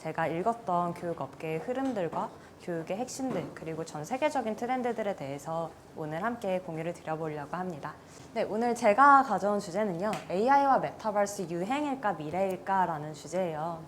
제가 읽었던 교육업계의 흐름들과 교육의 핵심들 그리고 전 세계적인 트렌드들에 대해서 오늘 함께 공유를 드려보려고 합니다. 네, 오늘 제가 가져온 주제는요. AI와 메타버스 유행일까 미래일까 라는 주제예요.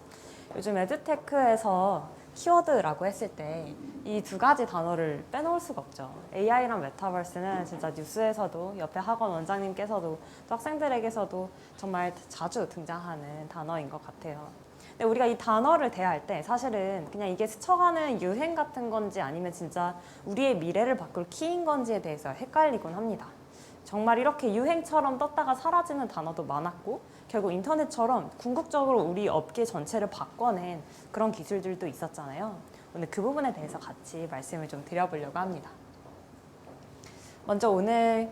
요즘 에듀테크에서 키워드라고 했을 때 이 두 가지 단어를 빼놓을 수가 없죠. AI랑 메타버스는 진짜 뉴스에서도 옆에 학원 원장님께서도 또 학생들에게서도 정말 자주 등장하는 단어인 것 같아요. 근데 우리가 이 단어를 대할 때 사실은 그냥 이게 스쳐가는 유행 같은 건지 아니면 진짜 우리의 미래를 바꿀 키인 건지에 대해서 헷갈리곤 합니다. 정말 이렇게 유행처럼 떴다가 사라지는 단어도 많았고 결국 인터넷처럼 궁극적으로 우리 업계 전체를 바꿔낸 그런 기술들도 있었잖아요. 오늘 그 부분에 대해서 같이 말씀을 좀 드려보려고 합니다. 먼저 오늘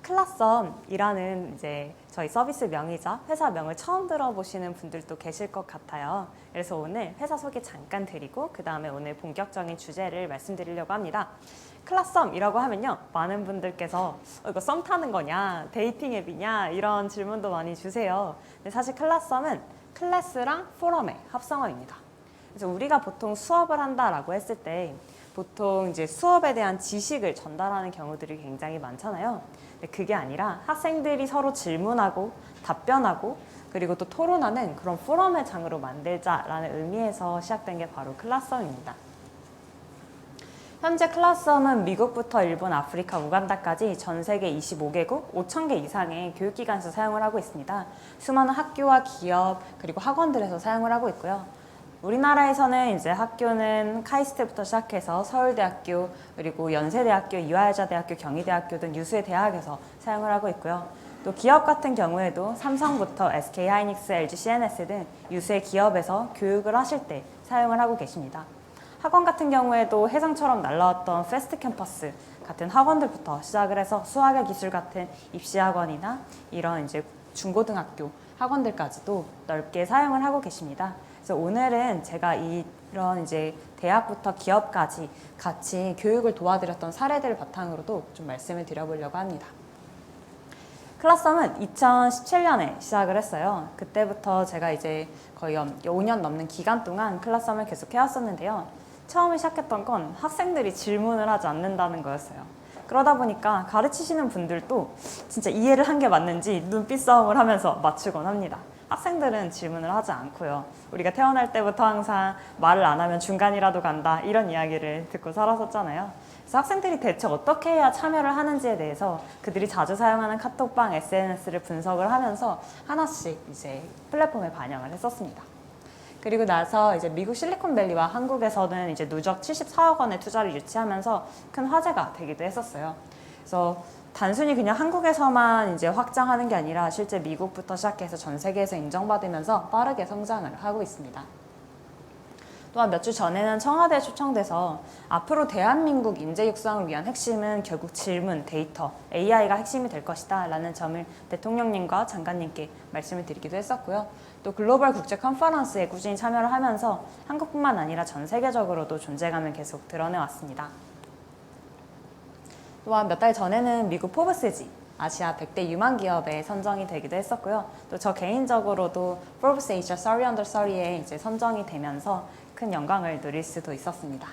클라썸이라는 이제 저희 서비스 명이자 회사 명을 처음 들어보시는 분들도 계실 것 같아요. 그래서 오늘 회사 소개 잠깐 드리고 그 다음에 오늘 본격적인 주제를 말씀드리려고 합니다. 클라썸이라고 하면요, 많은 분들께서 이거 썸 타는 거냐, 데이팅 앱이냐 이런 질문도 많이 주세요. 근데 사실 클라썸은 클래스랑 포럼의 합성어입니다. 그래서 우리가 보통 수업을 한다라고 했을 때 보통 이제 수업에 대한 지식을 전달하는 경우들이 굉장히 많잖아요. 근데 그게 아니라 학생들이 서로 질문하고 답변하고 그리고 또 토론하는 그런 포럼의 장으로 만들자라는 의미에서 시작된 게 바로 클라썸입니다. 현재 클라썸은 미국부터 일본, 아프리카, 우간다까지 전 세계 25개국 5,000개 이상의 교육기관에서 사용을 하고 있습니다. 수많은 학교와 기업 그리고 학원들에서 사용을 하고 있고요. 우리나라에서는 이제 학교는 카이스트부터 시작해서 서울대학교, 그리고 연세대학교, 이화여자대학교, 경희대학교 등 유수의 대학에서 사용을 하고 있고요. 또 기업 같은 경우에도 삼성부터 SK하이닉스, LG CNS 등 유수의 기업에서 교육을 하실 때 사용을 하고 계십니다. 학원 같은 경우에도 해상처럼 날라왔던 패스트 캠퍼스 같은 학원들부터 시작을 해서 수학의 기술 같은 입시학원이나 이런 이제 중고등학교 학원들까지도 넓게 사용을 하고 계십니다. 그래서 오늘은 제가 이런 이제 대학부터 기업까지 같이 교육을 도와드렸던 사례들을 바탕으로도 좀 말씀을 드려보려고 합니다. 클라썸은 2017년에 시작을 했어요. 그때부터 제가 이제 거의 5년 넘는 기간 동안 클라썸을 계속 해왔었는데요. 처음에 시작했던 건 학생들이 질문을 하지 않는다는 거였어요. 그러다 보니까 가르치시는 분들도 진짜 이해를 한 게 맞는지 눈빛 싸움을 하면서 맞추곤 합니다. 학생들은 질문을 하지 않고요. 우리가 태어날 때부터 항상 말을 안 하면 중간이라도 간다 이런 이야기를 듣고 살았었잖아요. 그래서 학생들이 대체 어떻게 해야 참여를 하는지에 대해서 그들이 자주 사용하는 카톡방, SNS를 분석을 하면서 하나씩 이제 플랫폼에 반영을 했었습니다. 그리고 나서 이제 미국 실리콘밸리와 한국에서는 이제 누적 74억 원의 투자를 유치하면서 큰 화제가 되기도 했었어요. 그래서 단순히 그냥 한국에서만 이제 확장하는 게 아니라 실제 미국부터 시작해서 전 세계에서 인정받으면서 빠르게 성장을 하고 있습니다. 또한 몇 주 전에는 청와대에 초청돼서 앞으로 대한민국 인재 육성을 위한 핵심은 결국 질문, 데이터, AI가 핵심이 될 것이다 라는 점을 대통령님과 장관님께 말씀을 드리기도 했었고요. 또 글로벌 국제 컨퍼런스에 꾸준히 참여를 하면서 한국뿐만 아니라 전 세계적으로도 존재감을 계속 드러내왔습니다. 또한 몇 달 전에는 미국 포브스지 아시아 100대 유망 기업에 선정이 되기도 했었고요. 또 저 개인적으로도 포브스 에이시아 30 under 30에 이제 선정이 되면서 큰 영광을 누릴 수도 있었습니다.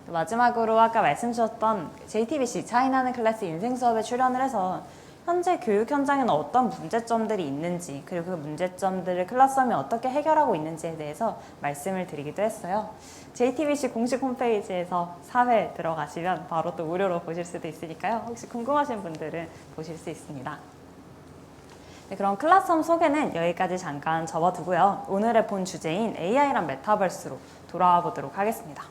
마지막으로 아까 말씀 주셨던 JTBC 차이나는 클래스 인생 수업에 출연을 해서 현재 교육 현장에는 어떤 문제점들이 있는지 그리고 그 문제점들을 클라썸이 어떻게 해결하고 있는지에 대해서 말씀을 드리기도 했어요. JTBC 공식 홈페이지에서 4회 들어가시면 바로 또 무료로 보실 수도 있으니까요. 혹시 궁금하신 분들은 보실 수 있습니다. 네, 그럼 클라썸 소개는 여기까지 잠깐 접어두고요. 오늘의 본 주제인 AI랑 메타버스로 돌아와 보도록 하겠습니다.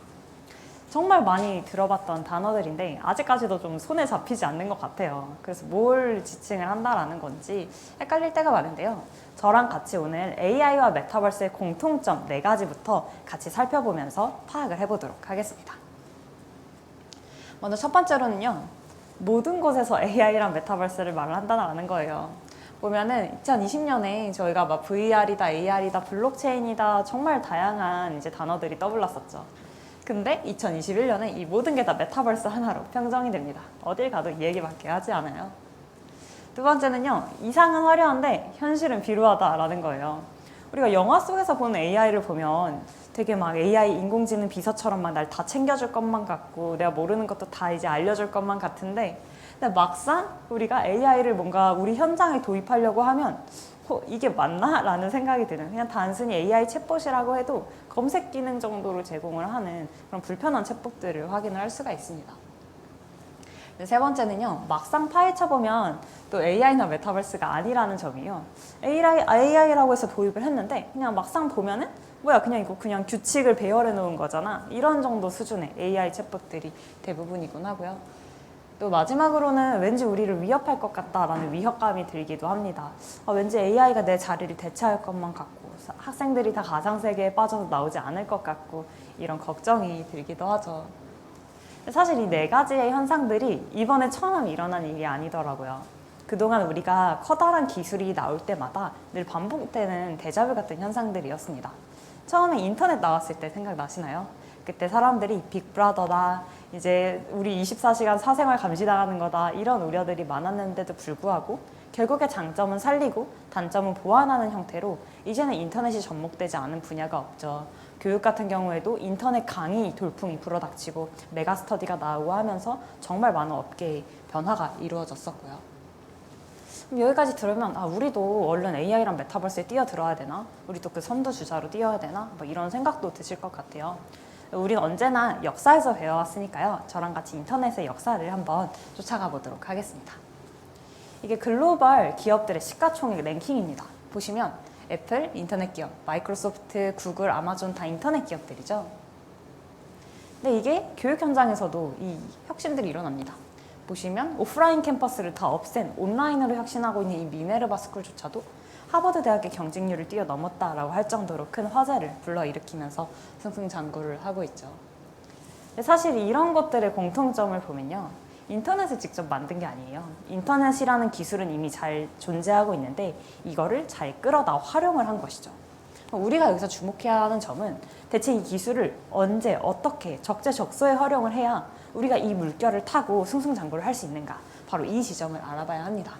정말 많이 들어봤던 단어들인데 아직까지도 좀 손에 잡히지 않는 것 같아요. 그래서 뭘 지칭을 한다라는 건지 헷갈릴 때가 많은데요. 저랑 같이 오늘 AI와 메타버스의 공통점 4가지부터 같이 살펴보면서 파악을 해보도록 하겠습니다. 먼저 첫 번째로는요. 모든 곳에서 AI랑 메타버스를 말을 한다는 거예요. 보면은 2020년에 저희가 막 VR이다, AR이다, 블록체인이다 정말 다양한 이제 단어들이 떠올랐었죠. 근데 2021년에 이 모든 게 다 메타버스 하나로 평정이 됩니다. 어딜 가도 이 얘기밖에 하지 않아요. 두 번째는요. 이상은 화려한데 현실은 비루하다라는 거예요. 우리가 영화 속에서 보는 AI를 보면 되게 막 AI 인공지능 비서처럼 막 날 다 챙겨줄 것만 같고 내가 모르는 것도 다 이제 알려줄 것만 같은데, 근데 막상 우리가 AI를 뭔가 우리 현장에 도입하려고 하면 이게 맞나? 라는 생각이 드는, 그냥 단순히 AI 챗봇이라고 해도 검색 기능 정도로 제공을 하는 그런 불편한 챗봇들을 확인을 할 수가 있습니다. 세 번째는요, 막상 파헤쳐보면 또 AI나 메타버스가 아니라는 점이에요. AI라고 해서 도입을 했는데 그냥 막상 보면은 뭐야, 그냥 이거 그냥 규칙을 배열해 놓은 거잖아, 이런 정도 수준의 AI 챗봇들이 대부분이곤 하고요. 또 마지막으로는 왠지 우리를 위협할 것 같다라는 위협감이 들기도 합니다. 왠지 AI가 내 자리를 대체할 것만 같고 학생들이 다 가상세계에 빠져서 나오지 않을 것 같고 이런 걱정이 들기도 하죠. 사실 이 네 가지의 현상들이 이번에 처음 일어난 일이 아니더라고요. 그동안 우리가 커다란 기술이 나올 때마다 늘 반복되는 데자뷰 같은 현상들이었습니다. 처음에 인터넷 나왔을 때 생각나시나요? 그때 사람들이 빅브라더다, 이제 우리 24시간 사생활 감시당하는 거다, 이런 우려들이 많았는데도 불구하고 결국에 장점은 살리고 단점은 보완하는 형태로 이제는 인터넷이 접목되지 않은 분야가 없죠. 교육 같은 경우에도 인터넷 강의 돌풍이 불어닥치고 메가스터디가 나오고 하면서 정말 많은 업계의 변화가 이루어졌었고요. 그럼 여기까지 들으면 우리도 얼른 AI랑 메타버스에 뛰어들어야 되나? 우리도 그 선두주자로 뛰어야 되나? 뭐 이런 생각도 드실 것 같아요. 우린 언제나 역사에서 배워왔으니까요. 저랑 같이 인터넷의 역사를 한번 쫓아가 보도록 하겠습니다. 이게 글로벌 기업들의 시가총액 랭킹입니다. 보시면 애플, 인터넷 기업, 마이크로소프트, 구글, 아마존 다 인터넷 기업들이죠. 근데 이게 교육 현장에서도 이 혁신들이 일어납니다. 보시면 오프라인 캠퍼스를 다 없앤 온라인으로 혁신하고 있는 이 미네르바 스쿨조차도 하버드 대학의 경쟁률을 뛰어넘었다라고 할 정도로 큰 화제를 불러일으키면서 승승장구를 하고 있죠. 근데 사실 이런 것들의 공통점을 보면요, 인터넷을 직접 만든 게 아니에요. 인터넷이라는 기술은 이미 잘 존재하고 있는데 이거를 잘 끌어다 활용을 한 것이죠. 우리가 여기서 주목해야 하는 점은 대체 이 기술을 언제 어떻게 적재적소에 활용을 해야 우리가 이 물결을 타고 승승장구를 할 수 있는가, 바로 이 지점을 알아봐야 합니다.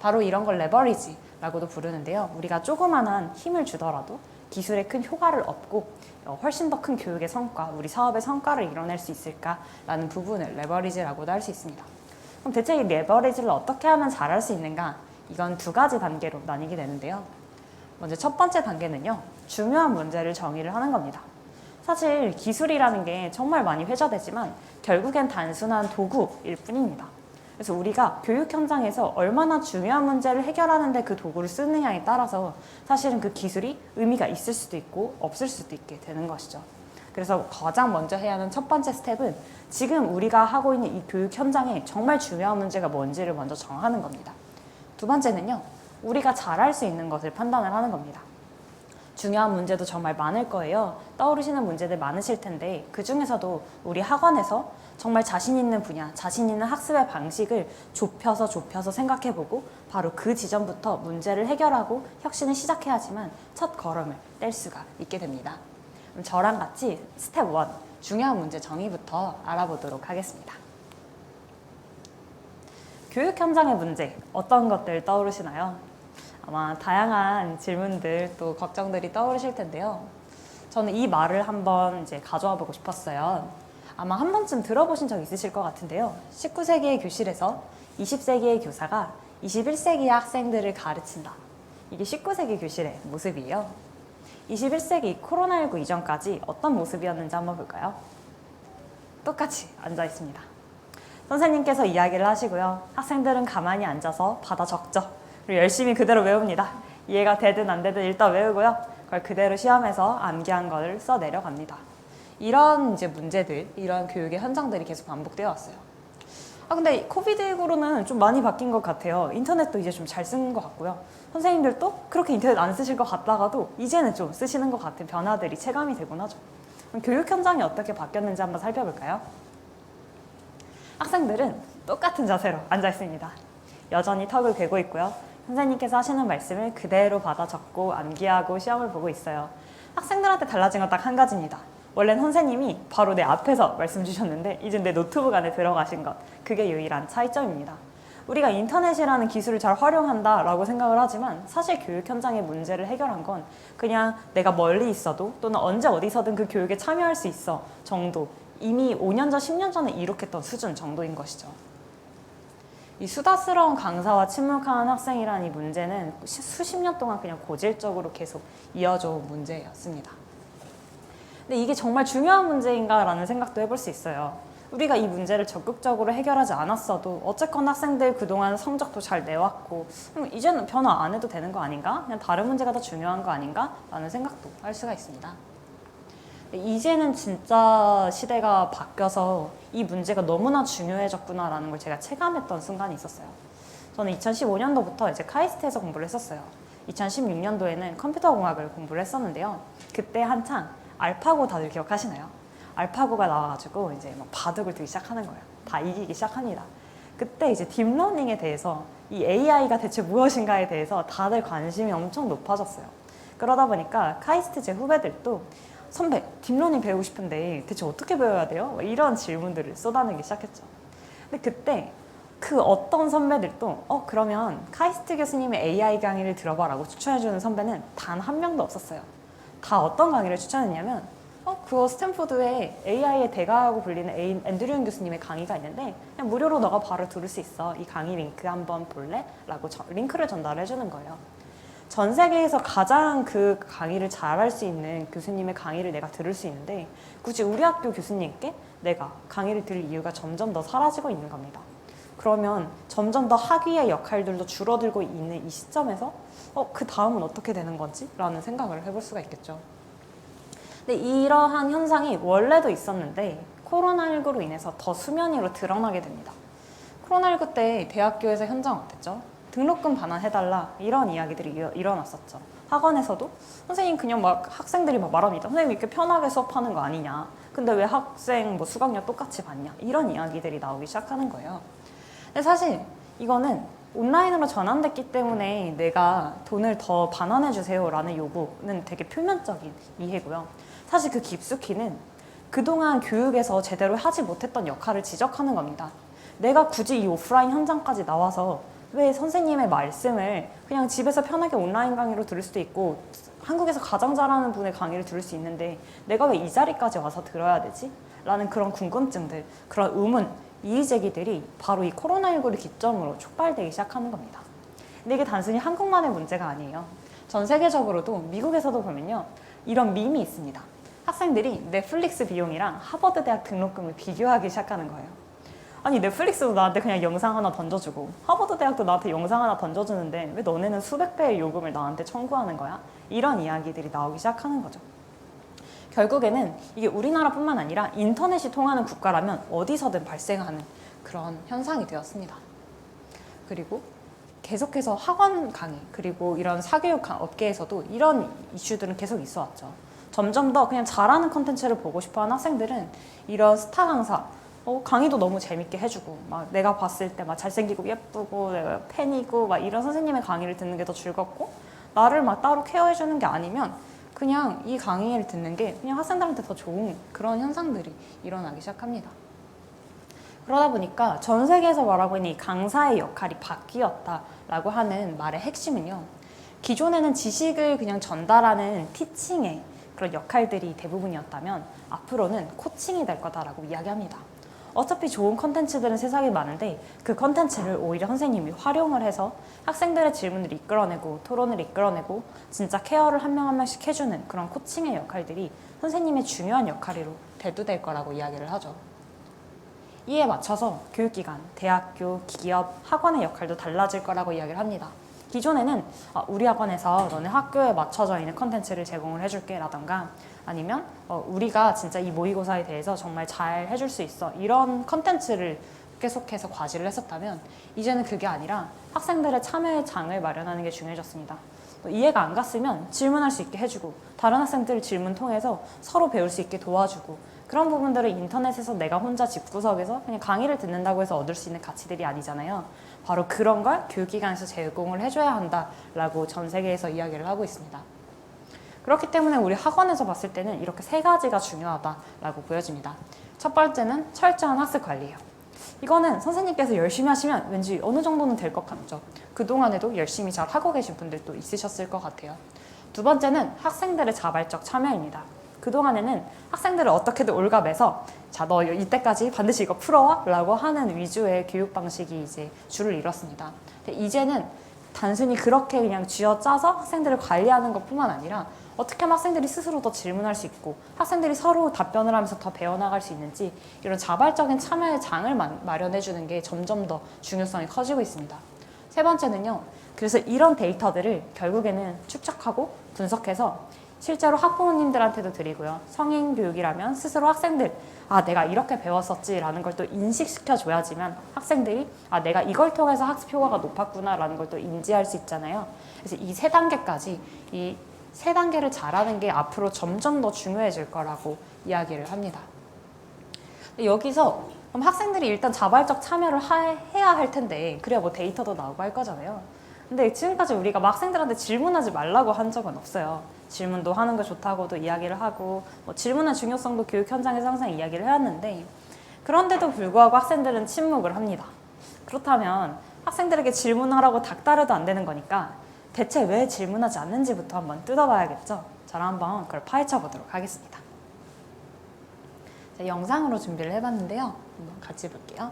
바로 이런 걸 레버리지라고도 부르는데요. 우리가 조그만한 힘을 주더라도 기술에 큰 효과를 얻고 훨씬 더 큰 교육의 성과, 우리 사업의 성과를 이뤄낼 수 있을까라는 부분을 레버리지라고도 할 수 있습니다. 그럼 대체 이 레버리지를 어떻게 하면 잘할 수 있는가? 이건 두 가지 단계로 나뉘게 되는데요. 먼저 첫 번째 단계는요, 중요한 문제를 정의를 하는 겁니다. 사실 기술이라는 게 정말 많이 회자되지만 결국엔 단순한 도구일 뿐입니다. 그래서 우리가 교육 현장에서 얼마나 중요한 문제를 해결하는데 그 도구를 쓰느냐에 따라서 사실은 그 기술이 의미가 있을 수도 있고 없을 수도 있게 되는 것이죠. 그래서 가장 먼저 해야 하는 첫 번째 스텝은 지금 우리가 하고 있는 이 교육 현장에 정말 중요한 문제가 뭔지를 먼저 정하는 겁니다. 두 번째는요, 우리가 잘할 수 있는 것을 판단을 하는 겁니다. 중요한 문제도 정말 많을 거예요. 떠오르시는 문제들 많으실 텐데 그 중에서도 우리 학원에서 정말 자신 있는 분야, 자신 있는 학습의 방식을 좁혀서 생각해보고 바로 그 지점부터 문제를 해결하고 혁신을 시작해야지만 첫 걸음을 뗄 수가 있게 됩니다. 그럼 저랑 같이 스텝 1, 중요한 문제 정의부터 알아보도록 하겠습니다. 교육 현장의 문제, 어떤 것들 떠오르시나요? 아마 다양한 질문들 또 걱정들이 떠오르실 텐데요. 저는 이 말을 한번 이제 가져와 보고 싶었어요. 아마 한 번쯤 들어보신 적 있으실 것 같은데요. 19세기의 교실에서 20세기의 교사가 21세기의 학생들을 가르친다. 이게 19세기 교실의 모습이에요. 21세기 코로나19 이전까지 어떤 모습이었는지 한번 볼까요? 똑같이 앉아 있습니다. 선생님께서 이야기를 하시고요. 학생들은 가만히 앉아서 받아 적죠. 그리고 열심히 그대로 외웁니다. 이해가 되든 안 되든 일단 외우고요. 그걸 그대로 시험에서 암기한 거를 써 내려갑니다. 이런 이제 문제들, 이런 교육의 현장들이 계속 반복되어 왔어요. 근데 코비드19로는 좀 많이 바뀐 것 같아요. 인터넷도 이제 좀 잘 쓰는 것 같고요. 선생님들도 그렇게 인터넷 안 쓰실 것 같다가도 이제는 좀 쓰시는 것 같은 변화들이 체감이 되곤 하죠. 그럼 교육 현장이 어떻게 바뀌었는지 한번 살펴볼까요? 학생들은 똑같은 자세로 앉아 있습니다. 여전히 턱을 괴고 있고요. 선생님께서 하시는 말씀을 그대로 받아 적고 암기하고 시험을 보고 있어요. 학생들한테 달라진 건 딱 한 가지입니다. 원래는 선생님이 바로 내 앞에서 말씀 주셨는데 이제 내 노트북 안에 들어가신 것, 그게 유일한 차이점입니다. 우리가 인터넷이라는 기술을 잘 활용한다라고 생각을 하지만 사실 교육 현장의 문제를 해결한 건 그냥 내가 멀리 있어도 또는 언제 어디서든 그 교육에 참여할 수 있어 정도, 이미 5년 전, 10년 전에 이룩했던 수준 정도인 것이죠. 이 수다스러운 강사와 침묵하는 학생이라는 이 문제는 수십 년 동안 그냥 고질적으로 계속 이어져 온 문제였습니다. 근데 이게 정말 중요한 문제인가라는 생각도 해볼 수 있어요. 우리가 이 문제를 적극적으로 해결하지 않았어도 어쨌건 학생들 그동안 성적도 잘 내왔고 이제는 변화 안 해도 되는 거 아닌가? 그냥 다른 문제가 더 중요한 거 아닌가? 라는 생각도 할 수가 있습니다. 이제는 진짜 시대가 바뀌어서 이 문제가 너무나 중요해졌구나라는 걸 제가 체감했던 순간이 있었어요. 저는 2015년도부터 이제 카이스트에서 공부를 했었어요. 2016년도에는 컴퓨터공학을 공부를 했었는데요. 그때 한창 알파고 다들 기억하시나요? 알파고가 나와가지고 이제 막 바둑을 두기 시작하는 거예요. 다 이기기 시작합니다. 그때 이제 딥러닝에 대해서 이 AI가 대체 무엇인가에 대해서 다들 관심이 엄청 높아졌어요. 그러다 보니까 카이스트 제 후배들도 선배, 딥러닝 배우고 싶은데 대체 어떻게 배워야 돼요? 이런 질문들을 쏟아내기 시작했죠. 근데 그때 그 어떤 선배들도 그러면 카이스트 교수님의 AI 강의를 들어봐라고 추천해주는 선배는 단 한 명도 없었어요. 다 어떤 강의를 추천했냐면 그거 스탠포드에 AI의 대가라고 불리는 앤드류 교수님의 강의가 있는데 그냥 무료로 너가 바로 들을 수 있어. 이 강의 링크 한번 볼래? 라고 링크를 전달해 주는 거예요. 전 세계에서 가장 그 강의를 잘할 수 있는 교수님의 강의를 내가 들을 수 있는데 굳이 우리 학교 교수님께 내가 강의를 들을 이유가 점점 더 사라지고 있는 겁니다. 그러면 점점 더 학위의 역할들도 줄어들고 있는 이 시점에서 그 다음은 어떻게 되는 건지? 라는 생각을 해볼 수가 있겠죠. 근데 이러한 현상이 원래도 있었는데 코로나19로 인해서 더 수면 위로 드러나게 됩니다. 코로나19 때 대학교에서 현장 어땠죠? 등록금 반환해달라 이런 이야기들이 일어났었죠. 학원에서도 선생님 그냥 막 학생들이 막 말합니다. 선생님 이렇게 편하게 수업하는 거 아니냐. 근데 왜 학생 뭐 수강료 똑같이 받냐. 이런 이야기들이 나오기 시작하는 거예요. 근데 사실 이거는 온라인으로 전환됐기 때문에 내가 돈을 더 반환해 주세요 라는 요구는 되게 표면적인 이해고요. 사실 그 깊숙이는 그동안 교육에서 제대로 하지 못했던 역할을 지적하는 겁니다. 내가 굳이 이 오프라인 현장까지 나와서 왜 선생님의 말씀을 그냥 집에서 편하게 온라인 강의로 들을 수도 있고 한국에서 가장 잘하는 분의 강의를 들을 수 있는데 내가 왜 이 자리까지 와서 들어야 되지? 라는 그런 궁금증들, 그런 의문, 이의제기들이 바로 이 코로나19를 기점으로 촉발되기 시작하는 겁니다. 근데 이게 단순히 한국만의 문제가 아니에요. 전 세계적으로도 미국에서도 보면요. 이런 밈이 있습니다. 학생들이 넷플릭스 비용이랑 하버드 대학 등록금을 비교하기 시작하는 거예요. 아니 넷플릭스도 나한테 그냥 영상 하나 던져주고 하버드 대학도 나한테 영상 하나 던져주는데 왜 너네는 수백 배의 요금을 나한테 청구하는 거야? 이런 이야기들이 나오기 시작하는 거죠. 결국에는 이게 우리나라뿐만 아니라 인터넷이 통하는 국가라면 어디서든 발생하는 그런 현상이 되었습니다. 그리고 계속해서 학원 강의 그리고 이런 사교육 업계에서도 이런 이슈들은 계속 있어 왔죠. 점점 더 그냥 잘하는 컨텐츠를 보고 싶어하는 학생들은 이런 스타 강사 강의도 너무 재밌게 해주고 막 내가 봤을 때 막 잘생기고 예쁘고 내가 팬이고 막 이런 선생님의 강의를 듣는 게 더 즐겁고 나를 막 따로 케어해주는 게 아니면 그냥 이 강의를 듣는 게 그냥 학생들한테 더 좋은 그런 현상들이 일어나기 시작합니다. 그러다 보니까 전 세계에서 말하고 있는 이 강사의 역할이 바뀌었다라고 하는 말의 핵심은요. 기존에는 지식을 그냥 전달하는 티칭의 그런 역할들이 대부분이었다면 앞으로는 코칭이 될 거다라고 이야기합니다. 어차피 좋은 컨텐츠들은 세상에 많은데 그 컨텐츠를 오히려 선생님이 활용을 해서 학생들의 질문을 이끌어내고 토론을 이끌어내고 진짜 케어를 한 명 한 명씩 해주는 그런 코칭의 역할들이 선생님의 중요한 역할로 대두될 거라고 이야기를 하죠. 이에 맞춰서 교육기관, 대학교, 기업, 학원의 역할도 달라질 거라고 이야기를 합니다. 기존에는 우리 학원에서 너네 학교에 맞춰져 있는 컨텐츠를 제공을 해줄게 라던가 아니면 우리가 진짜 이 모의고사에 대해서 정말 잘 해줄 수 있어 이런 컨텐츠를 계속해서 과시를 했었다면 이제는 그게 아니라 학생들의 참여의 장을 마련하는 게 중요해졌습니다. 이해가 안 갔으면 질문할 수 있게 해주고 다른 학생들 질문 통해서 서로 배울 수 있게 도와주고 그런 부분들을 인터넷에서 내가 혼자 집구석에서 그냥 강의를 듣는다고 해서 얻을 수 있는 가치들이 아니잖아요. 바로 그런 걸 교육기관에서 제공을 해줘야 한다라고 전 세계에서 이야기를 하고 있습니다. 그렇기 때문에 우리 학원에서 봤을 때는 이렇게 세 가지가 중요하다라고 보여집니다. 첫 번째는 철저한 학습 관리예요. 이거는 선생님께서 열심히 하시면 왠지 어느 정도는 될 것 같죠. 그동안에도 열심히 잘 하고 계신 분들도 있으셨을 것 같아요. 두 번째는 학생들의 자발적 참여입니다. 그동안에는 학생들을 어떻게든 올가매서 자, 너 이때까지 반드시 이거 풀어와 라고 하는 위주의 교육 방식이 이제 줄을 이뤘습니다. 근데 이제는 단순히 그렇게 그냥 쥐어짜서 학생들을 관리하는 것뿐만 아니라 어떻게 하면 학생들이 스스로 더 질문할 수 있고 학생들이 서로 답변을 하면서 더 배워나갈 수 있는지 이런 자발적인 참여의 장을 마련해 주는 게 점점 더 중요성이 커지고 있습니다. 세 번째는요. 그래서 이런 데이터들을 결국에는 축적하고 분석해서 실제로 학부모님들한테도 드리고요. 성인 교육이라면 스스로 학생들 내가 이렇게 배웠었지라는 걸 또 인식시켜줘야지만 학생들이 내가 이걸 통해서 학습 효과가 높았구나라는 걸 또 인지할 수 있잖아요. 그래서 이 세 단계까지 이 세 단계를 잘하는 게 앞으로 점점 더 중요해질 거라고 이야기를 합니다. 여기서 그럼 학생들이 일단 자발적 참여를 해야 할 텐데 그래야 뭐 데이터도 나오고 할 거잖아요. 근데 지금까지 우리가 학생들한테 질문하지 말라고 한 적은 없어요. 질문도 하는 거 좋다고도 이야기를 하고 뭐 질문의 중요성도 교육 현장에서 항상 이야기를 해왔는데 그런데도 불구하고 학생들은 침묵을 합니다. 그렇다면 학생들에게 질문하라고 닥달해도 안 되는 거니까 대체 왜 질문하지 않는지부터 한번 뜯어봐야겠죠. 저랑 한번 그걸 파헤쳐 보도록 하겠습니다. 영상으로 준비를 해봤는데요. 한번 같이 볼게요.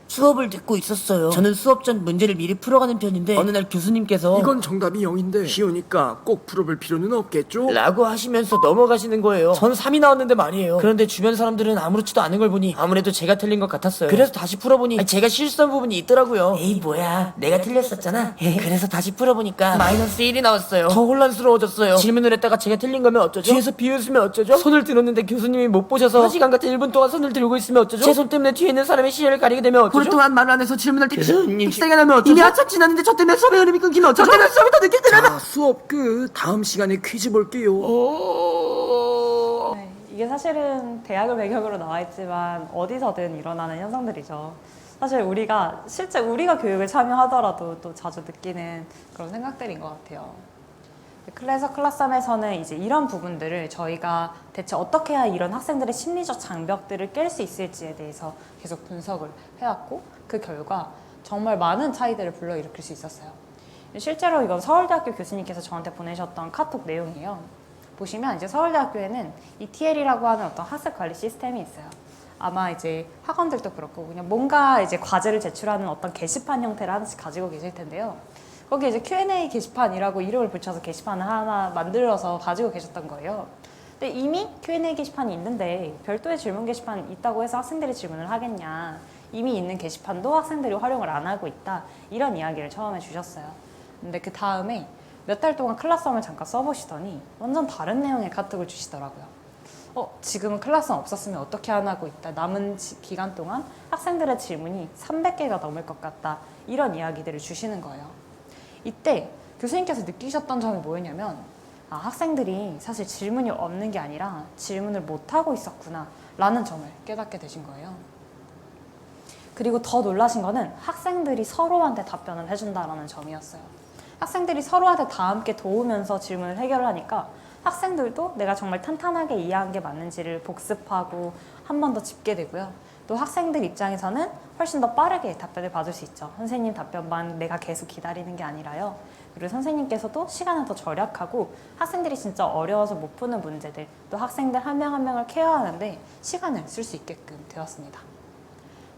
수업을 듣고 있었어요. 저는 수업 전 문제를 미리 풀어가는 편인데 어느 날 교수님께서 이건 정답이 0인데 쉬우니까 꼭 풀어볼 필요는 없겠죠? 라고 하시면서 넘어가시는 거예요. 전 3이 나왔는데 말이에요. 그런데 주변 사람들은 아무렇지도 않은 걸 보니 아무래도 제가 틀린 것 같았어요. 그래서 다시 풀어보니 제가 실수한 부분이 있더라고요. 에이 뭐야, 내가 틀렸었잖아. 그래서 다시 풀어보니까 마이너스 1이 나왔어요. 더 혼란스러워졌어요. 질문을 했다가 제가 틀린 거면 어쩌죠? 뒤에서 비웃으면 어쩌죠? 손을 들었는데 교수님이 못 보셔서 1시간 같은 1분 동안 손을 들고 있으면 어쩌죠? 제 손 때문에 뒤에 있는 사람의 시야를 가리게 되면 어쩌죠? 오랫동안 말을 안 해서 질문할 때 교수님 픽사가 나면 어쩌죠? 이미 한참 지났는데 저 때문에 수업의 흐름이 끊기면 어쩌죠? 저 때문에 수업이 더 늦게 끝나면 자, 수업 끝. 다음 시간에 퀴즈 볼게요. 네, 이게 사실은 대학을 배경으로 나와 있지만 어디서든 일어나는 현상들이죠. 사실 실제 우리가 교육을 참여하더라도 또 자주 느끼는 그런 생각들인 것 같아요. 클래스홈에서는 이제 이런 부분들을 저희가 대체 어떻게 해야 이런 학생들의 심리적 장벽들을 깰 수 있을지에 대해서 계속 분석을 해왔고 그 결과 정말 많은 차이들을 불러일으킬 수 있었어요. 실제로 이건 서울대학교 교수님께서 저한테 보내셨던 카톡 내용이에요. 보시면 이제 서울대학교에는 ETL이라고 하는 어떤 학습 관리 시스템이 있어요. 아마 이제 학원들도 그렇고 그냥 뭔가 이제 과제를 제출하는 어떤 게시판 형태를 하나씩 가지고 계실 텐데요. 거기 이제 Q&A 게시판이라고 이름을 붙여서 게시판을 하나 만들어서 가지고 계셨던 거예요. 근데 이미 Q&A 게시판이 있는데 별도의 질문 게시판이 있다고 해서 학생들이 질문을 하겠냐. 이미 있는 게시판도 학생들이 활용을 안 하고 있다. 이런 이야기를 처음에 주셨어요. 근데 그 다음에 몇 달 동안 클래스홈을 잠깐 써보시더니 완전 다른 내용의 카톡을 주시더라고요. 지금은 클래스홈 없었으면 어떻게 안 하고 있다. 남은 기간 동안 학생들의 질문이 300개가 넘을 것 같다. 이런 이야기들을 주시는 거예요. 이때 교수님께서 느끼셨던 점이 뭐였냐면 학생들이 사실 질문이 없는 게 아니라 질문을 못하고 있었구나 라는 점을 깨닫게 되신 거예요. 그리고 더 놀라신 거는 학생들이 서로한테 답변을 해준다라는 점이었어요. 학생들이 서로한테 다 함께 도우면서 질문을 해결하니까 학생들도 내가 정말 탄탄하게 이해한 게 맞는지를 복습하고 한 번 더 짚게 되고요. 또 학생들 입장에서는 훨씬 더 빠르게 답변을 받을 수 있죠. 선생님 답변만 내가 계속 기다리는 게 아니라요. 그리고 선생님께서도 시간을 더 절약하고 학생들이 진짜 어려워서 못 푸는 문제들 또 학생들 한 명 한 명을 케어하는데 시간을 쓸 수 있게끔 되었습니다.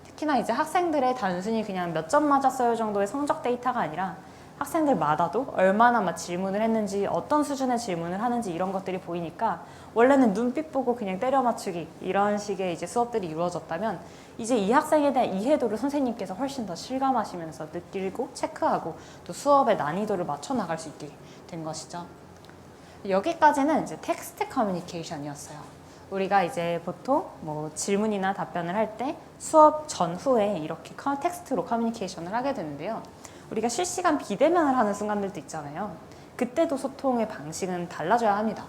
특히나 이제 학생들의 단순히 그냥 몇 점 맞았어요 정도의 성적 데이터가 아니라 학생들마다도 얼마나 질문을 했는지 어떤 수준의 질문을 하는지 이런 것들이 보이니까 원래는 눈빛 보고 그냥 때려 맞추기 이런 식의 이제 수업들이 이루어졌다면 이제 이 학생에 대한 이해도를 선생님께서 훨씬 더 실감하시면서 느끼고 체크하고 또 수업의 난이도를 맞춰 나갈 수 있게 된 것이죠. 여기까지는 이제 텍스트 커뮤니케이션이었어요. 우리가 이제 보통 질문이나 답변을 할 때 수업 전후에 이렇게 텍스트로 커뮤니케이션을 하게 되는데요. 우리가 실시간 비대면을 하는 순간들도 있잖아요. 그때도 소통의 방식은 달라져야 합니다.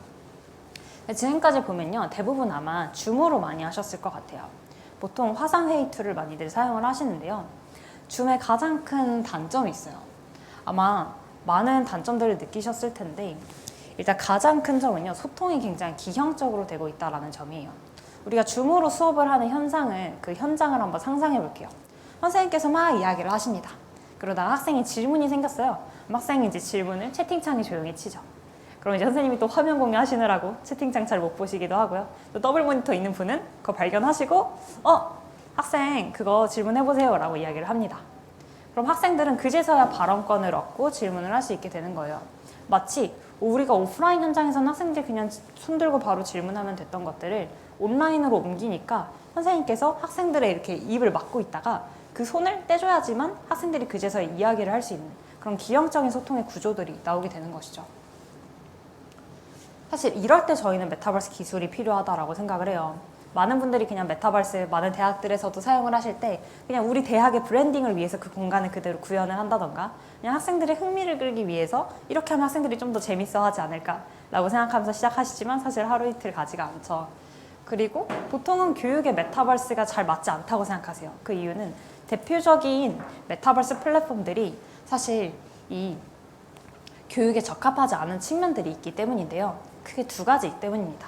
지금까지 보면요. 대부분 아마 줌으로 많이 하셨을 것 같아요. 보통 화상회의 툴을 많이들 사용을 하시는데요. 줌의 가장 큰 단점이 있어요. 아마 많은 단점들을 느끼셨을 텐데 일단 가장 큰 점은요. 소통이 굉장히 기형적으로 되고 있다는 점이에요. 우리가 줌으로 수업을 하는 현상을 그 현장을 한번 상상해 볼게요. 선생님께서 막 이야기를 하십니다. 그러다가 학생이 질문이 생겼어요. 학생이 이제 질문을 채팅창에 조용히 치죠. 그럼 이제 선생님이 또 화면 공유하시느라고 채팅창 잘 못 보시기도 하고요. 또 더블 모니터 있는 분은 그거 발견하시고 학생 그거 질문해보세요 라고 이야기를 합니다. 그럼 학생들은 그제서야 발언권을 얻고 질문을 할 수 있게 되는 거예요. 마치 우리가 오프라인 현장에서는 학생들이 그냥 손 들고 바로 질문하면 됐던 것들을 온라인으로 옮기니까 선생님께서 학생들의 이렇게 입을 막고 있다가 그 손을 떼줘야지만 학생들이 그제서야 이야기를 할 수 있는 그런 기형적인 소통의 구조들이 나오게 되는 것이죠. 사실 이럴 때 저희는 메타버스 기술이 필요하다고 생각을 해요. 많은 분들이 그냥 메타버스 많은 대학들에서도 사용을 하실 때 그냥 우리 대학의 브랜딩을 위해서 그 공간을 그대로 구현을 한다던가 그냥 학생들의 흥미를 끌기 위해서 이렇게 하면 학생들이 좀 더 재밌어 하지 않을까라고 생각하면서 시작하시지만 사실 하루 이틀 가지가 않죠. 그리고 보통은 교육에 메타버스가 잘 맞지 않다고 생각하세요. 그 이유는 대표적인 메타버스 플랫폼들이 사실 이 교육에 적합하지 않은 측면들이 있기 때문인데요. 크게 두 가지 때문입니다.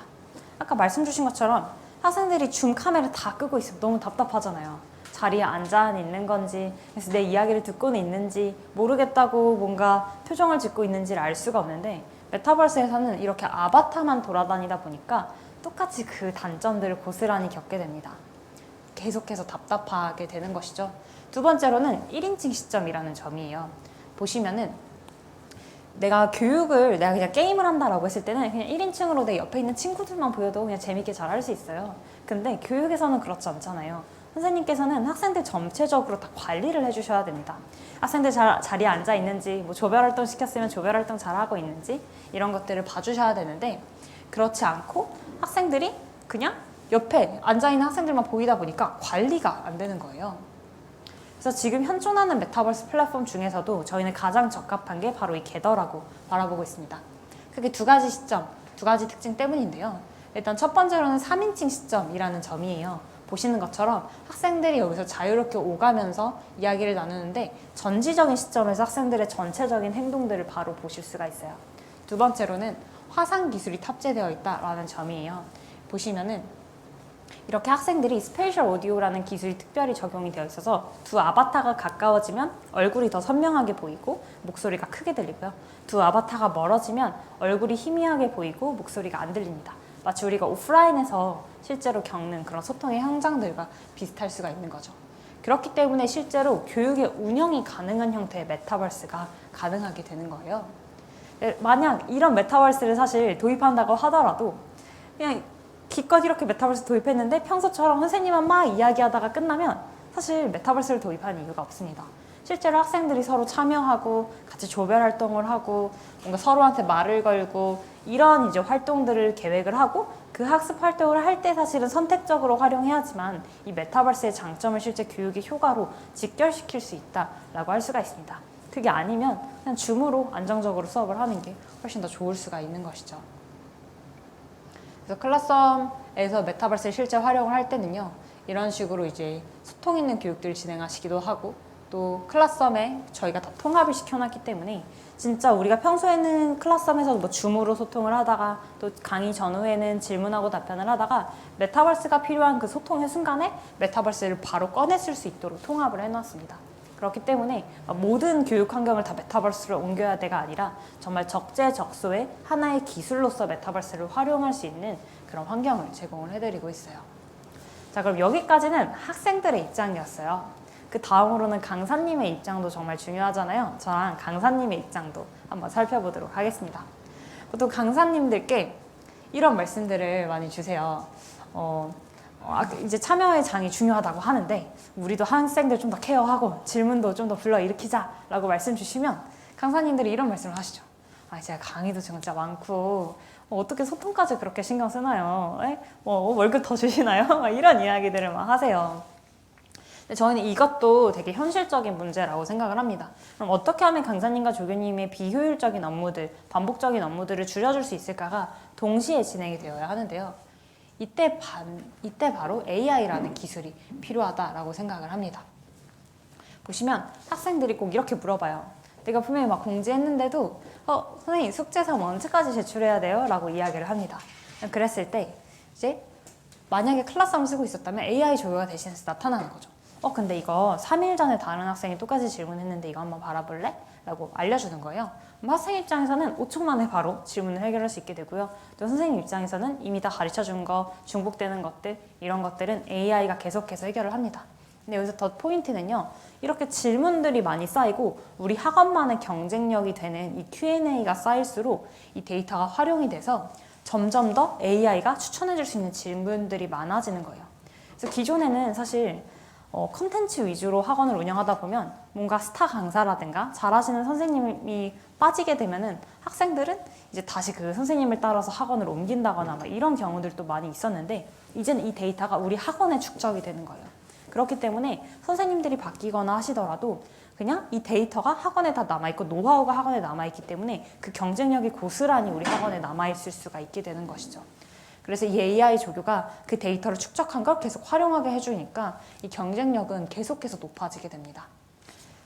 아까 말씀 주신 것처럼 학생들이 줌 카메라 다 끄고 있으면 너무 답답하잖아요. 자리에 앉아 있는 건지, 그래서 내 이야기를 듣고는 있는지 모르겠다고 뭔가 표정을 짓고 있는지를 알 수가 없는데 메타버스에서는 이렇게 아바타만 돌아다니다 보니까 똑같이 그 단점들을 고스란히 겪게 됩니다. 계속해서 답답하게 되는 것이죠. 두 번째로는 1인칭 시점이라는 점이에요. 보시면은 내가 그냥 게임을 한다라고 했을 때는 그냥 1인칭으로 내 옆에 있는 친구들만 보여도 그냥 재밌게 잘 할 수 있어요. 근데 교육에서는 그렇지 않잖아요. 선생님께서는 학생들 전체적으로 다 관리를 해주셔야 됩니다. 학생들 자리에 앉아 있는지, 뭐 조별 활동 시켰으면 조별 활동 잘 하고 있는지 이런 것들을 봐주셔야 되는데 그렇지 않고 학생들이 그냥 옆에 앉아 있는 학생들만 보이다 보니까 관리가 안 되는 거예요. 그래서 지금 현존하는 메타버스 플랫폼 중에서도 저희는 가장 적합한 게 바로 이 겟더라고 바라보고 있습니다. 그게 두 가지 시점, 두 가지 특징 때문인데요. 일단 첫 번째로는 3인칭 시점이라는 점이에요. 보시는 것처럼 학생들이 여기서 자유롭게 오가면서 이야기를 나누는데 전지적인 시점에서 학생들의 전체적인 행동들을 바로 보실 수가 있어요. 두 번째로는 화상 기술이 탑재되어 있다라는 점이에요. 보시면은 이렇게 학생들이 스페이셜 오디오라는 기술이 특별히 적용이 되어 있어서 두 아바타가 가까워지면 얼굴이 더 선명하게 보이고 목소리가 크게 들리고요. 두 아바타가 멀어지면 얼굴이 희미하게 보이고 목소리가 안 들립니다. 마치 우리가 오프라인에서 실제로 겪는 그런 소통의 현장들과 비슷할 수가 있는 거죠. 그렇기 때문에 실제로 교육의 운영이 가능한 형태의 메타버스가 가능하게 되는 거예요. 만약 이런 메타버스를 사실 도입한다고 하더라도 그냥 기껏 이렇게 메타버스 도입했는데 평소처럼 선생님만 막 이야기하다가 끝나면 사실 메타버스를 도입한 이유가 없습니다. 실제로 학생들이 서로 참여하고 같이 조별 활동을 하고 뭔가 서로한테 말을 걸고 이런 이제 활동들을 계획을 하고 그 학습 활동을 할 때 사실은 선택적으로 활용해야지만 이 메타버스의 장점을 실제 교육의 효과로 직결시킬 수 있다라고 할 수가 있습니다. 그게 아니면 그냥 줌으로 안정적으로 수업을 하는 게 훨씬 더 좋을 수가 있는 것이죠. 그래서 클래스홈에서 메타버스를 실제 활용을 할 때는요, 이런 식으로 이제 소통 있는 교육들을 진행하시기도 하고, 또 클래스홈에 저희가 다 통합을 시켜놨기 때문에 진짜 우리가 평소에는 클래스홈에서 뭐 줌으로 소통을 하다가 또 강의 전후에는 질문하고 답변을 하다가 메타버스가 필요한 그 소통의 순간에 메타버스를 바로 꺼냈을 수 있도록 통합을 해놨습니다. 그렇기 때문에 모든 교육 환경을 다 메타버스로 옮겨야 돼가 아니라 정말 적재적소의 하나의 기술로서 메타버스를 활용할 수 있는 그런 환경을 제공을 해드리고 있어요. 자, 그럼 여기까지는 학생들의 입장이었어요. 그 다음으로는 강사님의 입장도 정말 중요하잖아요. 저랑 강사님의 입장도 한번 살펴보도록 하겠습니다. 보통 강사님들께 이런 말씀들을 많이 주세요. 이제 참여의 장이 중요하다고 하는데 우리도 학생들 좀 더 케어하고 질문도 좀 더 불러일으키자라고 말씀 주시면 강사님들이 이런 말씀을 하시죠. 제가 강의도 진짜 많고 어떻게 소통까지 그렇게 신경 쓰나요? 월급 더 주시나요? 이런 이야기들을 막 하세요. 근데 저희는 이것도 되게 현실적인 문제라고 생각을 합니다. 그럼 어떻게 하면 강사님과 조교님의 비효율적인 업무들, 반복적인 업무들을 줄여줄 수 있을까가 동시에 진행이 되어야 하는데요. 이때 바로 AI라는 기술이 필요하다라고 생각을 합니다. 보시면 학생들이 꼭 이렇게 물어봐요. 내가 분명히 막 공지했는데도 선생님 숙제서 언제까지 제출해야 돼요? 라고 이야기를 합니다. 그랬을 때 이제 만약에 클라스함을 쓰고 있었다면 AI 조교가 대신해서 나타나는 거죠. 근데 이거 3일 전에 다른 학생이 똑같이 질문했는데 이거 한번 봐라볼래? 라고 알려주는 거예요. 그럼 학생 입장에서는 5초 만에 바로 질문을 해결할 수 있게 되고요. 또 선생님 입장에서는 이미 다 가르쳐준 거, 중복되는 것들, 이런 것들은 AI가 계속해서 해결을 합니다. 근데 여기서 더 포인트는요. 이렇게 질문들이 많이 쌓이고 우리 학원만의 경쟁력이 되는 이 Q&A가 쌓일수록 이 데이터가 활용이 돼서 점점 더 AI가 추천해줄 수 있는 질문들이 많아지는 거예요. 그래서 기존에는 사실 컨텐츠 위주로 학원을 운영하다 보면 뭔가 스타 강사라든가 잘하시는 선생님이 빠지게 되면은 학생들은 이제 다시 그 선생님을 따라서 학원을 옮긴다거나 막 이런 경우들도 많이 있었는데 이제는 이 데이터가 우리 학원에 축적이 되는 거예요. 그렇기 때문에 선생님들이 바뀌거나 하시더라도 그냥 이 데이터가 학원에 다 남아있고 노하우가 학원에 남아있기 때문에 그 경쟁력이 고스란히 우리 학원에 남아있을 수가 있게 되는 것이죠. 그래서 이 AI 조교가 그 데이터를 축적한 걸 계속 활용하게 해주니까 이 경쟁력은 계속해서 높아지게 됩니다.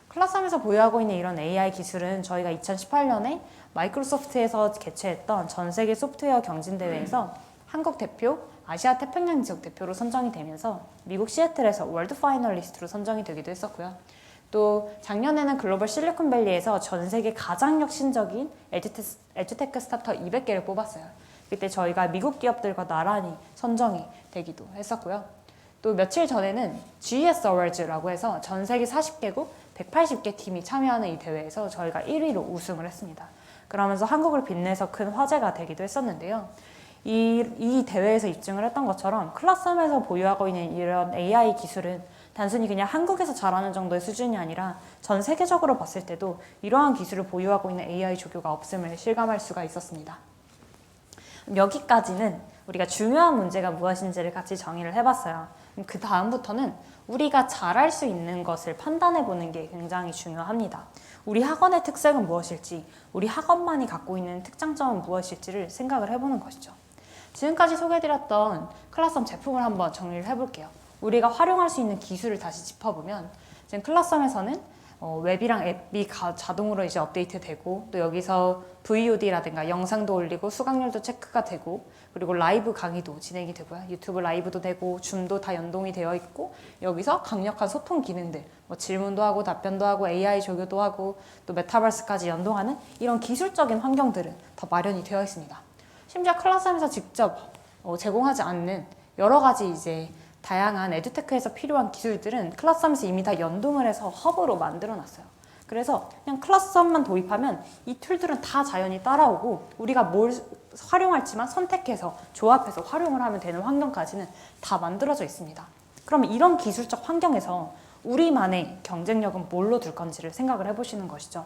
클라스함에서 보유하고 있는 이런 AI 기술은 저희가 2018년에 마이크로소프트에서 개최했던 전 세계 소프트웨어 경진대회에서 한국 대표, 아시아 태평양 지역 대표로 선정이 되면서 미국 시애틀에서 월드 파이널리스트로 선정이 되기도 했었고요. 또 작년에는 글로벌 실리콘밸리에서 전 세계 가장 혁신적인 에듀테크 스타트업 200개를 뽑았어요. 그때 저희가 미국 기업들과 나란히 선정이 되기도 했었고요. 또 며칠 전에는 GS Awards라고 해서 전 세계 40개국 180개 팀이 참여하는 이 대회에서 저희가 1위로 우승을 했습니다. 그러면서 한국을 빛내서 큰 화제가 되기도 했었는데요. 이 대회에서 입증을 했던 것처럼 클라스함에서 보유하고 있는 이런 AI 기술은 단순히 그냥 한국에서 잘하는 정도의 수준이 아니라 전 세계적으로 봤을 때도 이러한 기술을 보유하고 있는 AI 조교가 없음을 실감할 수가 있었습니다. 여기까지는 우리가 중요한 문제가 무엇인지를 같이 정의를 해봤어요. 그 다음부터는 우리가 잘할 수 있는 것을 판단해보는 게 굉장히 중요합니다. 우리 학원의 특색은 무엇일지, 우리 학원만이 갖고 있는 특장점은 무엇일지를 생각을 해보는 것이죠. 지금까지 소개해드렸던 클라스홈 제품을 한번 정리를 해볼게요. 우리가 활용할 수 있는 기술을 다시 짚어보면 지금 클라스홈에서는 웹이랑 앱이 자동으로 이제 업데이트되고 또 여기서 VOD라든가 영상도 올리고 수강률도 체크가 되고 그리고 라이브 강의도 진행이 되고요. 유튜브 라이브도 되고 줌도 다 연동이 되어 있고 여기서 강력한 소통 기능들 질문도 하고 답변도 하고 AI 조교도 하고 또 메타버스까지 연동하는 이런 기술적인 환경들은 다 마련이 되어 있습니다. 심지어 클라스함에서 직접 제공하지 않는 여러 가지 이제 다양한 에듀테크에서 필요한 기술들은 클라스함에서 이미 다 연동을 해서 허브로 만들어 놨어요. 그래서 그냥 클라스함만 도입하면 이 툴들은 다 자연히 따라오고 우리가 뭘 활용할지만 선택해서 조합해서 활용을 하면 되는 환경까지는 다 만들어져 있습니다. 그러면 이런 기술적 환경에서 우리만의 경쟁력은 뭘로 둘 건지를 생각을 해보시는 것이죠.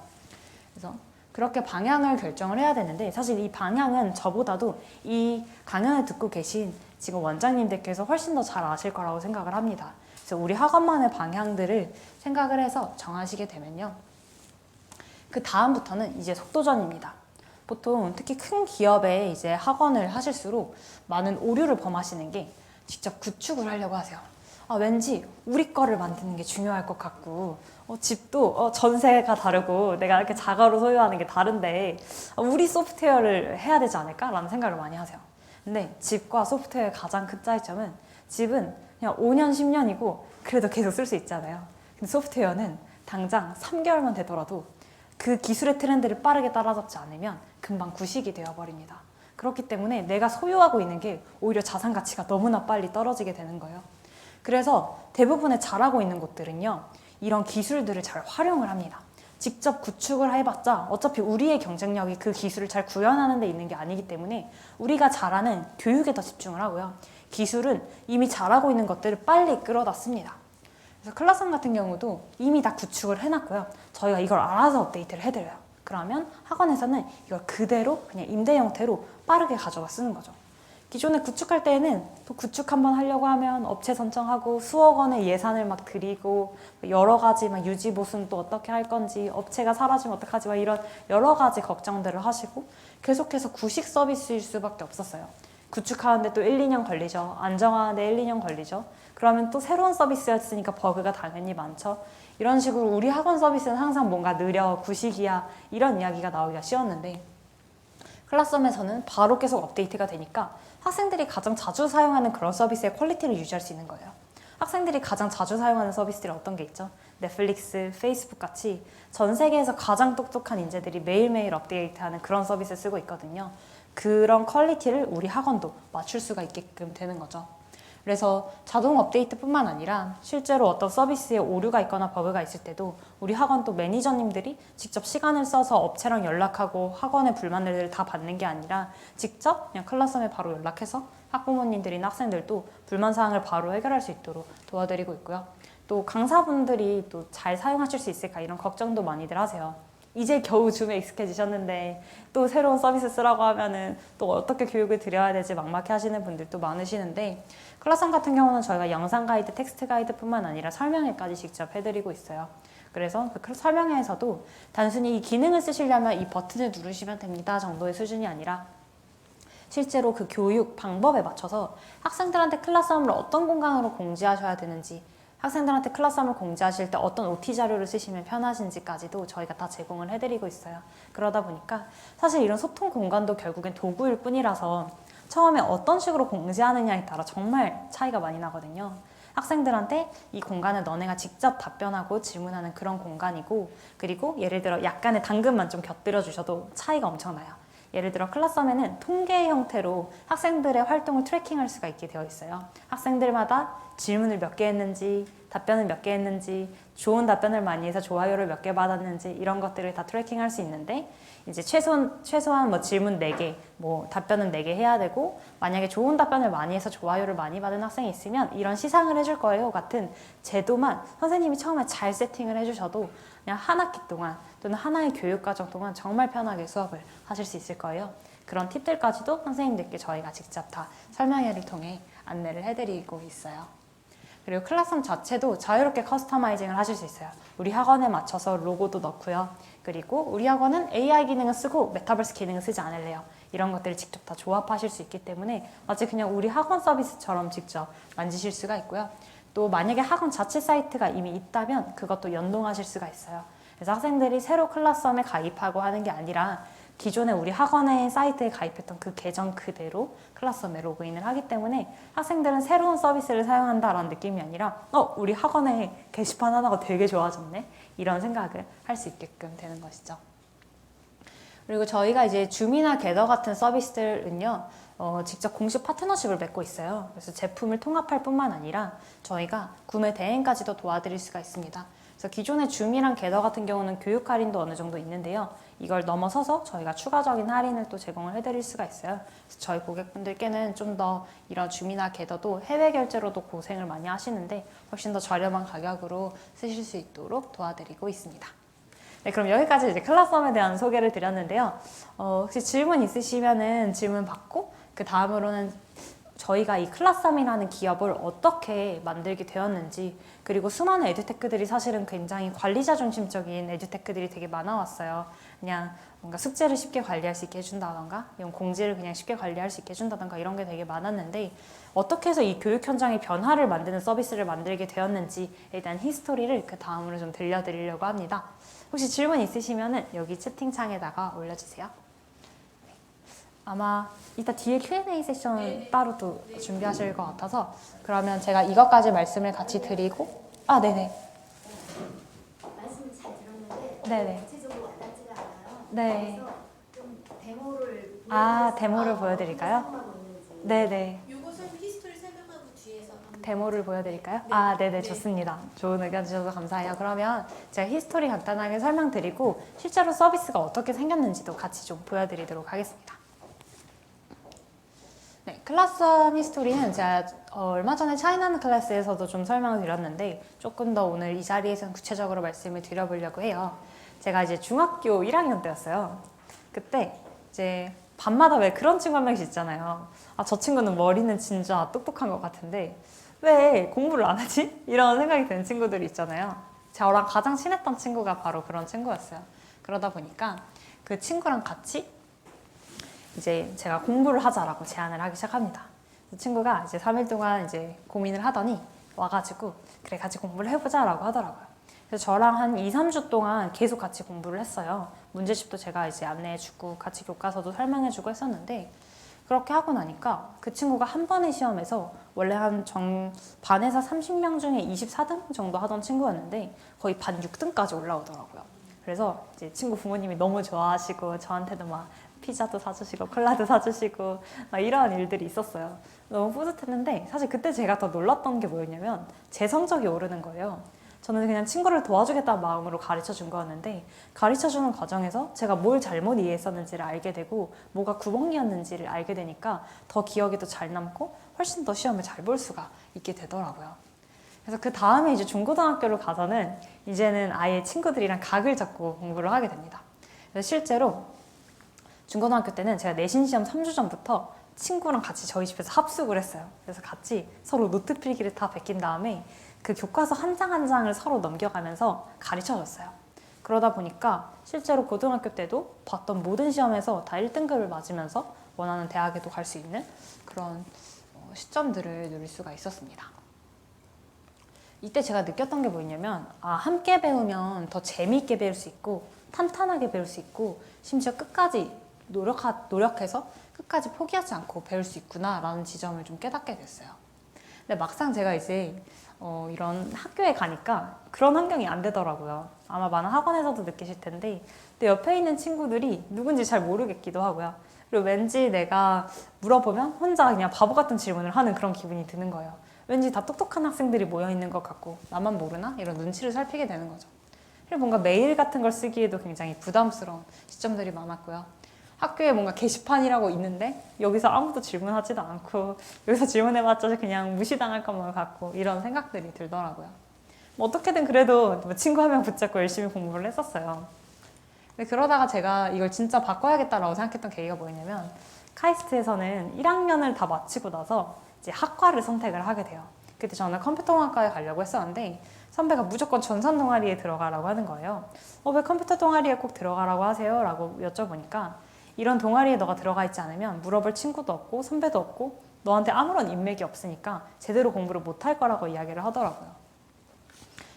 그래서 그렇게 방향을 결정을 해야 되는데 사실 이 방향은 저보다도 이 강연을 듣고 계신 지금 원장님들께서 훨씬 더 잘 아실 거라고 생각을 합니다. 그래서 우리 학원만의 방향들을 생각을 해서 정하시게 되면요. 그 다음부터는 이제 속도전입니다. 보통 특히 큰 기업에 이제 학원을 하실수록 많은 오류를 범하시는 게 직접 구축을 하려고 하세요. 왠지 우리 거를 만드는 게 중요할 것 같고 집도 전세가 다르고 내가 이렇게 자가로 소유하는 게 다른데 우리 소프트웨어를 해야 되지 않을까? 라는 생각을 많이 하세요. 근데 집과 소프트웨어의 가장 큰 차이점은 집은 그냥 5년, 10년이고 그래도 계속 쓸 수 있잖아요. 근데 소프트웨어는 당장 3개월만 되더라도 그 기술의 트렌드를 빠르게 따라잡지 않으면 금방 구식이 되어버립니다. 그렇기 때문에 내가 소유하고 있는 게 오히려 자산 가치가 너무나 빨리 떨어지게 되는 거예요. 그래서 대부분의 잘하고 있는 곳들은요. 이런 기술들을 잘 활용을 합니다. 직접 구축을 해봤자 어차피 우리의 경쟁력이 그 기술을 잘 구현하는 데 있는 게 아니기 때문에 우리가 잘하는 교육에 더 집중을 하고요. 기술은 이미 잘하고 있는 것들을 빨리 끌어다 씁니다. 그래서 클라스함 같은 경우도 이미 다 구축을 해놨고요. 저희가 이걸 알아서 업데이트를 해드려요. 그러면 학원에서는 이걸 그대로 그냥 임대 형태로 빠르게 가져가 쓰는 거죠. 기존에 구축할 때에는 또 구축 한번 하려고 하면 업체 선정하고 수억 원의 예산을 막 들이고 여러 가지 막 유지 보수는 또 어떻게 할 건지 업체가 사라지면 어떡하지 막 이런 여러 가지 걱정들을 하시고 계속해서 구식 서비스일 수밖에 없었어요. 구축하는데 또 1, 2년 걸리죠. 안정하는데 1, 2년 걸리죠. 그러면 또 새로운 서비스였으니까 버그가 당연히 많죠. 이런 식으로 우리 학원 서비스는 항상 뭔가 느려, 구식이야 이런 이야기가 나오기가 쉬웠는데 클라스홈에서는 바로 계속 업데이트가 되니까 학생들이 가장 자주 사용하는 그런 서비스의 퀄리티를 유지할 수 있는 거예요. 학생들이 가장 자주 사용하는 서비스들이 어떤 게 있죠? 넷플릭스, 페이스북 같이 전 세계에서 가장 똑똑한 인재들이 매일매일 업데이트하는 그런 서비스 쓰고 있거든요. 그런 퀄리티를 우리 학원도 맞출 수가 있게끔 되는 거죠. 그래서 자동 업데이트뿐만 아니라 실제로 어떤 서비스에 오류가 있거나 버그가 있을 때도 우리 학원 또 매니저님들이 직접 시간을 써서 업체랑 연락하고 학원의 불만들을 다 받는 게 아니라 직접 그냥 클래스룸에 바로 연락해서 학부모님들이나 학생들도 불만사항을 바로 해결할 수 있도록 도와드리고 있고요. 또 강사분들이 또 잘 사용하실 수 있을까 이런 걱정도 많이들 하세요. 이제 겨우 줌에 익숙해지셨는데 또 새로운 서비스 쓰라고 하면은 또 어떻게 교육을 드려야 될지 막막해 하시는 분들도 많으시는데 클래스룸 같은 경우는 저희가 영상 가이드, 텍스트 가이드뿐만 아니라 설명회까지 직접 해드리고 있어요. 그래서 그 설명회에서도 단순히 이 기능을 쓰시려면 이 버튼을 누르시면 됩니다 정도의 수준이 아니라 실제로 그 교육 방법에 맞춰서 학생들한테 클래스룸을 어떤 공간으로 공지하셔야 되는지, 학생들한테 클래스룸을 공지하실 때 어떤 OT 자료를 쓰시면 편하신지까지도 저희가 다 제공을 해드리고 있어요. 그러다 보니까 사실 이런 소통 공간도 결국엔 도구일 뿐이라서 처음에 어떤 식으로 공지하느냐에 따라 정말 차이가 많이 나거든요. 학생들한테 이 공간은 너네가 직접 답변하고 질문하는 그런 공간이고, 그리고 예를 들어 약간의 당근만 좀 곁들여 주셔도 차이가 엄청나요. 예를 들어 클래스룸에는 통계 형태로 학생들의 활동을 트래킹할 수가 있게 되어 있어요. 학생들마다 질문을 몇 개 했는지, 답변을 몇 개 했는지, 좋은 답변을 많이 해서 좋아요를 몇 개 받았는지 이런 것들을 다 트래킹할 수 있는데, 이제 최소한 뭐 질문 4개, 뭐 답변은 4개 해야 되고, 만약에 좋은 답변을 많이 해서 좋아요를 많이 받은 학생이 있으면 이런 시상을 해줄 거예요 같은 제도만 선생님이 처음에 잘 세팅을 해주셔도 그냥 한 학기 동안 또는 하나의 교육과정 동안 정말 편하게 수업을 하실 수 있을 거예요. 그런 팁들까지도 선생님들께 저희가 직접 다 설명회를 통해 안내를 해드리고 있어요. 그리고 클래스룸 자체도 자유롭게 커스터마이징을 하실 수 있어요. 우리 학원에 맞춰서 로고도 넣고요. 그리고 우리 학원은 AI 기능을 쓰고 메타버스 기능을 쓰지 않을래요. 이런 것들을 직접 다 조합하실 수 있기 때문에 마치 그냥 우리 학원 서비스처럼 직접 만지실 수가 있고요. 또 만약에 학원 자체 사이트가 이미 있다면 그것도 연동하실 수가 있어요. 그래서 학생들이 새로 클래스룸에 가입하고 하는 게 아니라 기존에 우리 학원의 사이트에 가입했던 그 계정 그대로 클래스룸에 로그인을 하기 때문에 학생들은 새로운 서비스를 사용한다라는 느낌이 아니라 우리 학원의 게시판 하나가 되게 좋아졌네? 이런 생각을 할 수 있게끔 되는 것이죠. 그리고 저희가 이제 줌이나 겟더 같은 서비스들은요, 직접 공식 파트너십을 맺고 있어요. 그래서 제품을 통합할 뿐만 아니라 저희가 구매 대행까지도 도와드릴 수가 있습니다. 그래서 기존의 줌이랑 겟더 같은 경우는 교육 할인도 어느 정도 있는데요. 이걸 넘어서서 저희가 추가적인 할인을 또 제공을 해드릴 수가 있어요. 그래서 저희 고객분들께는 좀 더 이런 줌이나 겟더도 해외 결제로도 고생을 많이 하시는데 훨씬 더 저렴한 가격으로 쓰실 수 있도록 도와드리고 있습니다. 네, 그럼 여기까지 이제 클래스룸에 대한 소개를 드렸는데요. 혹시 질문 있으시면은 질문 받고 그 다음으로는 저희가 이 클래스룸이라는 기업을 어떻게 만들게 되었는지, 그리고 수많은 에듀테크들이 사실은 굉장히 관리자 중심적인 에듀테크들이 되게 많아왔어요. 그냥 뭔가 숙제를 쉽게 관리할 수 있게 해준다던가 이런 공지를 그냥 쉽게 관리할 수 있게 해준다던가 이런 게 되게 많았는데, 어떻게 해서 이 교육 현장의 변화를 만드는 서비스를 만들게 되었는지에 대한 히스토리를 그 다음으로 좀 들려드리려고 합니다. 혹시 질문 있으시면은 여기 채팅창에다가 올려주세요. 아마 이따 뒤에 Q&A 세션 따로 또 준비하실 것 같아서, 그러면 제가 이것까지 말씀을 같이 드리고 네네. 말씀을 잘 들었는데 네네. 구체적으로 와닿지가 않아요. 네. 그래서 좀 데모를 데모를 보여드릴까요? 사용하고 있는지. 네네. 요것은 히스토리 설명하고 뒤에서 한번 데모를 보여드릴까요? 네. 네네, 좋습니다. 좋은 의견 주셔서 감사해요. 그러면 제가 히스토리 간단하게 설명드리고 실제로 서비스가 어떻게 생겼는지도 같이 좀 보여드리도록 하겠습니다. 네, 클래스룸 히스토리는 제가 얼마 전에 차이나는 클래스에서도 좀 설명을 드렸는데 조금 더 오늘 이 자리에서는 구체적으로 말씀을 드려보려고 해요. 제가 이제 중학교 1학년 때였어요. 그때 이제 밤마다 왜 그런 친구 한 명씩 있잖아요. 저 친구는 머리는 진짜 똑똑한 것 같은데 왜 공부를 안 하지? 이런 생각이 드는 친구들이 있잖아요. 저랑 가장 친했던 친구가 바로 그런 친구였어요. 그러다 보니까 그 친구랑 같이 이제 제가 공부를 하자라고 제안을 하기 시작합니다. 그 친구가 이제 3일 동안 이제 고민을 하더니 와가지고 그래 같이 공부를 해보자라고 하더라고요. 그래서 저랑 한 2, 3주 동안 계속 같이 공부를 했어요. 문제집도 제가 이제 안내해주고 같이 교과서도 설명해주고 했었는데 그렇게 하고 나니까 그 친구가 한 번의 시험에서 원래 반에서 30명 중에 24등 정도 하던 친구였는데 거의 반 6등까지 올라오더라고요. 그래서 이제 친구 부모님이 너무 좋아하시고 저한테도 막 피자도 사주시고 콜라도 사주시고 막 이런 일들이 있었어요. 너무 뿌듯했는데 사실 그때 제가 더 놀랐던 게 뭐였냐면 제 성적이 오르는 거예요. 저는 그냥 친구를 도와주겠다는 마음으로 가르쳐준 거였는데 가르쳐주는 과정에서 제가 뭘 잘못 이해했었는지를 알게 되고 뭐가 구멍이었는지를 알게 되니까 더 기억에도 잘 남고 훨씬 더 시험을 잘 볼 수가 있게 되더라고요. 그래서 그 다음에 이제 중고등학교를 가서는 이제는 아예 친구들이랑 각을 잡고 공부를 하게 됩니다. 그래서 실제로 중고등학교 때는 제가 내신 시험 3주 전부터 친구랑 같이 저희 집에서 합숙을 했어요. 그래서 같이 서로 노트 필기를 다 베낀 다음에 그 교과서 한 장 한 장을 서로 넘겨가면서 가르쳐줬어요. 그러다 보니까 실제로 고등학교 때도 봤던 모든 시험에서 다 1등급을 맞으면서 원하는 대학에도 갈 수 있는 그런 시점들을 누릴 수가 있었습니다. 이때 제가 느꼈던 게 뭐였냐면 함께 배우면 더 재미있게 배울 수 있고 탄탄하게 배울 수 있고 심지어 끝까지 노력해서 끝까지 포기하지 않고 배울 수 있구나 라는 지점을 좀 깨닫게 됐어요. 근데 막상 제가 이제 이런 학교에 가니까 그런 환경이 안 되더라고요. 아마 많은 학원에서도 느끼실 텐데 내 옆에 있는 친구들이 누군지 잘 모르겠기도 하고요. 그리고 왠지 내가 물어보면 혼자 그냥 바보 같은 질문을 하는 그런 기분이 드는 거예요. 왠지 다 똑똑한 학생들이 모여있는 것 같고 나만 모르나? 이런 눈치를 살피게 되는 거죠. 그리고 뭔가 메일 같은 걸 쓰기에도 굉장히 부담스러운 시점들이 많았고요. 학교에 뭔가 게시판이라고 있는데 여기서 아무도 질문하지도 않고 여기서 질문해봤자 그냥 무시당할 것만 같고 이런 생각들이 들더라고요. 뭐 어떻게든 그래도 친구 한 명 붙잡고 열심히 공부를 했었어요. 근데 그러다가 제가 이걸 진짜 바꿔야겠다라고 생각했던 계기가 뭐였냐면 카이스트에서는 1학년을 다 마치고 나서 이제 학과를 선택을 하게 돼요. 그때 저는 컴퓨터공학과에 가려고 했었는데 선배가 무조건 전산 동아리에 들어가라고 하는 거예요. 왜 컴퓨터 동아리에 꼭 들어가라고 하세요? 라고 여쭤보니까 이런 동아리에 너가 들어가 있지 않으면 물어볼 친구도 없고 선배도 없고 너한테 아무런 인맥이 없으니까 제대로 공부를 못할 거라고 이야기를 하더라고요.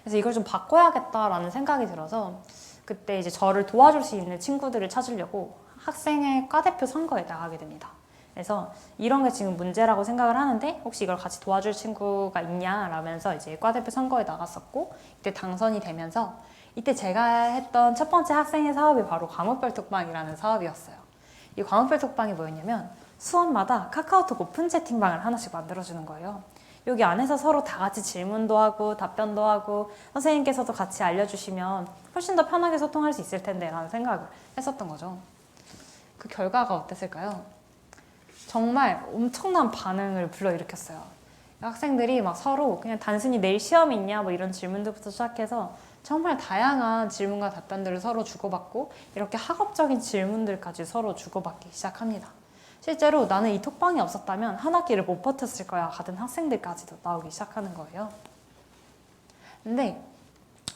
그래서 이걸 좀 바꿔야겠다라는 생각이 들어서 그때 이제 저를 도와줄 수 있는 친구들을 찾으려고 학생회 과대표 선거에 나가게 됩니다. 그래서 이런 게 지금 문제라고 생각을 하는데 혹시 이걸 같이 도와줄 친구가 있냐 라면서 이제 과대표 선거에 나갔었고 이때 당선이 되면서 이때 제가 했던 첫 번째 학생회 사업이 바로 과목별 톡방이라는 사업이었어요. 이 과목별 톡방이 뭐였냐면 수업마다 카카오톡 오픈 채팅방을 하나씩 만들어주는 거예요. 여기 안에서 서로 다 같이 질문도 하고 답변도 하고 선생님께서도 같이 알려주시면 훨씬 더 편하게 소통할 수 있을 텐데 라는 생각을 했었던 거죠. 그 결과가 어땠을까요? 정말 엄청난 반응을 불러일으켰어요. 학생들이 막 서로 그냥 단순히 내일 시험이 있냐 뭐 이런 질문들부터 시작해서 정말 다양한 질문과 답변들을 서로 주고받고 이렇게 학업적인 질문들까지 서로 주고받기 시작합니다. 실제로 나는 이 톡방이 없었다면 한 학기를 못 버텼을 거야 같은 학생들까지도 나오기 시작하는 거예요. 근데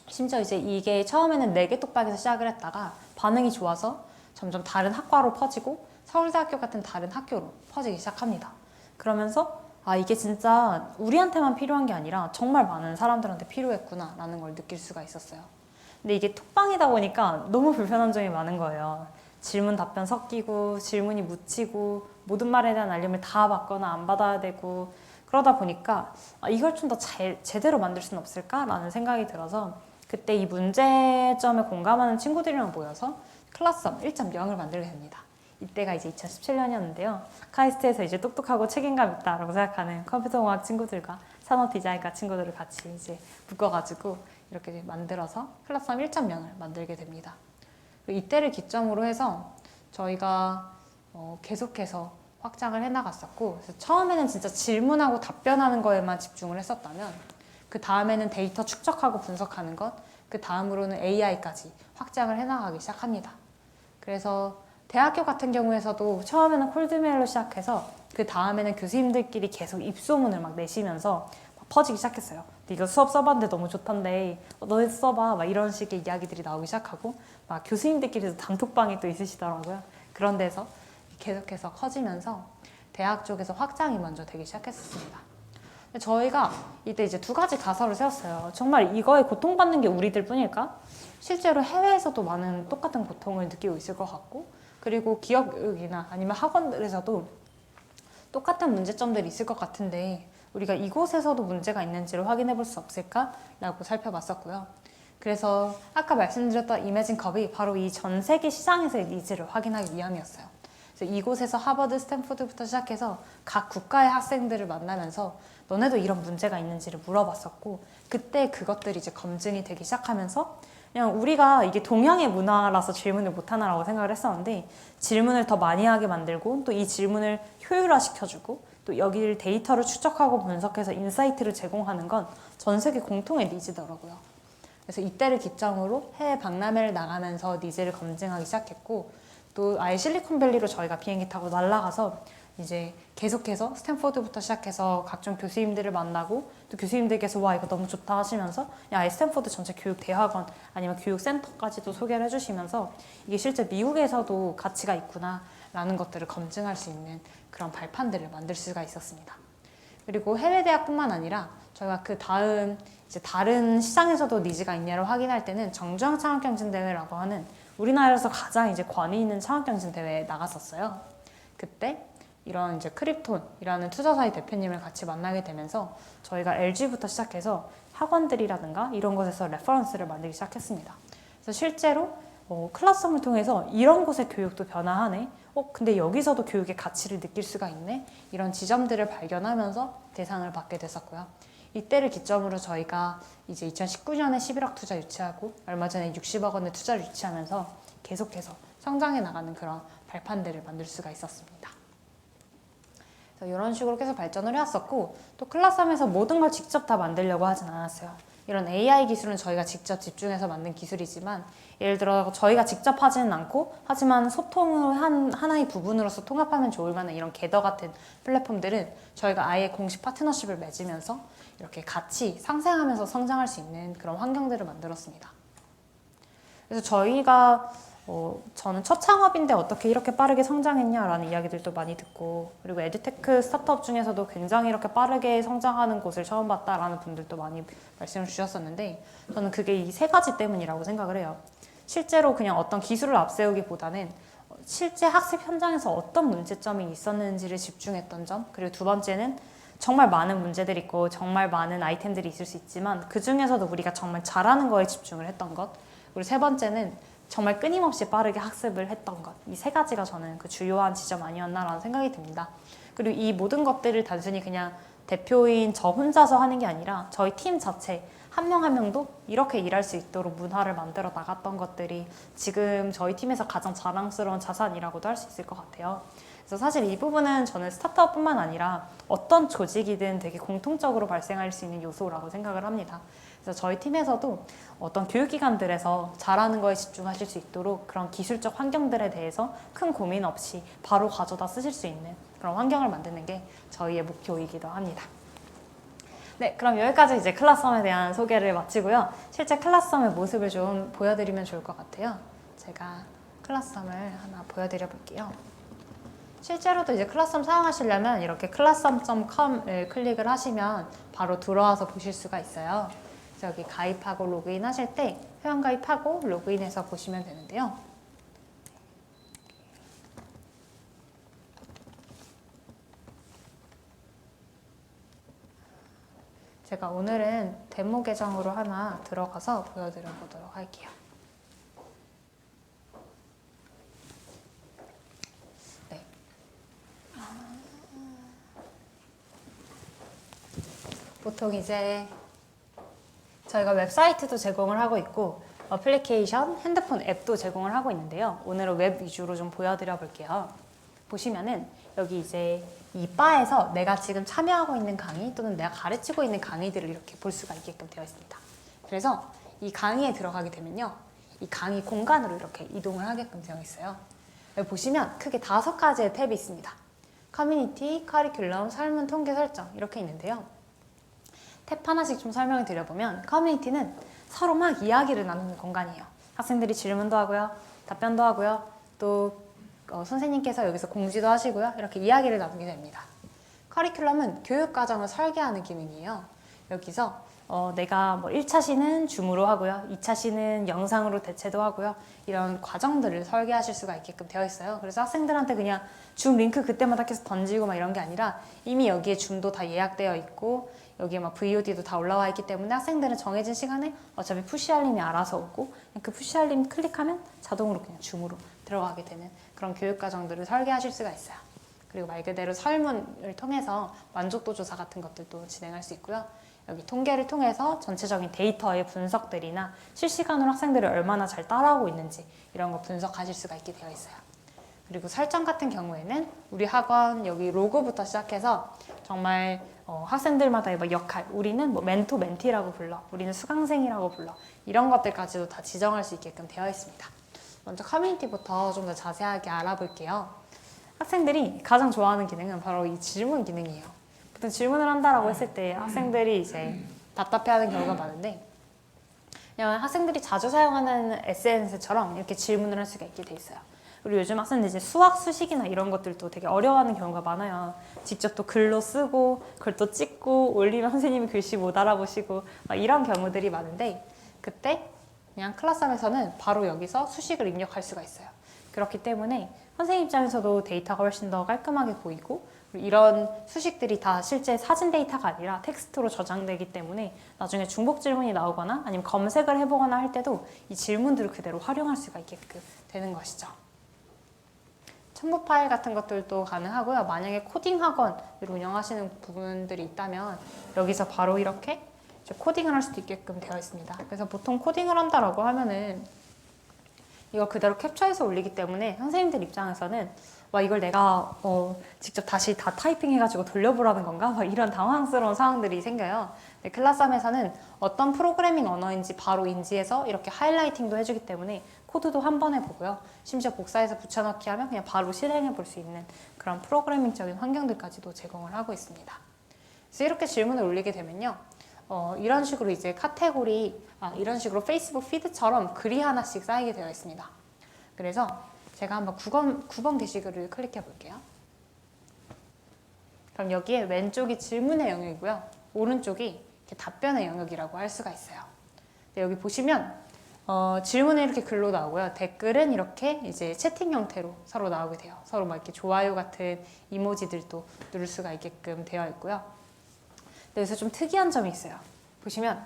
심지어 이제 이게 처음에는 4개 톡방에서 시작을 했다가 반응이 좋아서 점점 다른 학과로 퍼지고 서울대학교 같은 다른 학교로 퍼지기 시작합니다. 그러면서 이게 진짜 우리한테만 필요한 게 아니라 정말 많은 사람들한테 필요했구나 라는 걸 느낄 수가 있었어요. 근데 이게 톡방이다 보니까 너무 불편한 점이 많은 거예요. 질문 답변 섞이고 질문이 묻히고 모든 말에 대한 알림을 다 받거나 안 받아야 되고 그러다 보니까 이걸 좀 더 제대로 만들 수는 없을까라는 생각이 들어서 그때 이 문제점에 공감하는 친구들이랑 모여서 클래스업 1.0을 만들게 됩니다. 이때가 이제 2017년이었는데요. 카이스트에서 이제 똑똑하고 책임감 있다라고 생각하는 컴퓨터공학 친구들과 산업 디자인과 친구들을 같이 이제 묶어가지고 이렇게 만들어서 클래스업 1.0을 만들게 됩니다. 이때를 기점으로 해서 저희가 계속해서 확장을 해나갔었고 그래서 처음에는 진짜 질문하고 답변하는 거에만 집중을 했었다면 그 다음에는 데이터 축적하고 분석하는 것, 그 다음으로는 AI까지 확장을 해나가기 시작합니다. 그래서 대학교 같은 경우에서도 처음에는 콜드메일로 시작해서 그 다음에는 교수님들끼리 계속 입소문을 막 내시면서 퍼지기 시작했어요. 이거 수업 써봤는데 너무 좋던데 너네 써봐 막 이런 식의 이야기들이 나오기 시작하고 막 교수님들끼리도 단톡방이 또 있으시더라고요. 그런 데서 계속해서 커지면서 대학 쪽에서 확장이 먼저 되기 시작했었습니다. 근데 저희가 이때 이제 2가지 가설을 세웠어요. 정말 이거에 고통받는 게 우리들 뿐일까? 실제로 해외에서도 많은 똑같은 고통을 느끼고 있을 것 같고 그리고 기업이나 아니면 학원들에서도 똑같은 문제점들이 있을 것 같은데 우리가 이곳에서도 문제가 있는지를 확인해 볼 수 없을까? 라고 살펴봤었고요. 그래서 아까 말씀드렸던 이매진 컵이 바로 이 전 세계 시장에서의 니즈를 확인하기 위함이었어요. 그래서 이곳에서 하버드, 스탠포드부터 시작해서 각 국가의 학생들을 만나면서 너네도 이런 문제가 있는지를 물어봤었고, 그때 그것들이 이제 검증이 되기 시작하면서 그냥 우리가 이게 동양의 문화라서 질문을 못하나라고 생각을 했었는데, 질문을 더 많이 하게 만들고 또 이 질문을 효율화시켜주고 또 여기를 데이터를 추적하고 분석해서 인사이트를 제공하는 건 전 세계 공통의 니즈더라고요. 그래서 이때를 기점으로 해외 박람회를 나가면서 니즈를 검증하기 시작했고, 또 아예 실리콘밸리로 저희가 비행기 타고 날아가서 이제 계속해서 스탠포드부터 시작해서 각종 교수님들을 만나고, 또 교수님들께서 와 이거 너무 좋다 하시면서 그냥 아예 스탠포드 전체 교육 대학원 아니면 교육센터까지도 소개를 해주시면서 이게 실제 미국에서도 가치가 있구나 라는 것들을 검증할 수 있는 그런 발판들을 만들 수가 있었습니다. 그리고 해외 대학뿐만 아니라 저희가 그 다음 이제 다른 시장에서도 니즈가 있냐를 확인할 때는 정주행 창업경진대회라고 하는 우리나라에서 가장 이제 권위 있는 창업경진대회에 나갔었어요. 그때 이런 이제 크립톤이라는 투자사의 대표님을 같이 만나게 되면서 저희가 LG부터 시작해서 학원들이라든가 이런 곳에서 레퍼런스를 만들기 시작했습니다. 그래서 실제로 클래스룸을 통해서 이런 곳의 교육도 변화하네. 근데 여기서도 교육의 가치를 느낄 수가 있네. 이런 지점들을 발견하면서 대상을 받게 됐었고요. 이때를 기점으로 저희가 이제 2019년에 11억 투자 유치하고 얼마 전에 60억 원의 투자를 유치하면서 계속해서 성장해 나가는 그런 발판들을 만들 수가 있었습니다. 그래서 이런 식으로 계속 발전을 해왔었고, 또 클래스룸에서 모든 걸 직접 다 만들려고 하진 않았어요. 이런 AI 기술은 저희가 직접 집중해서 만든 기술이지만, 예를 들어 저희가 직접 하지는 않고 하지만 소통을 하나의 부분으로서 통합하면 좋을 만한 이런 겟더 같은 플랫폼들은 저희가 아예 공식 파트너십을 맺으면서 이렇게 같이 상생하면서 성장할 수 있는 그런 환경들을 만들었습니다. 그래서 저희가 저는 첫 창업인데 어떻게 이렇게 빠르게 성장했냐라는 이야기들도 많이 듣고, 그리고 에듀테크 스타트업 중에서도 굉장히 이렇게 빠르게 성장하는 곳을 처음 봤다라는 분들도 많이 말씀을 주셨었는데, 저는 그게 이 세 가지 때문이라고 생각을 해요. 실제로 그냥 어떤 기술을 앞세우기보다는 실제 학습 현장에서 어떤 문제점이 있었는지를 집중했던 점, 그리고 두 번째는 정말 많은 문제들이 있고 정말 많은 아이템들이 있을 수 있지만 그 중에서도 우리가 정말 잘하는 거에 집중을 했던 것, 그리고 세 번째는 정말 끊임없이 빠르게 학습을 했던 것. 이 세 가지가 저는 그 주요한 지점 아니었나라는 생각이 듭니다. 그리고 이 모든 것들을 단순히 그냥 대표인 저 혼자서 하는 게 아니라 저희 팀 자체 한 명 한 명도 이렇게 일할 수 있도록 문화를 만들어 나갔던 것들이 지금 저희 팀에서 가장 자랑스러운 자산이라고도 할 수 있을 것 같아요. 그래서 사실 이 부분은 저는 스타트업뿐만 아니라 어떤 조직이든 되게 공통적으로 발생할 수 있는 요소라고 생각을 합니다. 그래서 저희 팀에서도 어떤 교육기관들에서 잘하는 거에 집중하실 수 있도록 그런 기술적 환경들에 대해서 큰 고민 없이 바로 가져다 쓰실 수 있는 그런 환경을 만드는 게 저희의 목표이기도 합니다. 네, 그럼 여기까지 이제 클래스룸에 대한 소개를 마치고요. 실제 클래스룸의 모습을 좀 보여드리면 좋을 것 같아요. 제가 클래스룸을 하나 보여드려 볼게요. 실제로도 이제 클래스룸 사용하시려면 이렇게 classroom.com을 클릭을 하시면 바로 들어와서 보실 수가 있어요. 그래서 여기 가입하고 로그인 하실 때 회원 가입하고 로그인해서 보시면 되는데요. 제가 오늘은 데모 계정으로 하나 들어가서 보여드려 보도록 할게요. 네. 보통 이제 저희가 웹사이트도 제공을 하고 있고 어플리케이션, 핸드폰 앱도 제공을 하고 있는데요. 오늘은 웹 위주로 좀 보여드려 볼게요. 보시면은 여기 이제 이 바에서 내가 지금 참여하고 있는 강의 또는 내가 가르치고 있는 강의들을 이렇게 볼 수가 있게끔 되어 있습니다. 그래서 이 강의에 들어가게 되면요, 이 강의 공간으로 이렇게 이동을 하게끔 되어 있어요. 여기 보시면 크게 5가지의 탭이 있습니다. 커뮤니티, 커리큘럼, 설문, 통계 설정 이렇게 있는데요. 탭 하나씩 좀 설명을 드려보면, 커뮤니티는 서로 막 이야기를 나누는 공간이에요. 학생들이 질문도 하고요, 답변도 하고요, 또 선생님께서 여기서 공지도 하시고요. 이렇게 이야기를 나누게 됩니다. 커리큘럼은 교육과정을 설계하는 기능이에요. 여기서 내가 뭐 1차 시는 줌으로 하고요. 2차 시는 영상으로 대체도 하고요. 이런 과정들을 설계하실 수가 있게끔 되어 있어요. 그래서 학생들한테 그냥 줌 링크 그때마다 계속 던지고 막 이런 게 아니라 이미 여기에 줌도 다 예약되어 있고 여기에 막 VOD도 다 올라와 있기 때문에 학생들은 정해진 시간에 어차피 푸시 알림이 알아서 오고 그냥 그 푸시 알림 클릭하면 자동으로 그냥 줌으로 들어가게 되는 그런 교육 과정들을 설계하실 수가 있어요. 그리고 말 그대로 설문을 통해서 만족도 조사 같은 것들도 진행할 수 있고요. 여기 통계를 통해서 전체적인 데이터의 분석들이나 실시간으로 학생들이 얼마나 잘 따라오고 있는지 이런 거 분석하실 수가 있게 되어 있어요. 그리고 설정 같은 경우에는 우리 학원 여기 로고부터 시작해서 정말 학생들마다의 뭐 역할, 우리는 뭐 멘토, 멘티라고 불러, 우리는 수강생이라고 불러 이런 것들까지도 다 지정할 수 있게끔 되어 있습니다. 먼저 커뮤니티부터 좀 더 자세하게 알아볼게요. 학생들이 가장 좋아하는 기능은 바로 이 질문 기능이에요. 보통 질문을 한다라고 했을 때 학생들이 이제 답답해하는 경우가 많은데 그냥 학생들이 자주 사용하는 SNS처럼 이렇게 질문을 할 수가 있게 돼 있어요. 그리고 요즘 학생들 이제 수학, 수식이나 이런 것들도 되게 어려워하는 경우가 많아요. 직접 또 글로 쓰고 그걸 또 찍고 올리면 선생님이 글씨 못 알아보시고 막 이런 경우들이 많은데 그때 그냥 클래스홈에서는 바로 여기서 수식을 입력할 수가 있어요. 그렇기 때문에 선생님 입장에서도 데이터가 훨씬 더 깔끔하게 보이고 이런 수식들이 다 실제 사진 데이터가 아니라 텍스트로 저장되기 때문에 나중에 중복 질문이 나오거나 아니면 검색을 해보거나 할 때도 이 질문들을 그대로 활용할 수가 있게끔 되는 것이죠. 첨부 파일 같은 것들도 가능하고요. 만약에 코딩 학원을 운영하시는 부분들이 있다면 여기서 바로 이렇게 코딩을 할 수도 있게끔 되어 있습니다. 그래서 보통 코딩을 한다라고 하면은 이거 그대로 캡처해서 올리기 때문에 선생님들 입장에서는 와 이걸 내가 직접 다시 다 타이핑해가지고 돌려보라는 건가? 막 이런 당황스러운 상황들이 생겨요. 클래스홈에서는 어떤 프로그래밍 언어인지 바로 인지해서 이렇게 하이라이팅도 해주기 때문에 코드도 한 번에 보고요. 심지어 복사해서 붙여넣기 하면 그냥 바로 실행해 볼 수 있는 그런 프로그래밍적인 환경들까지도 제공을 하고 있습니다. 그래서 이렇게 질문을 올리게 되면요. 이런 식으로 이제 카테고리, 이런 식으로 페이스북 피드처럼 글이 하나씩 쌓이게 되어 있습니다. 그래서 제가 한번 9번 게시글을 클릭해 볼게요. 그럼 여기에 왼쪽이 질문의 영역이고요. 오른쪽이 이렇게 답변의 영역이라고 할 수가 있어요. 여기 보시면 질문은 이렇게 글로 나오고요. 댓글은 이렇게 이제 채팅 형태로 서로 나오게 돼요. 서로 막 이렇게 좋아요 같은 이모지들도 누를 수가 있게끔 되어 있고요. 여기서 좀 특이한 점이 있어요. 보시면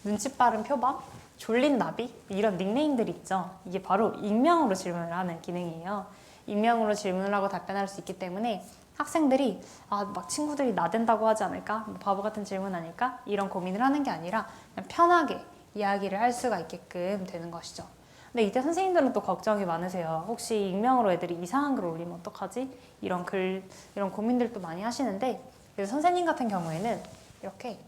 눈치 빠른 표범, 졸린 나비 이런 닉네임들이 있죠. 이게 바로 익명으로 질문을 하는 기능이에요. 익명으로 질문을 하고 답변할 수 있기 때문에 학생들이 막 친구들이 나댄다고 하지 않을까? 뭐 바보 같은 질문 아닐까? 이런 고민을 하는 게 아니라 그냥 편하게 이야기를 할 수가 있게끔 되는 것이죠. 근데 이때 선생님들은 또 걱정이 많으세요. 혹시 익명으로 애들이 이상한 글을 올리면 어떡하지? 이런 고민들도 많이 하시는데 그래서 선생님 같은 경우에는 이렇게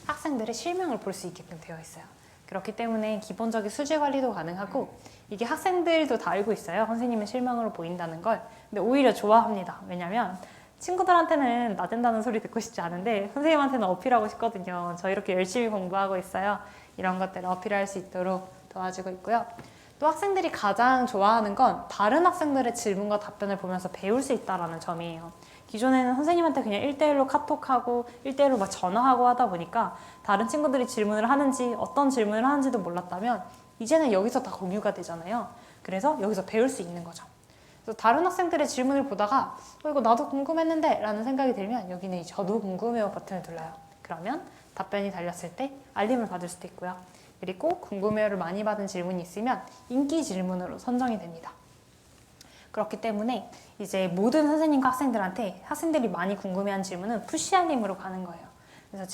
학생들의 실명을 볼 수 있게끔 되어 있어요. 그렇기 때문에 기본적인 수지 관리도 가능하고 이게 학생들도 다 알고 있어요. 선생님의 실명으로 보인다는 걸. 근데 오히려 좋아합니다. 왜냐면 친구들한테는 나댄다는 소리 듣고 싶지 않은데 선생님한테는 어필하고 싶거든요. 저 이렇게 열심히 공부하고 있어요. 이런 것들을 어필할 수 있도록 도와주고 있고요. 또 학생들이 가장 좋아하는 건 다른 학생들의 질문과 답변을 보면서 배울 수 있다는 점이에요. 기존에는 선생님한테 그냥 1대1로 카톡하고 1대1로 막 전화하고 하다 보니까 다른 친구들이 질문을 하는지 어떤 질문을 하는지도 몰랐다면 이제는 여기서 다 공유가 되잖아요. 그래서 여기서 배울 수 있는 거죠. 그래서 다른 학생들의 질문을 보다가 이거 나도 궁금했는데 라는 생각이 들면 여기는 이 저도 궁금해요 버튼을 눌러요. 그러면 답변이 달렸을 때 알림을 받을 수도 있고요. 그리고 궁금해요를 많이 받은 질문이 있으면 인기 질문으로 선정이 됩니다. 그렇기 때문에 이제 모든 선생님과 학생들한테 학생들이 많이 궁금해하는 질문은 푸시 알림으로 가는 거예요. 그래서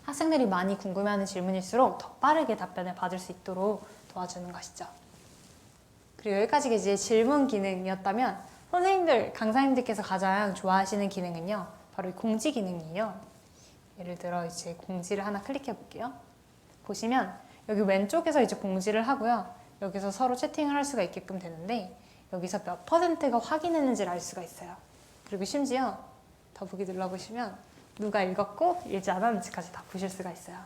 학생들이 많이 궁금해하는 질문일수록 더 빠르게 답변을 받을 수 있도록 도와주는 것이죠. 그리고 여기까지 이제 질문 기능이었다면 선생님들, 강사님들께서 가장 좋아하시는 기능은요, 바로 이 공지 기능이에요. 예를 들어 이제 공지를 하나 클릭해 볼게요. 보시면 여기 왼쪽에서 이제 공지를 하고요. 여기서 서로 채팅을 할 수가 있게끔 되는데 여기서 몇 %가 확인했는지를 알 수가 있어요. 그리고 심지어 더보기 눌러보시면 누가 읽었고 읽지 않았는지까지 다 보실 수가 있어요.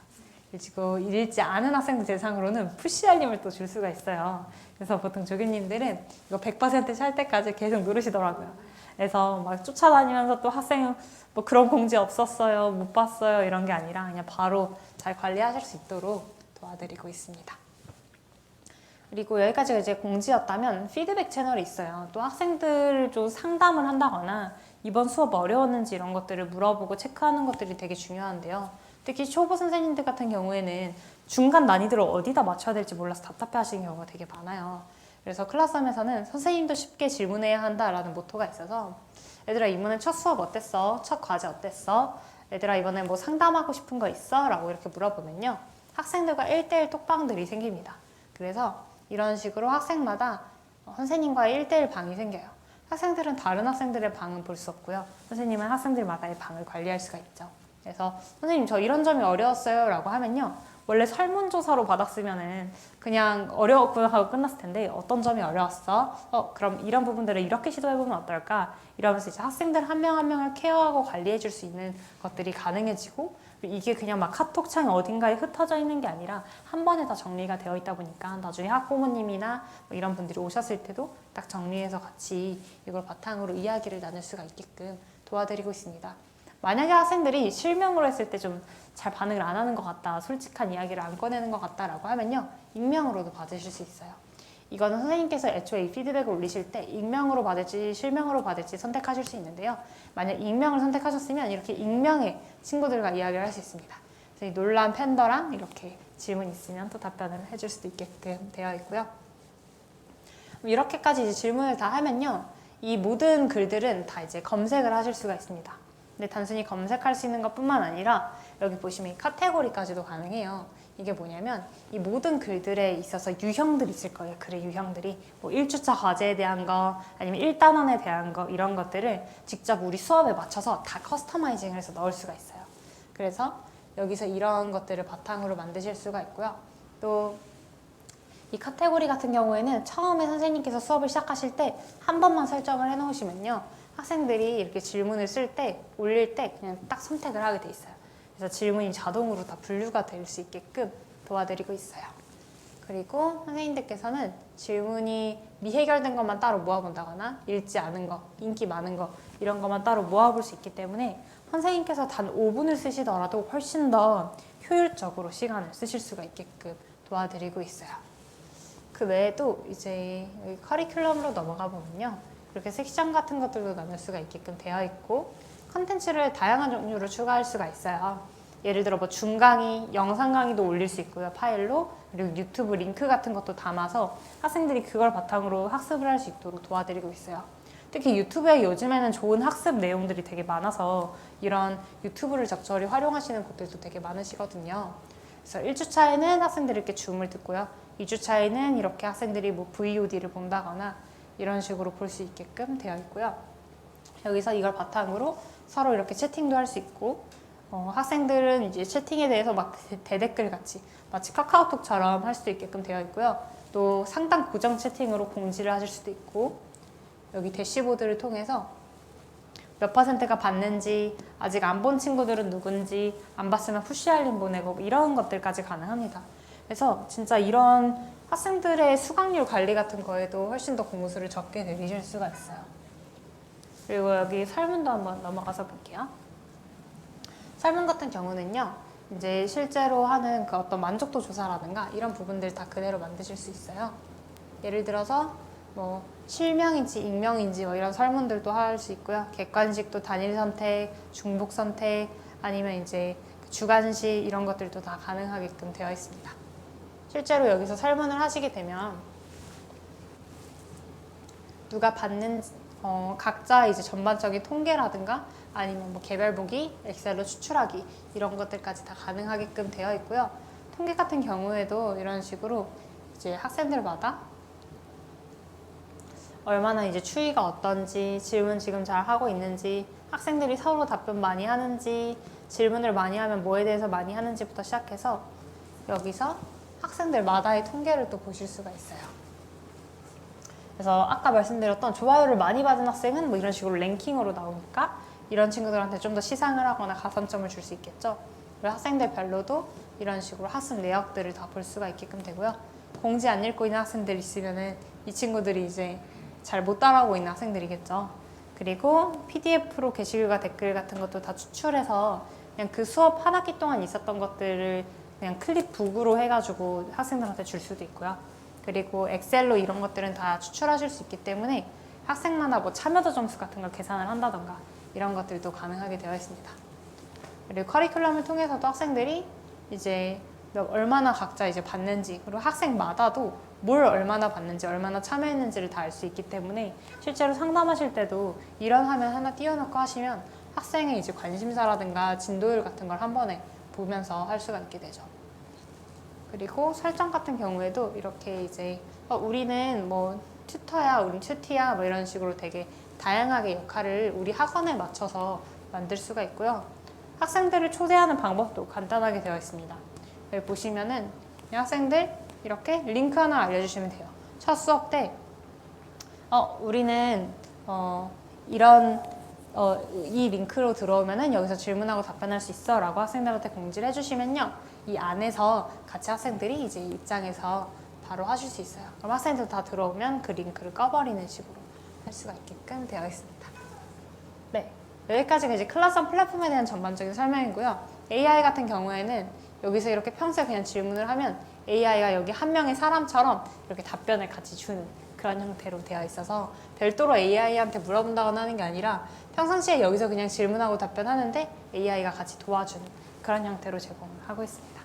그리고 읽지 않은 학생들 대상으로는 푸시 알림을 또 줄 수가 있어요. 그래서 보통 조교님들은 이거 100% 찰 때까지 계속 누르시더라고요. 그래서 막 쫓아다니면서 또 학생은 뭐 그런 공지 없었어요, 못 봤어요 이런 게 아니라 그냥 바로 잘 관리하실 수 있도록 도와드리고 있습니다. 그리고 여기까지가 이제 공지였다면 피드백 채널이 있어요. 또 학생들 좀 상담을 한다거나 이번 수업 어려웠는지 이런 것들을 물어보고 체크하는 것들이 되게 중요한데요. 특히 초보 선생님들 같은 경우에는 중간 난이도를 어디다 맞춰야 될지 몰라서 답답해 하시는 경우가 되게 많아요. 그래서 클래스홈에서는 선생님도 쉽게 질문해야 한다라는 모토가 있어서 얘들아 이번에 첫 수업 어땠어? 첫 과제 어땠어? 얘들아 이번에 뭐 상담하고 싶은 거 있어? 라고 이렇게 물어보면요. 학생들과 1대1 톡방들이 생깁니다. 그래서 이런 식으로 학생마다 선생님과의 1대1 방이 생겨요. 학생들은 다른 학생들의 방은 볼 수 없고요. 선생님은 학생들마다의 방을 관리할 수가 있죠. 그래서 선생님 저 이런 점이 어려웠어요 라고 하면요. 원래 설문조사로 받았으면은 그냥 어려웠구나 하고 끝났을 텐데 어떤 점이 어려웠어? 그럼 이런 부분들을 이렇게 시도해보면 어떨까? 이러면서 이제 학생들 한 명 한 명을 케어하고 관리해줄 수 있는 것들이 가능해지고 이게 그냥 막 카톡창 어딘가에 흩어져 있는 게 아니라 한 번에 다 정리가 되어 있다 보니까 나중에 학부모님이나 뭐 이런 분들이 오셨을 때도 딱 정리해서 같이 이걸 바탕으로 이야기를 나눌 수가 있게끔 도와드리고 있습니다. 만약에 학생들이 실명으로 했을 때 좀 잘 반응을 안 하는 것 같다, 솔직한 이야기를 안 꺼내는 것 같다라고 하면요, 익명으로도 받으실 수 있어요. 이거는 선생님께서 애초에 이 피드백을 올리실 때 익명으로 받을지 실명으로 받을지 선택하실 수 있는데요. 만약 익명을 선택하셨으면 이렇게 익명의 친구들과 이야기를 할 수 있습니다. 그래서 이 논란 팬더랑 이렇게 질문 있으면 또 답변을 해줄 수도 있게끔 되어 있고요. 이렇게까지 이제 질문을 다 하면요, 이 모든 글들은 다 이제 검색을 하실 수가 있습니다. 근데 단순히 검색할 수 있는 것뿐만 아니라 여기 보시면 카테고리까지도 가능해요. 이게 뭐냐면 이 모든 글들에 있어서 유형들이 있을 거예요. 글의 유형들이 뭐 1주차 과제에 대한 거 아니면 1단원에 대한 거 이런 것들을 직접 우리 수업에 맞춰서 다 커스터마이징을 해서 넣을 수가 있어요. 그래서 여기서 이런 것들을 바탕으로 만드실 수가 있고요. 또 이 카테고리 같은 경우에는 처음에 선생님께서 수업을 시작하실 때 한 번만 설정을 해놓으시면요, 학생들이 이렇게 질문을 쓸 때, 올릴 때 그냥 딱 선택을 하게 돼 있어요. 그래서 질문이 자동으로 다 분류가 될 수 있게끔 도와드리고 있어요. 그리고 선생님들께서는 질문이 미해결된 것만 따로 모아본다거나 읽지 않은 거, 인기 많은 거 이런 것만 따로 모아볼 수 있기 때문에 선생님께서 단 5분을 쓰시더라도 훨씬 더 효율적으로 시간을 쓰실 수가 있게끔 도와드리고 있어요. 그 외에도 이제 여기 커리큘럼으로 넘어가 보면요, 그렇게 섹션 같은 것들도 나눌 수가 있게끔 되어 있고 컨텐츠를 다양한 종류로 추가할 수가 있어요. 예를 들어 뭐 중강의, 영상 강의도 올릴 수 있고요, 파일로. 그리고 유튜브 링크 같은 것도 담아서 학생들이 그걸 바탕으로 학습을 할 수 있도록 도와드리고 있어요. 특히 유튜브에 요즘에는 좋은 학습 내용들이 되게 많아서 이런 유튜브를 적절히 활용하시는 분들도 되게 많으시거든요. 그래서 1주차에는 학생들이 이렇게 줌을 듣고요, 2주차에는 이렇게 학생들이 뭐 VOD를 본다거나 이런 식으로 볼 수 있게끔 되어 있고요. 여기서 이걸 바탕으로 서로 이렇게 채팅도 할 수 있고, 학생들은 이제 채팅에 대해서 막 대댓글 같이 마치 카카오톡처럼 할 수도 있게끔 되어 있고요. 또 상단 고정 채팅으로 공지를 하실 수도 있고, 여기 대시보드를 통해서 몇 %가 봤는지, 아직 안 본 친구들은 누군지, 안 봤으면 푸시 알림 보내고 이런 것들까지 가능합니다. 그래서 진짜 이런 학생들의 수강률 관리 같은 거에도 훨씬 더 공수를 적게 들이실 수가 있어요. 그리고 여기 설문도 한번 넘어가서 볼게요. 설문 같은 경우는요, 이제 실제로 하는 그 어떤 만족도 조사라든가 이런 부분들 다 그대로 만드실 수 있어요. 예를 들어서 뭐 실명인지 익명인지 뭐 이런 설문들도 할 수 있고요. 객관식도 단일 선택, 중복 선택, 아니면 이제 주관식 이런 것들도 다 가능하게끔 되어 있습니다. 실제로 여기서 설문을 하시게 되면 누가 받는지 각자 이제 전반적인 통계라든가 아니면 뭐 개별 보기, 엑셀로 추출하기 이런 것들까지 다 가능하게끔 되어 있고요. 통계 같은 경우에도 이런 식으로 이제 학생들마다 얼마나 이제 추이가 어떤지, 질문 지금 잘 하고 있는지, 학생들이 서로 답변 많이 하는지, 질문을 많이 하면 뭐에 대해서 많이 하는지부터 시작해서 여기서 학생들마다의 통계를 또 보실 수가 있어요. 그래서 아까 말씀드렸던 좋아요를 많이 받은 학생은 뭐 이런 식으로 랭킹으로 나오니까 이런 친구들한테 좀 더 시상을 하거나 가산점을 줄 수 있겠죠. 그리고 학생들별로도 이런 식으로 학습 내역들을 다 볼 수가 있게끔 되고요. 공지 안 읽고 있는 학생들이 있으면은 이 친구들이 이제 잘 못 따라오고 있는 학생들이겠죠. 그리고 PDF로 게시글과 댓글 같은 것도 다 추출해서 그냥 그 수업 한 학기 동안 있었던 것들을 그냥 클립북으로 해가지고 학생들한테 줄 수도 있고요. 그리고 엑셀로 이런 것들은 다 추출하실 수 있기 때문에 학생마다 뭐 참여도 점수 같은 걸 계산을 한다던가 이런 것들도 가능하게 되어 있습니다. 그리고 커리큘럼을 통해서도 학생들이 이제 얼마나 각자 이제 받는지, 그리고 학생마다도 뭘 얼마나 받는지, 얼마나 참여했는지를 다 알 수 있기 때문에 실제로 상담하실 때도 이런 화면 하나 띄워놓고 하시면 학생의 이제 관심사라든가 진도율 같은 걸 한 번에 보면서 할 수가 있게 되죠. 그리고 설정 같은 경우에도 이렇게 이제 우리는 뭐 튜터야, 우린 튜티야, 뭐 이런 식으로 되게 다양하게 역할을 우리 학원에 맞춰서 만들 수가 있고요. 학생들을 초대하는 방법도 간단하게 되어 있습니다. 여기 보시면은 학생들 이렇게 링크 하나 알려주시면 돼요. 첫 수업 때 우리는 이런 이 링크로 들어오면은 여기서 질문하고 답변할 수 있어 라고 학생들한테 공지를 해주시면요, 이 안에서 같이 학생들이 이제 입장에서 바로 하실 수 있어요. 그럼 학생들 다 들어오면 그 링크를 꺼버리는 식으로 할 수가 있게끔 되어 있습니다. 네, 여기까지가 이제 클라스원 플랫폼에 대한 전반적인 설명이고요. AI 같은 경우에는 여기서 이렇게 평소에 그냥 질문을 하면 AI가 여기 한 명의 사람처럼 이렇게 답변을 같이 주는 그런 형태로 되어 있어서 별도로 AI한테 물어본다거나 하는 게 아니라 평상시에 여기서 그냥 질문하고 답변하는데 AI가 같이 도와주는 그런 형태로 제공을 하고 있습니다.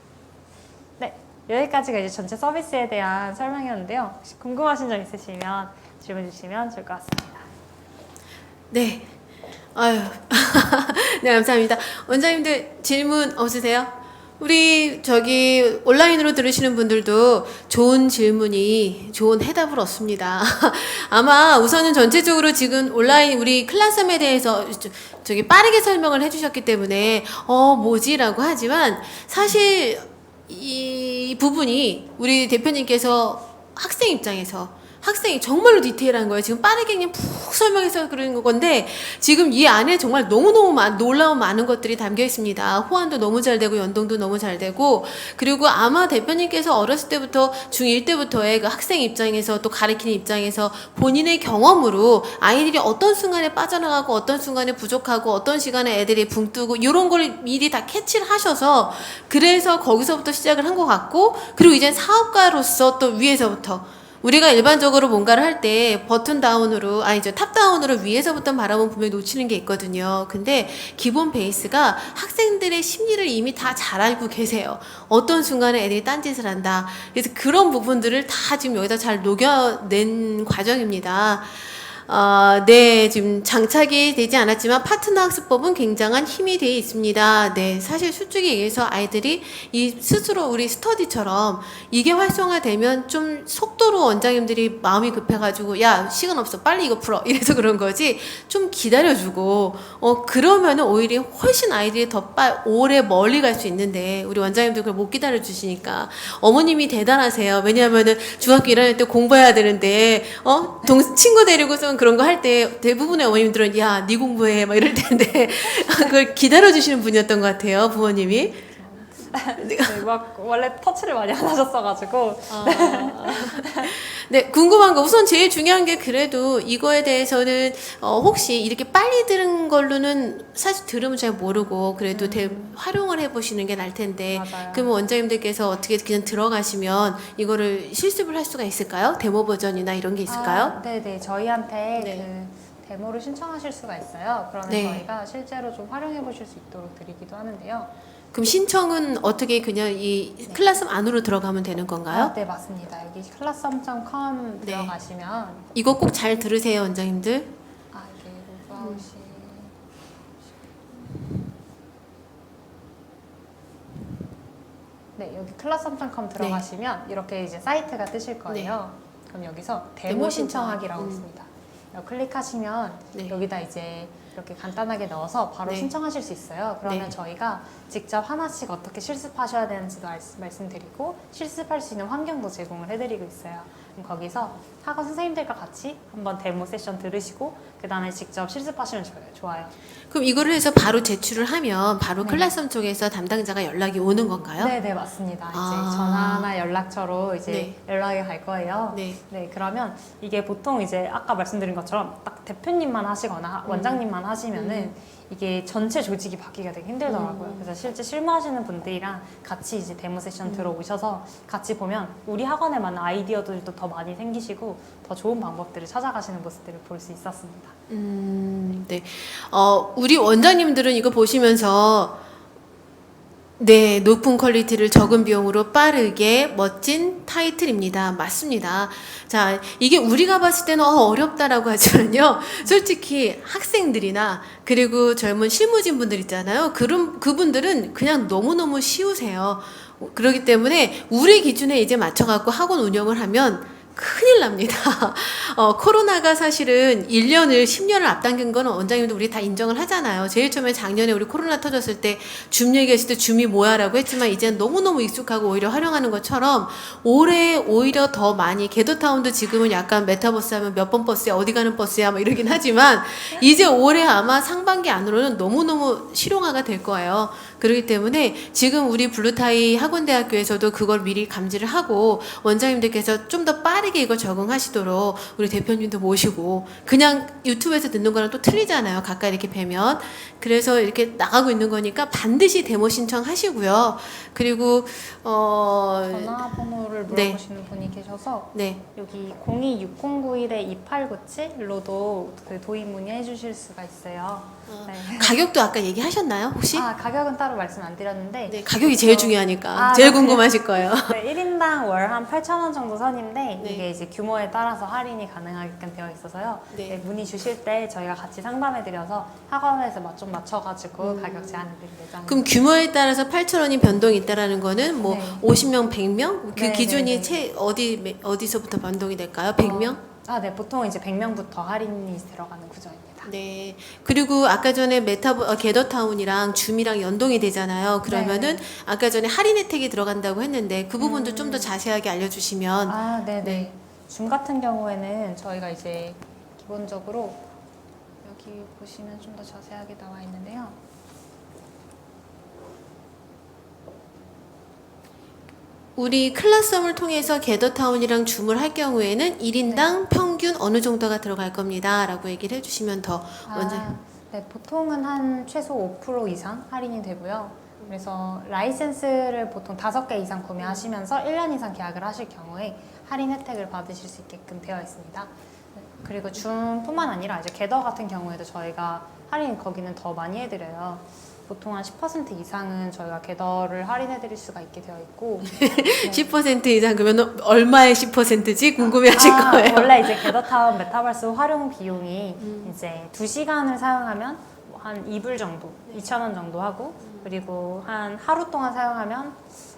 네, 여기까지가 이제 전체 서비스에 대한 설명이었는데요. 혹시 궁금하신 점 있으시면 질문 주시면 좋을 것 같습니다. 네. 아유. 네, 감사합니다. 원장님들 질문 없으세요? 우리 저기 온라인으로 들으시는 분들도 좋은 질문이 좋은 해답을 얻습니다. 아마 우선은 전체적으로 지금 온라인 우리 클래스룸에 대해서 저기 빠르게 설명을 해주셨기 때문에 뭐지라고 하지만 사실 이 부분이 우리 대표님께서 학생 입장에서 학생이 정말로 디테일한 거예요. 지금 빠르게 그냥 푹 설명해서 그러는 건데 지금 이 안에 정말 너무너무 놀라운 많은 것들이 담겨 있습니다. 호환도 너무 잘 되고 연동도 너무 잘 되고, 그리고 아마 대표님께서 어렸을 때부터 중1 때부터의 그 학생 입장에서 또 가르치는 입장에서 본인의 경험으로 아이들이 어떤 순간에 빠져나가고 어떤 순간에 부족하고 어떤 시간에 애들이 붕 뜨고 이런 걸 미리 다 캐치를 하셔서 그래서 거기서부터 시작을 한 것 같고, 그리고 이제 사업가로서 또 위에서부터 우리가 일반적으로 뭔가를 할 때 버튼 다운으로 탑 다운으로 위에서부터 바라보면 분명히 놓치는 게 있거든요. 근데 기본 베이스가 학생들의 심리를 이미 다 잘 알고 계세요. 어떤 순간에 애들이 딴짓을 한다. 그래서 그런 부분들을 다 지금 여기다 잘 녹여낸 과정입니다. 네, 지금 장착이 되지 않았지만 파트너 학습법은 굉장한 힘이 되어 있습니다. 네, 사실 솔직히 얘기해서 아이들이 이 스스로 우리 스터디처럼 이게 활성화되면 좀 속도로 원장님들이 마음이 급해가지고 야, 시간 없어, 빨리 이거 풀어, 이래서 그런 거지. 좀 기다려주고 그러면은 오히려 훨씬 아이들이 더 오래 멀리 갈 수 있는데 우리 원장님들 그걸 못 기다려주시니까 어머님이 대단하세요. 왜냐하면은 중학교 1학년 때 공부해야 되는데 친구 데리고서 그런 거 할 때 대부분의 어머님들은 야, 네 공부해 막 이럴 텐데 그걸 기다려주시는 분이었던 것 같아요, 부모님이. 네, 막 원래 터치를 많이 안 하셨어가지고. 네, 궁금한 거 우선 제일 중요한 게 그래도 이거에 대해서는 혹시 이렇게 빨리 들은 걸로는 사실 들으면 잘 모르고 그래도 활용을 해보시는 게 나을 텐데. 맞아요. 그러면 원장님들께서 어떻게 그냥 들어가시면 이거를 실습을 할 수가 있을까요? 데모 버전이나 이런 게 있을까요? 네네, 저희한테 네. 그 데모를 신청하실 수가 있어요. 그러면 네. 저희가 실제로 좀 활용해 보실 수 있도록 드리기도 하는데요. 그럼 신청은 어떻게 그냥 이 클래스룸 안으로 들어가면 되는 건가요? 네, 맞습니다. 여기 classroom.com 네. 들어가시면 이거 꼭 잘 들으세요, 원장님들. 이게 로그아웃이 네, 여기 classroom.com 들어가시면 이렇게 이제 사이트가 뜨실 거예요. 그럼 여기서 데모 데모 신청. 신청하기라고 있습니다. 클릭하시면 네. 여기다 이제 이렇게 간단하게 넣어서 바로 네. 신청하실 수 있어요. 그러면 네. 저희가 직접 하나씩 어떻게 실습하셔야 되는지도 말씀드리고 실습할 수 있는 환경도 제공을 해드리고 있어요. 그럼 거기서 학원 선생님들과 같이 한번 데모 세션 들으시고 그 다음에 직접 실습하시면 좋아요. 그럼 이거를 해서 바로 제출을 하면 바로 네. 클래스홈 쪽에서 담당자가 연락이 오는 건가요? 네, 맞습니다. 이제 아. 전화나 연락처로 이제 네. 연락이 갈 거예요. 네. 네, 그러면 이게 보통 이제 아까 말씀드린 것처럼 딱 대표님만 하시거나 원장님만 하시면은 이게 전체 조직이 바뀌기가 되게 힘들더라고요. 그래서 실제 실무하시는 분들이랑 같이 이제 데모 세션 들어오셔서 같이 보면 우리 학원에 맞는 아이디어들도 더 많이 생기시고 더 좋은 방법들을 찾아가시는 모습들을 볼 수 있었습니다. 네. 우리 원장님들은 이거 보시면서 네, 높은 퀄리티를 적은 비용으로 빠르게 멋진 타이틀입니다. 맞습니다. 자, 이게 우리가 봤을 때는 어렵다라고 하지만요. 솔직히 학생들이나 그리고 젊은 실무진 분들 있잖아요. 그분들은 그냥 너무너무 쉬우세요. 그렇기 때문에 우리 기준에 이제 맞춰갖고 학원 운영을 하면 큰일 납니다. 코로나가 사실은 1년을 10년을 앞당긴 거는 원장님도 우리 다 인정을 하잖아요. 제일 처음에 작년에 우리 코로나 터졌을 때 줌 얘기했을 때 줌이 뭐야라고 했지만 이제는 너무너무 익숙하고 오히려 활용하는 것처럼 올해 오히려 더 많이 궤도타운도 지금은 약간 메타버스 하면 몇 번 버스야 어디 가는 버스야 뭐 이러긴 하지만 이제 올해 아마 상반기 안으로는 너무너무 실용화가 될 거예요. 그렇기 때문에 지금 우리 블루타이 학원대학교에서도 그걸 미리 감지를 하고 원장님들께서 좀 더 빠르게 이걸 적응하시도록 우리 대표님도 모시고 그냥 유튜브에서 듣는 거랑 또 틀리잖아요. 가까이 이렇게 뵈면. 그래서 이렇게 나가고 있는 거니까 반드시 데모 신청하시고요. 그리고 전화번호를 네. 물어보시는 분이 계셔서 네. 여기 026091-2897로도 그 도입 문의해 주실 수가 있어요. 네. 가격도 아까 얘기하셨나요? 혹시? 가격은 따로 말씀 안 드렸는데 네, 가격이 제일 중요하니까. 아, 제일 네. 궁금하실 거예요. 네, 1인당 월 한 8,000원 정도 선인데 네. 이게 이제 규모에 따라서 할인이 가능하게끔 되어 있어서요. 네. 네, 문의 주실 때 저희가 같이 상담해드려서 학원에서 좀 맞춰가지고 가격 제한해드릴 예정입니다. 그럼 규모에 따라서 8,000원이 변동이 있다라는 거는 뭐 네. 50명, 100명? 그 네, 기준이 네, 네. 어디서부터 변동이 될까요? 100명? 네, 보통 이제 100명부터 할인이 들어가는 구조입니다. 네. 그리고 아까 전에 겟더타운이랑 줌이랑 연동이 되잖아요. 그러면은 아까 전에 할인 혜택이 들어간다고 했는데 그 부분도 좀 더 자세하게 알려주시면. 네네. 네. 줌 같은 경우에는 저희가 이제 기본적으로 여기 보시면 좀 더 자세하게 나와 있는데요. 우리 클래스홈을 통해서 겟더타운이랑 줌을 할 경우에는 1인당 평균 어느 정도가 들어갈 겁니다. 라고 얘기를 해주시면 더 먼저. 네, 보통은 한 최소 5% 이상 할인이 되고요. 그래서 라이센스를 보통 5개 이상 구매하시면서 1년 이상 계약을 하실 경우에 할인 혜택을 받으실 수 있게끔 되어 있습니다. 네, 그리고 줌뿐만 아니라 이제 겟더 같은 경우에도 저희가 할인 거기는 더 많이 해드려요. 보통 한 10% 이상은 저희가 겟더를 할인해드릴 수가 있게 되어 있고 10% 이상 그러면 얼마의 10%지 궁금해하실 거예요. 원래 이제 겟더타운 메타버스 활용 비용이 이제 2시간을 사용하면 한 2불 정도, 2,000원 정도 하고 그리고 한 하루 동안 사용하면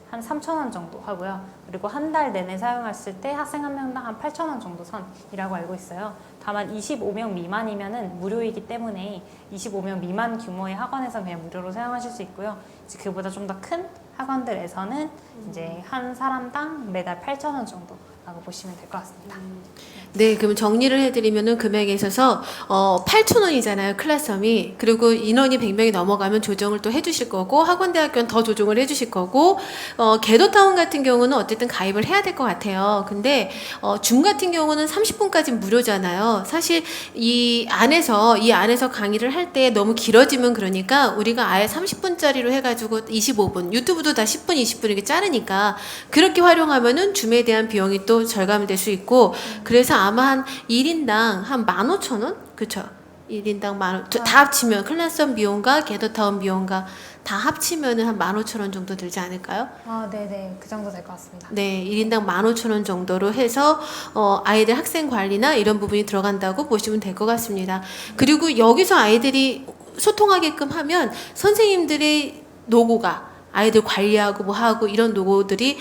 한 3,000원 정도 하고요. 그리고 한 달 내내 사용했을 때 학생 한 명당 한 8,000원 정도 선이라고 알고 있어요. 다만 25명 미만이면은 무료이기 때문에 25명 미만 규모의 학원에서 그냥 무료로 사용하실 수 있고요. 이제 그보다 좀 더 큰 학원들에서는 이제 한 사람당 매달 8,000원 정도라고 보시면 될 것 같습니다. 네, 그럼 정리를 해드리면은 금액에 있어서 8,000원이잖아요 클래스홈이. 그리고 인원이 100명이 넘어가면 조정을 또 해주실 거고 학원대학교는 더 조정을 해주실 거고 겟더타운 같은 경우는 어쨌든 가입을 해야 될 것 같아요. 근데 줌 같은 경우는 30분까지 무료잖아요. 사실 이 안에서 강의를 할 때 너무 길어지면 그러니까 우리가 아예 30분짜리로 해가지고 25분 유튜브도 다 10분, 20분 이렇게 자르니까 그렇게 활용하면은 줌에 대한 비용이 또 절감될 수 있고 그래서 아마 한 1인당 한 15,000원? 그쵸? 1인당 10,000원. 다 합치면 클래스홈 비용과 겟더타운 비용과 다 합치면은 한 15,000원 정도 들지 않을까요? 네네. 그 정도 될 것 같습니다. 네, 1인당 15,000원 정도로 해서 아이들 학생 관리나 이런 부분이 들어간다고 보시면 될 것 같습니다. 그리고 여기서 아이들이 소통하게끔 하면 선생님들의 노고가 아이들 관리하고 뭐 하고 이런 노고들이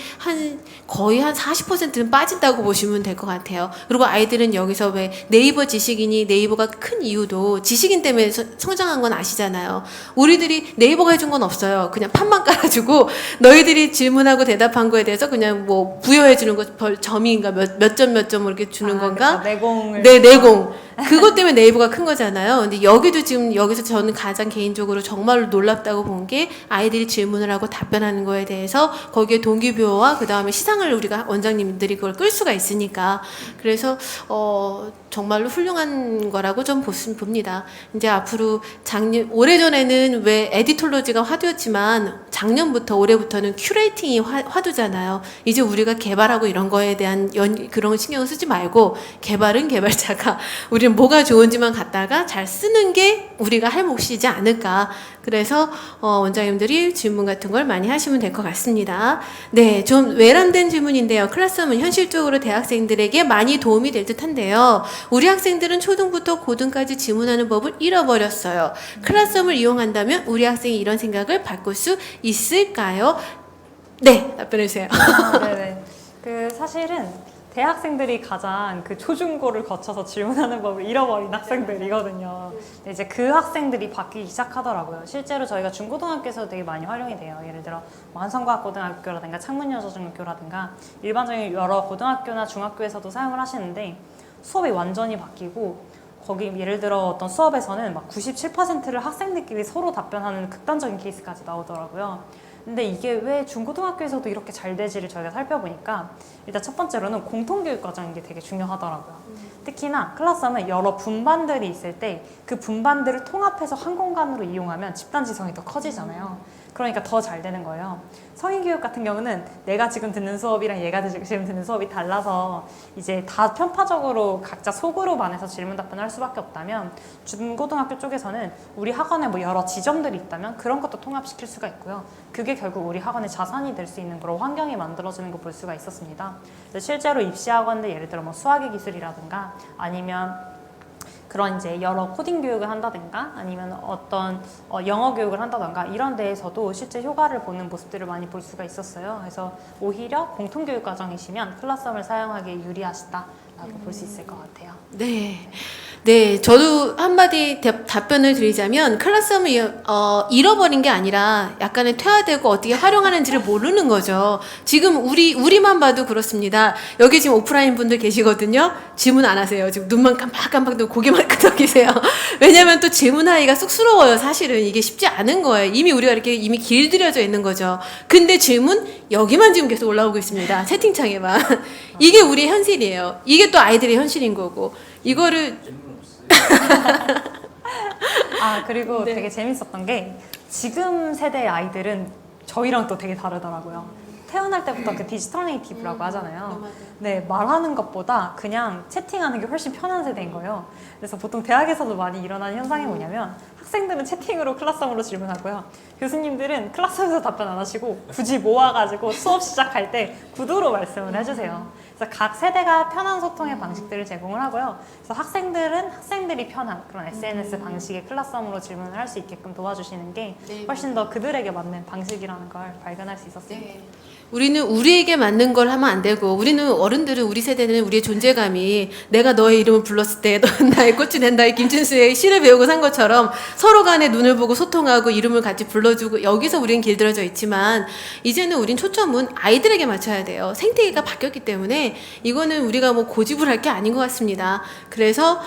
거의 한 40%는 빠진다고 보시면 될 것 같아요. 그리고 아이들은 여기서 왜 네이버 지식인이 네이버가 큰 이유도 지식인 때문에 성장한 건 아시잖아요. 우리들이 네이버가 해준 건 없어요. 그냥 판만 깔아주고 너희들이 질문하고 대답한 거에 대해서 그냥 뭐 부여해주는 거 점인가 몇 점 이렇게 주는 건가? 그렇죠. 내공을. 네, 내공. 그것 때문에 네이버가 큰 거잖아요. 근데 여기도 지금 여기서 저는 가장 개인적으로 정말로 놀랍다고 본 게 아이들이 질문을 하고 답변하는 거에 대해서 거기에 동기부여와 그 다음에 시상을 우리가 원장님들이 그걸 끌 수가 있으니까 그래서 정말로 훌륭한 거라고 좀 봅니다. 이제 앞으로 오래전에는 왜 에디톨로지가 화두였지만 작년부터 올해부터는 큐레이팅이 화두잖아요. 이제 우리가 개발하고 이런 거에 대한 그런 신경을 쓰지 말고 개발은 개발자가 우리는 뭐가 좋은지만 갖다가 잘 쓰는 게 우리가 할 몫이지 않을까. 그래서 원장님들이 질문 같은 걸 많이 하시면 될 것 같습니다. 네, 좀 외람된 질문인데요. 클래스홈은 현실적으로 대학생들에게 많이 도움이 될 듯한데요. 우리 학생들은 초등부터 고등까지 질문하는 법을 잃어버렸어요. 클래스홈을 이용한다면 우리 학생이 이런 생각을 바꿀 수 있을까요? 네, 답변해 주세요. 네네. 그 사실은 대학생들이 가장 그 초중고를 거쳐서 질문하는 법을 잃어버린 학생들이거든요. 근데 이제 그 학생들이 바뀌기 시작하더라고요. 실제로 저희가 중고등학교에서도 되게 많이 활용이 돼요. 예를 들어 한성과학고등학교라든가 창문여자중학교라든가 일반적인 여러 고등학교나 중학교에서도 사용을 하시는데 수업이 완전히 바뀌고 거기 예를 들어 어떤 수업에서는 막 97%를 학생들끼리 서로 답변하는 극단적인 케이스까지 나오더라고요. 근데 이게 왜 중고등학교에서도 이렇게 잘 되지를 저희가 살펴보니까 일단 첫 번째로는 공통교육 과정인 게 되게 중요하더라고요. 특히나 클래스홈은 여러 분반들이 있을 때 그 분반들을 통합해서 한 공간으로 이용하면 집단지성이 더 커지잖아요. 그러니까 더 잘 되는 거예요. 성인교육 같은 경우는 내가 지금 듣는 수업이랑 얘가 지금 듣는 수업이 달라서 이제 다 편파적으로 각자 소그룹 안에서 질문 답변을 할 수밖에 없다면 중고등학교 쪽에서는 우리 학원에 뭐 여러 지점들이 있다면 그런 것도 통합시킬 수가 있고요. 그게 결국 우리 학원의 자산이 될 수 있는 그런 환경이 만들어지는 걸 볼 수가 있었습니다. 실제로 입시학원들 예를 들어 뭐 수학의 기술이라든가 아니면 그런 이제 여러 코딩 교육을 한다든가 아니면 어떤 영어 교육을 한다든가 이런 데에서도 실제 효과를 보는 모습들을 많이 볼 수가 있었어요. 그래서 오히려 공통교육 과정이시면 클래스홈을 사용하기에 유리하시다라고 볼 수 있을 것 같아요. 네. 네, 저도 한마디 답변을 드리자면 클래스홈을 잃어버린 게 아니라 약간의 퇴화되고 어떻게 활용하는지를 모르는 거죠. 지금 우리만 봐도 그렇습니다. 여기 지금 오프라인 분들 계시거든요. 질문 안 하세요. 지금 눈만 깜빡깜빡 뜨고 고개만 끄덕이세요. 왜냐면 또 질문하기가 쑥스러워요. 사실은 이게 쉽지 않은 거예요. 이미 우리가 이렇게 이미 길들여져 있는 거죠. 근데 질문 여기만 지금 계속 올라오고 있습니다. 채팅창에만. 이게 우리의 현실이에요. 이게 또 아이들의 현실인 거고. 이거를 그리고 네. 되게 재밌었던 게 지금 세대의 아이들은 저희랑 또 되게 다르더라고요. 태어날 때부터 그 디지털 네이티브라고 하잖아요. 네, 말하는 것보다 그냥 채팅하는 게 훨씬 편한 세대인 거예요. 그래서 보통 대학에서도 많이 일어나는 현상이 뭐냐면 학생들은 채팅으로 클래스홈으로 질문하고요. 교수님들은 클래스홈에서 답변 안 하시고 굳이 모아가지고 수업 시작할 때 구두로 말씀을 해주세요. 그래서 각 세대가 편한 소통의 방식들을 제공을 하고요. 그래서 학생들은 학생들이 편한 그런 SNS 방식의 클래스홈으로 질문을 할 수 있게끔 도와주시는 게 훨씬 더 그들에게 맞는 방식이라는 걸 발견할 수 있었습니다. 네. 우리는 우리에게 맞는 걸 하면 안 되고 우리는 어른들은 우리 세대는 우리의 존재감이 내가 너의 이름을 불렀을 때 너는 나의 꽃이 된다의 김춘수의 시를 배우고 산 것처럼 서로 간에 눈을 보고 소통하고 이름을 같이 불러주고 여기서 우리는 길들여져 있지만 이제는 우린 초점은 아이들에게 맞춰야 돼요. 생태계가 바뀌었기 때문에 이거는 우리가 뭐 고집을 할 게 아닌 것 같습니다. 그래서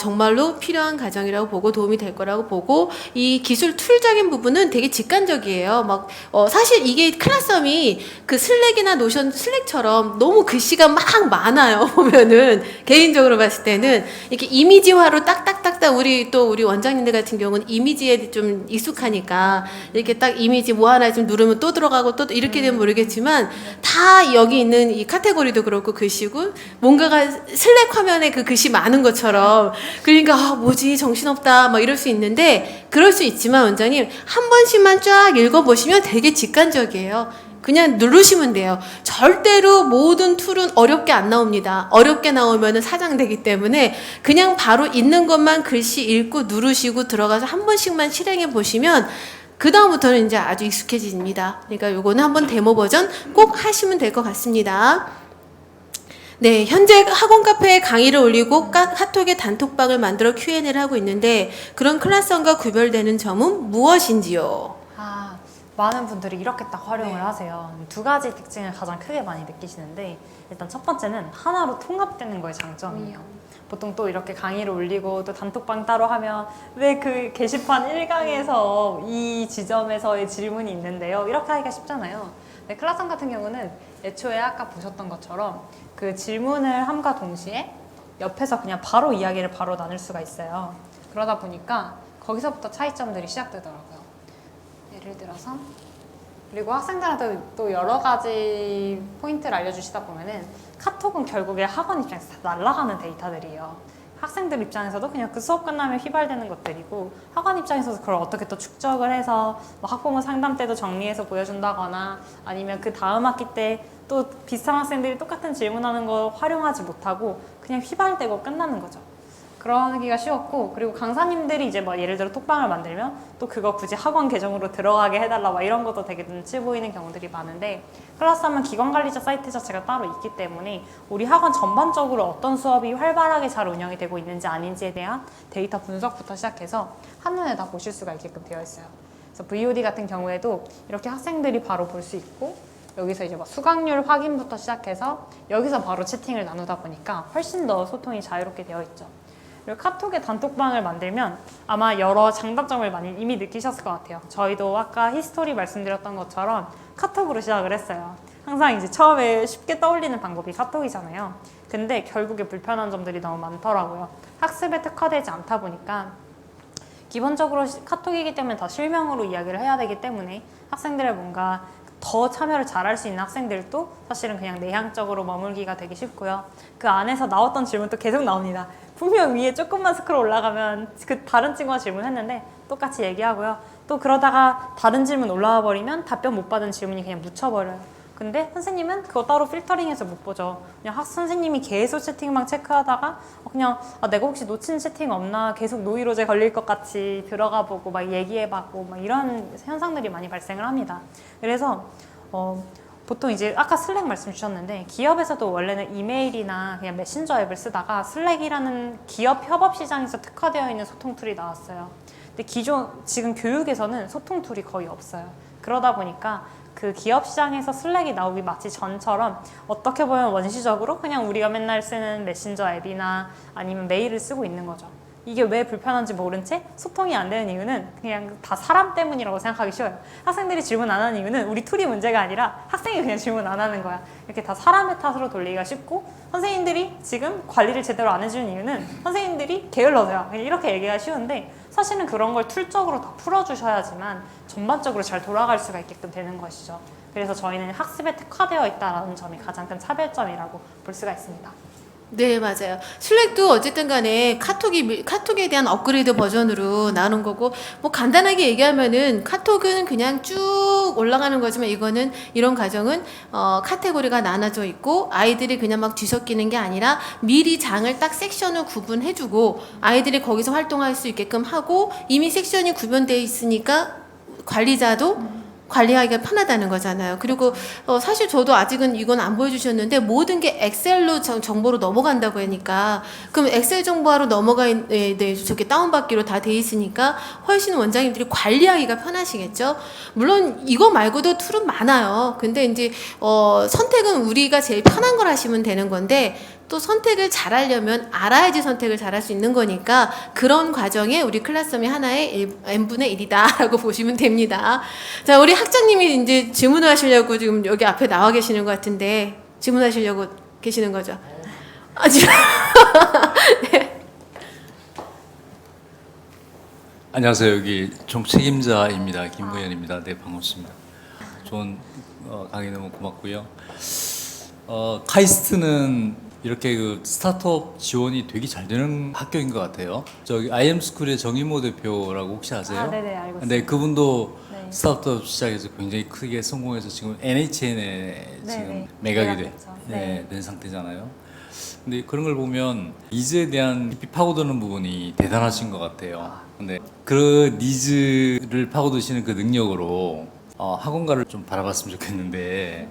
정말로 필요한 과정이라고 보고 도움이 될 거라고 보고 이 기술 툴적인 부분은 되게 직관적이에요. 막 사실 이게 클래스홈이 그 슬랙이나 노션 슬랙처럼 너무 글씨가 막 많아요. 보면은 개인적으로 봤을 때는 이렇게 이미지화로 딱딱딱딱 우리 원장님들 같은 경우는 이미지에 좀 익숙하니까 이렇게 딱 이미지 뭐 하나 좀 누르면 또 들어가고 또 이렇게 되면 모르겠지만 다 여기 있는 이 카테고리도 그렇고 글씨고 뭔가가 슬랙 화면에 그 글씨 많은 것처럼 그러니까 뭐지 정신없다 막 이럴 수 있는데 그럴 수 있지만 원장님 한 번씩만 쫙 읽어보시면 되게 직관적이에요. 그냥 누르시면 돼요. 절대로 모든 툴은 어렵게 안 나옵니다. 어렵게 나오면 사장되기 때문에 그냥 바로 있는 것만 글씨 읽고 누르시고 들어가서 한 번씩만 실행해 보시면 그 다음부터는 이제 아주 익숙해집니다. 그러니까 요거는 한번 데모 버전 꼭 하시면 될 것 같습니다. 네, 현재 학원 카페에 강의를 올리고 카톡에 단톡방을 만들어 Q&A를 하고 있는데 그런 클래스원과 구별되는 점은 무엇인지요? 많은 분들이 이렇게 딱 활용을 하세요. 두 가지 특징을 가장 크게 많이 느끼시는데 일단 첫 번째는 하나로 통합되는 거의 장점이에요. 보통 또 이렇게 강의를 올리고 또 단톡방 따로 하면 왜 그 게시판 1강에서 이 지점에서의 질문이 있는데요. 이렇게 하기가 쉽잖아요. 근데 클라스원 같은 경우는 애초에 아까 보셨던 것처럼 그 질문을 함과 동시에 옆에서 그냥 바로 이야기를 바로 나눌 수가 있어요. 그러다 보니까 거기서부터 차이점들이 시작되더라고요. 예를 들어서 그리고 학생들한테 또 여러 가지 포인트를 알려주시다 보면은 카톡은 결국에 학원 입장에서 다 날아가는 데이터들이에요. 학생들 입장에서도 그냥 그 수업 끝나면 휘발되는 것들이고 학원 입장에서도 그걸 어떻게 또 축적을 해서 뭐 학부모 상담 때도 정리해서 보여준다거나 아니면 그 다음 학기 때 또 비슷한 학생들이 똑같은 질문하는 거 활용하지 못하고 그냥 휘발되고 끝나는 거죠. 그러기가 쉬웠고 그리고 강사님들이 이제 뭐 예를 들어 톡방을 만들면 또 그거 굳이 학원 계정으로 들어가게 해달라 막 이런 것도 되게 눈치 보이는 경우들이 많은데 클래스하면 기관관리자 사이트 자체가 따로 있기 때문에 우리 학원 전반적으로 어떤 수업이 활발하게 잘 운영이 되고 있는지 아닌지에 대한 데이터 분석부터 시작해서 한눈에 다 보실 수가 있게끔 되어 있어요. 그래서 VOD 같은 경우에도 이렇게 학생들이 바로 볼 수 있고 여기서 이제 막 수강률 확인부터 시작해서 여기서 바로 채팅을 나누다 보니까 훨씬 더 소통이 자유롭게 되어 있죠. 그리고 카톡에 단톡방을 만들면 아마 여러 장단점을 많이 이미 느끼셨을 것 같아요. 저희도 아까 히스토리 말씀드렸던 것처럼 카톡으로 시작을 했어요. 항상 이제 처음에 쉽게 떠올리는 방법이 카톡이잖아요. 근데 결국에 불편한 점들이 너무 많더라고요. 학습에 특화되지 않다 보니까 기본적으로 카톡이기 때문에 다 실명으로 이야기를 해야 되기 때문에 학생들의 뭔가 더 참여를 잘할 수 있는 학생들도 사실은 그냥 내향적으로 머물기가 되게 쉽고요. 그 안에서 나왔던 질문도 계속 나옵니다. 분명 위에 조금만 스크롤 올라가면 그 다른 친구가 질문했는데 똑같이 얘기하고요. 또 그러다가 다른 질문 올라와 버리면 답변 못 받은 질문이 그냥 묻혀버려요. 근데 선생님은 그거 따로 필터링해서 못 보죠. 그냥 선생님이 계속 채팅방 체크하다가 그냥 내가 혹시 놓친 채팅 없나 계속 노이로제 걸릴 것 같이 들어가 보고 막 얘기해봤고 막 이런 현상들이 많이 발생을 합니다. 그래서 보통 이제 아까 슬랙 말씀 주셨는데 기업에서도 원래는 이메일이나 그냥 메신저 앱을 쓰다가 슬랙이라는 기업 협업 시장에서 특화되어 있는 소통 툴이 나왔어요. 근데 지금 교육에서는 소통 툴이 거의 없어요. 그러다 보니까 그 기업 시장에서 슬랙이 나오기 마치 전처럼 어떻게 보면 원시적으로 그냥 우리가 맨날 쓰는 메신저 앱이나 아니면 메일을 쓰고 있는 거죠. 이게 왜 불편한지 모른 채 소통이 안 되는 이유는 그냥 다 사람 때문이라고 생각하기 쉬워요. 학생들이 질문 안 하는 이유는 우리 툴이 문제가 아니라 학생이 그냥 질문 안 하는 거야. 이렇게 다 사람의 탓으로 돌리기가 쉽고 선생님들이 지금 관리를 제대로 안 해주는 이유는 선생님들이 게을러서요. 그냥 이렇게 얘기가 쉬운데 사실은 그런 걸 툴적으로 다 풀어주셔야지만 전반적으로 잘 돌아갈 수가 있게끔 되는 것이죠. 그래서 저희는 학습에 특화되어 있다는 점이 가장 큰 차별점이라고 볼 수가 있습니다. 네, 맞아요. 슬랙도 어쨌든 간에 카톡에 대한 업그레이드 버전으로 나오는 거고, 뭐 간단하게 얘기하면은 카톡은 그냥 쭉 올라가는 거지만 이거는 이런 과정은 카테고리가 나눠져 있고 아이들이 그냥 막 뒤섞이는 게 아니라 미리 장을 딱 섹션을 구분해주고 아이들이 거기서 활동할 수 있게끔 하고 이미 섹션이 구분되어 있으니까 관리자도 관리하기가 편하다는 거잖아요. 그리고 사실 저도 아직은 이건 안 보여주셨는데 모든 게 엑셀로 정보로 넘어간다고 하니까 그럼 엑셀 정보화로 저게 다운받기로 다 돼 있으니까 훨씬 원장님들이 관리하기가 편하시겠죠. 물론 이거 말고도 툴은 많아요. 근데 이제 선택은 우리가 제일 편한 걸 하시면 되는 건데 또 선택을 잘하려면 알아야지 선택을 잘할 수 있는 거니까 그런 과정에 우리 클래스룸이 하나의 n분의 1이다라고 보시면 됩니다. 자, 우리 학장님이 이제 질문을 하시려고 지금 여기 앞에 나와 계시는 것 같은데 질문하시려고 계시는 거죠? 지금 네. 안녕하세요. 여기 총책임자입니다. 김구현입니다. 네, 반갑습니다. 좋은 강의 너무 고맙고요. 카이스트는 이렇게 그 스타트업 지원이 되게 잘 되는 학교인 것 같아요. 저기 IM스쿨의 정인모 대표라고 혹시 아세요? 네네, 알고 있습니다. 네, 그분도 네. 스타트업 시작해서 굉장히 크게 성공해서 지금 NHN에 지금 네네. 매각이 매각됐죠. 된 상태잖아요. 근데 그런 걸 보면 니즈에 대한 깊이 파고드는 부분이 대단하신 것 같아요. 근데 그 니즈를 파고드시는 그 능력으로 학원가를 좀 바라봤으면 좋겠는데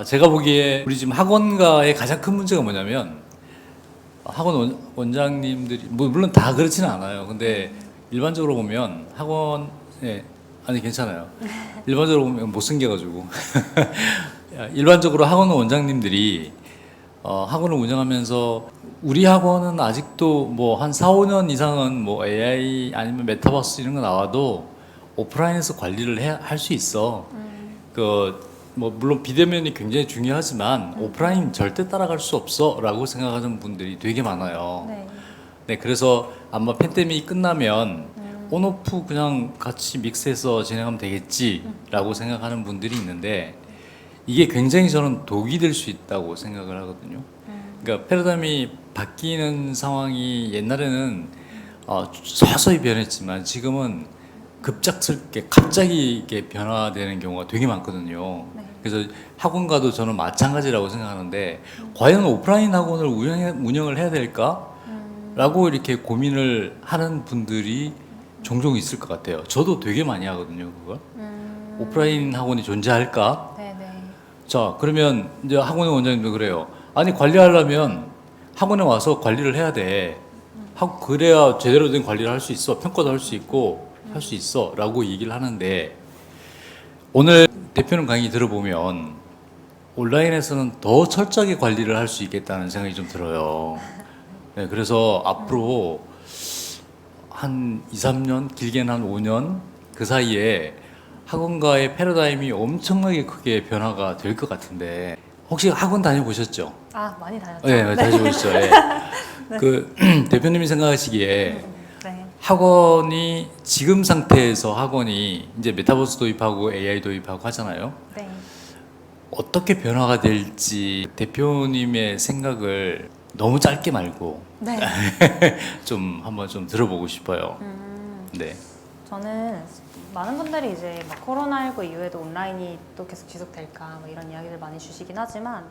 제가 보기에 우리 지금 학원가의 가장 큰 문제가 뭐냐면 학원 원장님들이 물론 다 그렇지는 않아요. 근데 일반적으로 보면 학원에 아니 괜찮아요. 일반적으로 보면 못생겨가지고 일반적으로 학원 원장님들이 학원을 운영하면서 우리 학원은 아직도 뭐 한 4, 5년 이상은 뭐 AI 아니면 메타버스 이런 거 나와도 오프라인에서 관리를 할 수 있어. 뭐 물론 비대면이 굉장히 중요하지만 오프라인 절대 따라갈 수 없어라고 생각하는 분들이 되게 많아요. 네. 네, 그래서 아마 팬데믹이 끝나면 온오프 그냥 같이 믹스해서 진행하면 되겠지라고 생각하는 분들이 있는데 이게 굉장히 저는 독이 될 수 있다고 생각을 하거든요. 그러니까 패러다임이 바뀌는 상황이 옛날에는 서서히 변했지만 지금은 급작스럽게 갑자기 이게 변화되는 경우가 되게 많거든요. 네. 그래서 학원가도 저는 마찬가지라고 생각하는데 과연 오프라인 학원을 운영을 해야 될까? 라고 이렇게 고민을 하는 분들이 종종 있을 것 같아요. 저도 되게 많이 하거든요, 그걸. 오프라인 학원이 존재할까? 네네. 자, 그러면 이제 학원 원장님도 그래요. 아니, 관리하려면 학원에 와서 관리를 해야 돼. 그래야 제대로 된 관리를 할 수 있어. 평가도 할 수 있고, 할 수 있어. 라고 얘기를 하는데, 오늘 대표님 강의 들어보면, 온라인에서는 더 철저하게 관리를 할 수 있겠다는 생각이 좀 들어요. 네, 그래서 앞으로 한 2, 3년, 길게는 한 5년 그 사이에 학원가의 패러다임이 엄청나게 크게 변화가 될 것 같은데 혹시 학원 다녀보셨죠? 많이 다녔죠. 네, 다녀보셨죠. 네. 그 대표님이 생각하시기에 네. 학원이 지금 상태에서 학원이 이제 메타버스 도입하고 AI 도입하고 하잖아요. 네. 어떻게 변화가 될지 대표님의 생각을 너무 짧게 말고 네. 좀 한번 좀 들어보고 싶어요. 네. 저는 많은 분들이 이제 막 코로나19 이후에도 온라인이 또 계속 지속될까 뭐 이런 이야기들 많이 주시긴 하지만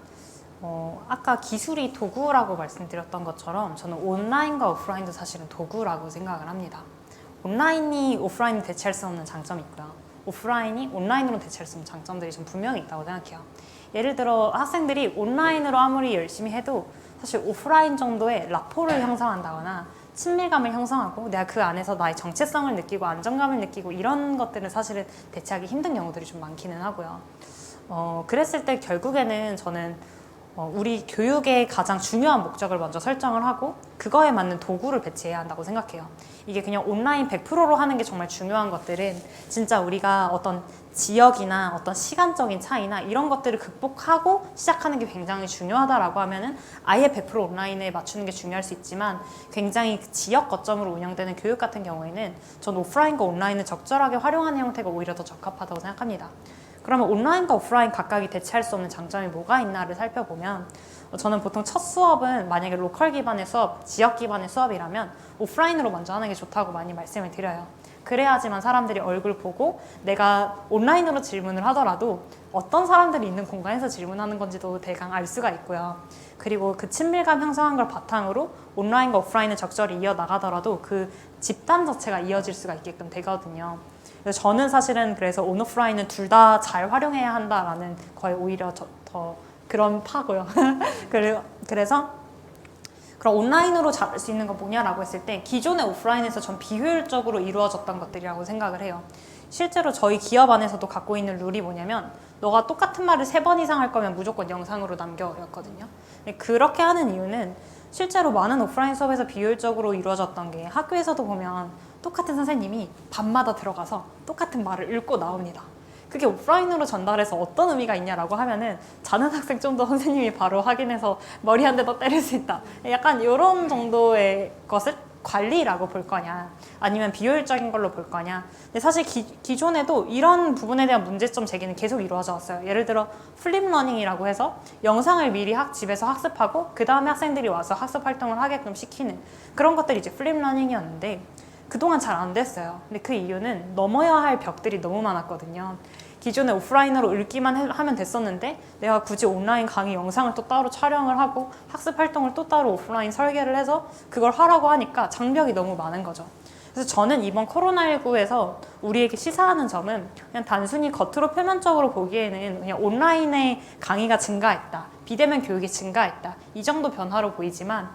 아까 기술이 도구라고 말씀드렸던 것처럼 저는 온라인과 오프라인도 사실은 도구라고 생각을 합니다. 온라인이 오프라인을 대체할 수 없는 장점이 있고요. 오프라인이 온라인으로 대체할 수 없는 장점들이 좀 분명히 있다고 생각해요. 예를 들어 학생들이 온라인으로 아무리 열심히 해도 사실 오프라인 정도의 라포를 형성한다거나 친밀감을 형성하고 내가 그 안에서 나의 정체성을 느끼고 안정감을 느끼고 이런 것들은 사실은 대체하기 힘든 경우들이 좀 많기는 하고요. 그랬을 때 결국에는 저는 우리 교육의 가장 중요한 목적을 먼저 설정을 하고 그거에 맞는 도구를 배치해야 한다고 생각해요. 이게 그냥 온라인 100%로 하는 게 정말 중요한 것들은 진짜 우리가 어떤 지역이나 어떤 시간적인 차이나 이런 것들을 극복하고 시작하는 게 굉장히 중요하다라고 하면은 아예 100% 온라인에 맞추는 게 중요할 수 있지만 굉장히 지역 거점으로 운영되는 교육 같은 경우에는 전 오프라인과 온라인을 적절하게 활용하는 형태가 오히려 더 적합하다고 생각합니다. 그러면 온라인과 오프라인 각각이 대체할 수 없는 장점이 뭐가 있나를 살펴보면 저는 보통 첫 수업은 만약에 로컬 기반의 수업, 지역 기반의 수업이라면 오프라인으로 먼저 하는 게 좋다고 많이 말씀을 드려요. 그래야지만 사람들이 얼굴 보고 내가 온라인으로 질문을 하더라도 어떤 사람들이 있는 공간에서 질문하는 건지도 대강 알 수가 있고요. 그리고 그 친밀감 형성한 걸 바탕으로 온라인과 오프라인을 적절히 이어나가더라도 그 집단 자체가 이어질 수가 있게끔 되거든요. 그래서 저는 사실은 그래서 온오프라인은 둘 다 잘 활용해야 한다라는 거에 오히려 더 그런 파고요. 그래서 그럼 온라인으로 잘할 수 있는 건 뭐냐라고 했을 때 기존의 오프라인에서 전 비효율적으로 이루어졌던 것들이라고 생각을 해요. 실제로 저희 기업 안에서도 갖고 있는 룰이 뭐냐면 너가 똑같은 말을 3번 이상 할 거면 무조건 영상으로 남겨였거든요. 그렇게 하는 이유는 실제로 많은 오프라인 수업에서 비효율적으로 이루어졌던 게 학교에서도 보면 똑같은 선생님이 밤마다 들어가서 똑같은 말을 읽고 나옵니다. 그게 오프라인으로 전달해서 어떤 의미가 있냐라고 하면은 자는 학생 좀 더 선생님이 바로 확인해서 머리 한 대 더 때릴 수 있다. 약간 이런 정도의 것을 관리라고 볼 거냐 아니면 비효율적인 걸로 볼 거냐. 근데 사실 기존에도 이런 부분에 대한 문제점 제기는 계속 이루어져 왔어요. 예를 들어 플립러닝이라고 해서 영상을 미리 집에서 학습하고 그 다음에 학생들이 와서 학습 활동을 하게끔 시키는 그런 것들이 이제 플립러닝이었는데 그동안 잘 안 됐어요. 근데 그 이유는 넘어야 할 벽들이 너무 많았거든요. 기존에 오프라인으로 읽기만 하면 됐었는데 내가 굳이 온라인 강의 영상을 또 따로 촬영을 하고 학습 활동을 또 따로 오프라인 설계를 해서 그걸 하라고 하니까 장벽이 너무 많은 거죠. 그래서 저는 이번 코로나19에서 우리에게 시사하는 점은 그냥 단순히 겉으로 표면적으로 보기에는 그냥 온라인의 강의가 증가했다, 비대면 교육이 증가했다, 이 정도 변화로 보이지만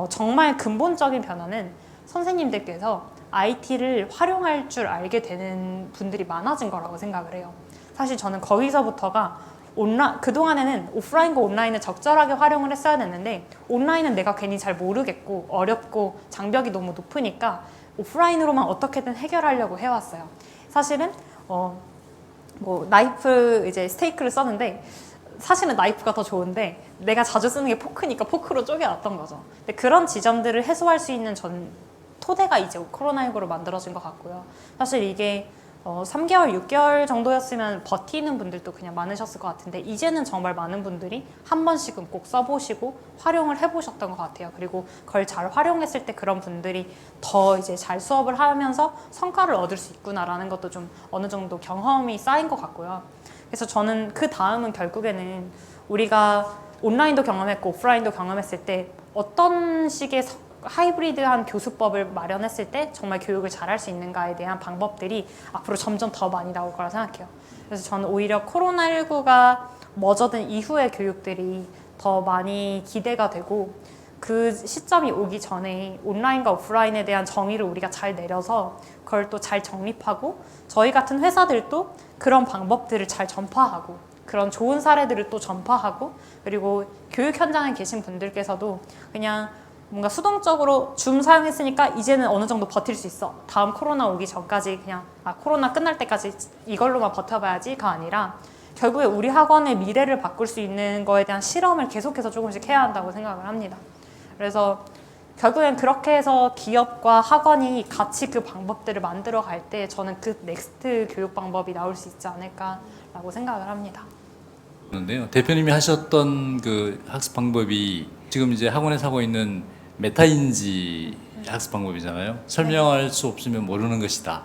정말 근본적인 변화는 선생님들께서 IT를 활용할 줄 알게 되는 분들이 많아진 거라고 생각을 해요. 사실 저는 거기서부터가 그동안에는 오프라인과 온라인을 적절하게 활용을 했어야 됐는데 온라인은 내가 괜히 잘 모르겠고 어렵고 장벽이 너무 높으니까 오프라인으로만 어떻게든 해결하려고 해왔어요. 사실은 뭐 나이프 이제 스테이크를 썼는데 사실은 나이프가 더 좋은데 내가 자주 쓰는 게 포크니까 포크로 쪼개놨던 거죠. 근데 그런 지점들을 해소할 수 있는 토대가 이제 코로나19로 만들어진 것 같고요. 사실 이게 3개월, 6개월 정도였으면 버티는 분들도 그냥 많으셨을 것 같은데 이제는 정말 많은 분들이 한 번씩은 꼭 써보시고 활용을 해보셨던 것 같아요. 그리고 그걸 잘 활용했을 때 그런 분들이 더 이제 잘 수업을 하면서 성과를 얻을 수 있구나라는 것도 좀 어느 정도 경험이 쌓인 것 같고요. 그래서 저는 그 다음은 결국에는 우리가 온라인도 경험했고 오프라인도 경험했을 때 어떤 식의 하이브리드한 교수법을 마련했을 때 정말 교육을 잘할 수 있는가에 대한 방법들이 앞으로 점점 더 많이 나올 거라 생각해요. 그래서 저는 오히려 코로나19가 멎어든 이후의 교육들이 더 많이 기대가 되고 그 시점이 오기 전에 온라인과 오프라인에 대한 정의를 우리가 잘 내려서 그걸 또 잘 정립하고 저희 같은 회사들도 그런 방법들을 잘 전파하고 그런 좋은 사례들을 또 전파하고 그리고 교육 현장에 계신 분들께서도 그냥 뭔가 수동적으로 줌 사용했으니까 이제는 어느 정도 버틸 수 있어. 다음 코로나 오기 전까지 그냥 코로나 끝날 때까지 이걸로만 버텨봐야지가 아니라 결국에 우리 학원의 미래를 바꿀 수 있는 거에 대한 실험을 계속해서 조금씩 해야 한다고 생각을 합니다. 그래서 결국엔 그렇게 해서 기업과 학원이 같이 그 방법들을 만들어 갈 때 저는 그 넥스트 교육 방법이 나올 수 있지 않을까라고 생각을 합니다. 그런데요, 대표님이 하셨던 그 학습 방법이 지금 이제 학원에서 하고 있는 메타인지 학습 방법이잖아요. 설명할 수 없으면 모르는 것이다.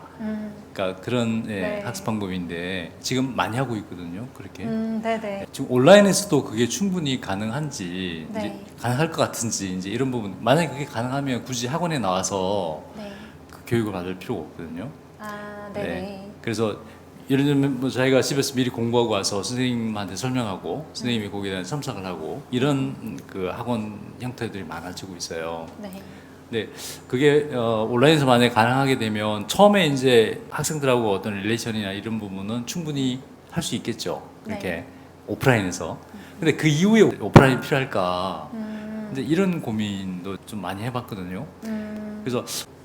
그러니까 그런 네. 학습 방법인데 지금 많이 하고 있거든요. 그렇게. 네네. 지금 온라인에서도 그게 충분히 가능한지 네. 이제 가능할 것 같은지 이제 이런 부분 만약에 그게 가능하면 굳이 학원에 나와서 네. 그 교육을 받을 필요가 없거든요. 네네. 그래서 예를 들면 뭐 저희가 집에서 미리 공부하고 와서 선생님한테 설명하고 선생님이 거기에 대한 첨삭을 하고 이런 그 학원 형태들이 많아지고 있어요. 네. 근데 그게 온라인에서 만약에 가능하게 되면 처음에 이제 학생들하고 어떤 릴레이션이나 이런 부분은 충분히 할 수 있겠죠. 그렇게 네. 오프라인에서. 근데 그 이후에 오프라인이 필요할까? 근데 이런 고민도 좀 많이 해봤거든요. 그래서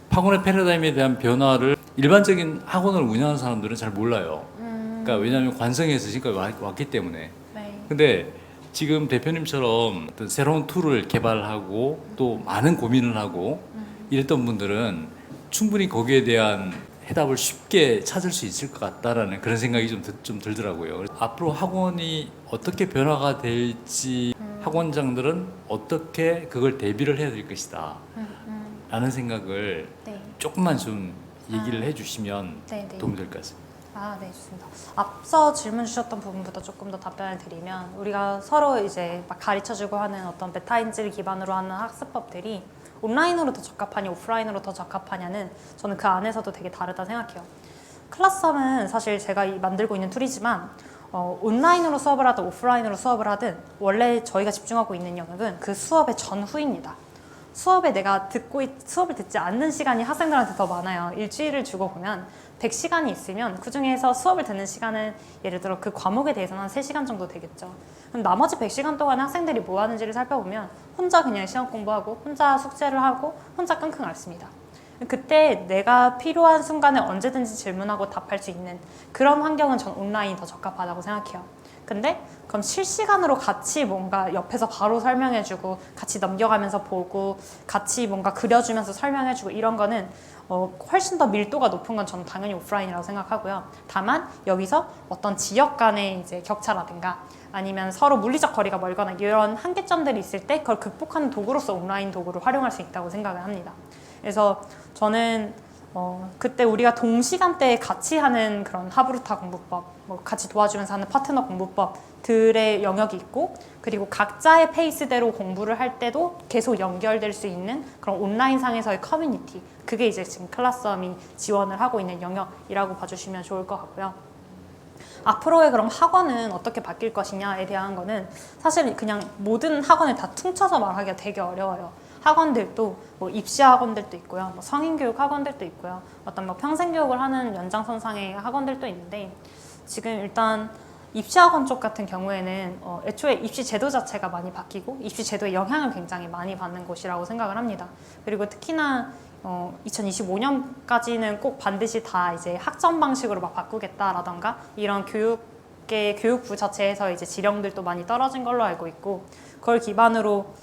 학원의 패러다임에 대한 변화를 일반적인 학원을 운영하는 사람들은 잘 몰라요. 그러니까 왜냐하면 관성에서 지금까지 왔기 때문에. 네. 근데 지금 대표님처럼 어떤 새로운 툴을 개발하고 또 많은 고민을 하고 이랬던 분들은 충분히 거기에 대한 해답을 쉽게 찾을 수 있을 것 같다라는 그런 생각이 좀 들더라고요. 그래서 앞으로 학원이 어떻게 변화가 될지 학원장들은 어떻게 그걸 대비를 해야 될 것이다 라는 생각을 네. 조금만 좀 얘기를 해주시면 네, 네. 도움이 될 것 같습니다. 네, 좋습니다. 앞서 질문 주셨던 부분부터 조금 더 답변을 드리면 우리가 서로 이제 막 가르쳐주고 하는 어떤 메타인지를 기반으로 하는 학습법들이 온라인으로 더 적합하냐 오프라인으로 더 적합하냐는 저는 그 안에서도 되게 다르다 생각해요. 클래스썸은 사실 제가 만들고 있는 툴이지만 온라인으로 수업을 하든 오프라인으로 수업을 하든 원래 저희가 집중하고 있는 영역은 그 수업의 전후입니다. 수업에 내가 수업을 듣지 않는 시간이 학생들한테 더 많아요. 일주일을 주고 보면 100시간이 있으면 그 중에서 수업을 듣는 시간은 예를 들어 그 과목에 대해서는 한 3시간 정도 되겠죠. 그럼 나머지 100시간 동안에 학생들이 뭐 하는지를 살펴보면 혼자 그냥 시험 공부하고 혼자 숙제를 하고 혼자 끙끙 앓습니다. 그때 내가 필요한 순간에 언제든지 질문하고 답할 수 있는 그런 환경은 전 온라인이 더 적합하다고 생각해요. 근데 그럼 실시간으로 같이 뭔가 옆에서 바로 설명해주고 같이 넘겨가면서 보고 같이 뭔가 그려주면서 설명해주고 이런 거는 훨씬 더 밀도가 높은 건 저는 당연히 오프라인이라고 생각하고요. 다만 여기서 어떤 지역 간의 이제 격차라든가 아니면 서로 물리적 거리가 멀거나 이런 한계점들이 있을 때 그걸 극복하는 도구로서 온라인 도구를 활용할 수 있다고 생각을 합니다. 그래서 저는 그때 우리가 동시간대에 같이 하는 그런 하브루타 공부법, 뭐 같이 도와주면서 하는 파트너 공부법들의 영역이 있고, 그리고 각자의 페이스대로 공부를 할 때도 계속 연결될 수 있는 그런 온라인상에서의 커뮤니티, 그게 이제 지금 클라썸이 지원을 하고 있는 영역이라고 봐주시면 좋을 것 같고요. 앞으로의 그럼 학원은 어떻게 바뀔 것이냐에 대한 거는 사실 그냥 모든 학원을 다 퉁쳐서 말하기가 되게 어려워요. 학원들도 뭐 입시 학원들도 있고요, 뭐 성인교육 학원들도 있고요, 어떤 뭐 평생교육을 하는 연장선상의 학원들도 있는데, 지금 일단 입시 학원 쪽 같은 경우에는 애초에 입시 제도 자체가 많이 바뀌고 입시 제도의 영향을 굉장히 많이 받는 곳이라고 생각을 합니다. 그리고 특히나 2025년까지는 꼭 반드시 다 이제 학점 방식으로 막 바꾸겠다라던가 이런 교육부 자체에서 이제 지령들도 많이 떨어진 걸로 알고 있고, 그걸 기반으로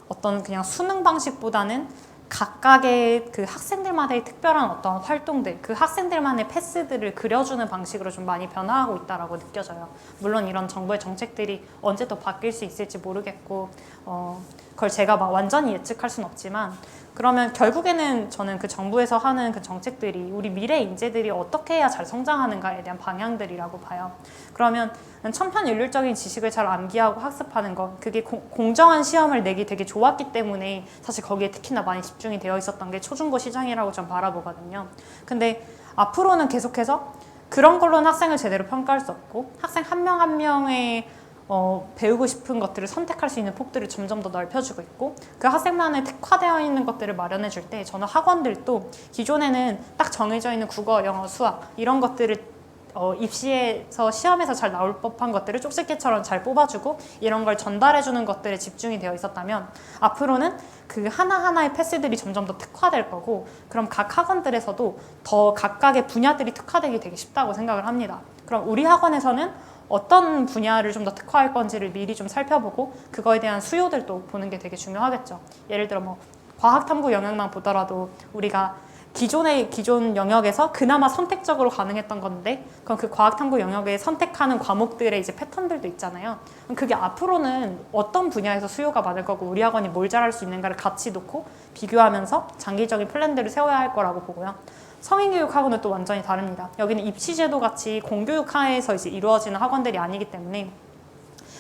어떤 그냥 수능 방식보다는 각각의 그 학생들마다의 특별한 어떤 활동들, 그 학생들만의 패스들을 그려주는 방식으로 좀 많이 변화하고 있다라고 느껴져요. 물론 이런 정부의 정책들이 언제 또 바뀔 수 있을지 모르겠고, 그걸 제가 막 완전히 예측할 수는 없지만, 그러면 결국에는 저는 그 정부에서 하는 그 정책들이 우리 미래 인재들이 어떻게 해야 잘 성장하는가에 대한 방향들이라고 봐요. 그러면 천편일률적인 지식을 잘 암기하고 학습하는 것, 그게 공정한 시험을 내기 되게 좋았기 때문에 사실 거기에 특히나 많이 집중이 되어 있었던 게 초중고 시장이라고 전 바라보거든요. 근데 앞으로는 계속해서 그런 걸로는 학생을 제대로 평가할 수 없고, 학생 한 명 한 명의 배우고 싶은 것들을 선택할 수 있는 폭들을 점점 더 넓혀주고 있고, 그 학생만의 특화되어 있는 것들을 마련해 줄 때 저는 학원들도 기존에는 딱 정해져 있는 국어, 영어, 수학 이런 것들을 입시에서 시험에서 잘 나올 법한 것들을 쪽집게처럼 잘 뽑아주고 이런 걸 전달해주는 것들에 집중이 되어 있었다면, 앞으로는 그 하나하나의 패스들이 점점 더 특화될 거고, 그럼 각 학원들에서도 더 각각의 분야들이 특화되기 되게 쉽다고 생각을 합니다. 그럼 우리 학원에서는 어떤 분야를 좀 더 특화할 건지를 미리 좀 살펴보고 그거에 대한 수요들도 보는 게 되게 중요하겠죠. 예를 들어 뭐 과학탐구 영역만 보더라도 우리가 기존 영역에서 그나마 선택적으로 가능했던 건데, 그럼 그 과학탐구 영역에 선택하는 과목들의 이제 패턴들도 있잖아요. 그럼 그게 앞으로는 어떤 분야에서 수요가 많을 거고 우리 학원이 뭘 잘할 수 있는가를 같이 놓고 비교하면서 장기적인 플랜들을 세워야 할 거라고 보고요. 성인교육학원은 또 완전히 다릅니다. 여기는 입시제도 같이 공교육 하에서 이제 이루어지는 학원들이 아니기 때문에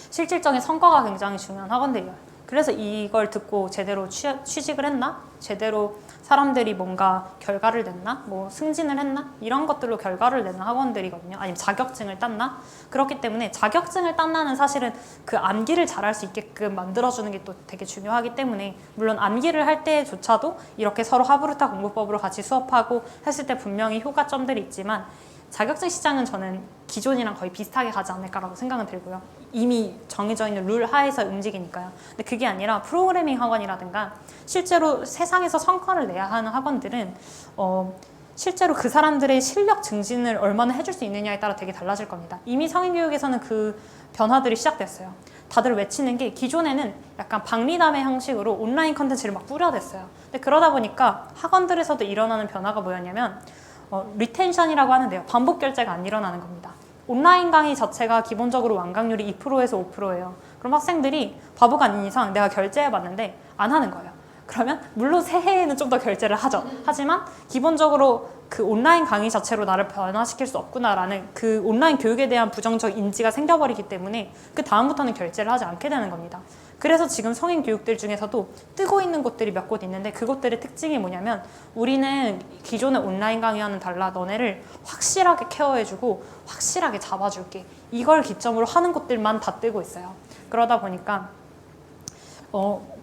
실질적인 성과가 굉장히 중요한 학원들이에요. 그래서 이걸 듣고 제대로 취직을 했나? 제대로 사람들이 뭔가 결과를 냈나? 뭐 승진을 했나? 이런 것들로 결과를 내는 학원들이거든요. 아니면 자격증을 땄나? 그렇기 때문에 자격증을 땄나는 사실은 그 암기를 잘할 수 있게끔 만들어주는 게 또 되게 중요하기 때문에, 물론 암기를 할 때조차도 이렇게 서로 하브루타 공부법으로 같이 수업하고 했을 때 분명히 효과점들이 있지만, 자격증 시장은 저는 기존이랑 거의 비슷하게 가지 않을까라고 생각은 들고요. 이미 정해져 있는 룰 하에서 움직이니까요. 근데 그게 아니라 프로그래밍 학원이라든가 실제로 세상에서 성과를 내야 하는 학원들은 실제로 그 사람들의 실력 증진을 얼마나 해줄 수 있느냐에 따라 되게 달라질 겁니다. 이미 성인교육에서는 그 변화들이 시작됐어요. 다들 외치는 게 기존에는 약간 박리담의 형식으로 온라인 컨텐츠를 막 뿌려댔어요. 근데 그러다 보니까 학원들에서도 일어나는 변화가 뭐였냐면 리텐션이라고 하는데요. 반복 결제가 안 일어나는 겁니다. 온라인 강의 자체가 기본적으로 완강률이 2%에서 5%예요. 그럼 학생들이 바보가 아닌 이상 내가 결제해봤는데 안 하는 거예요. 그러면 물론 새해에는 좀 더 결제를 하죠. 하지만 기본적으로 그 온라인 강의 자체로 나를 변화시킬 수 없구나라는 그 온라인 교육에 대한 부정적 인지가 생겨버리기 때문에 그 다음부터는 결제를 하지 않게 되는 겁니다. 그래서 지금 성인 교육들 중에서도 뜨고 있는 곳들이 몇 곳 있는데, 그곳들의 특징이 뭐냐면 우리는 기존의 온라인 강의와는 달라 너네를 확실하게 케어해주고 확실하게 잡아줄게, 이걸 기점으로 하는 곳들만 다 뜨고 있어요. 그러다 보니까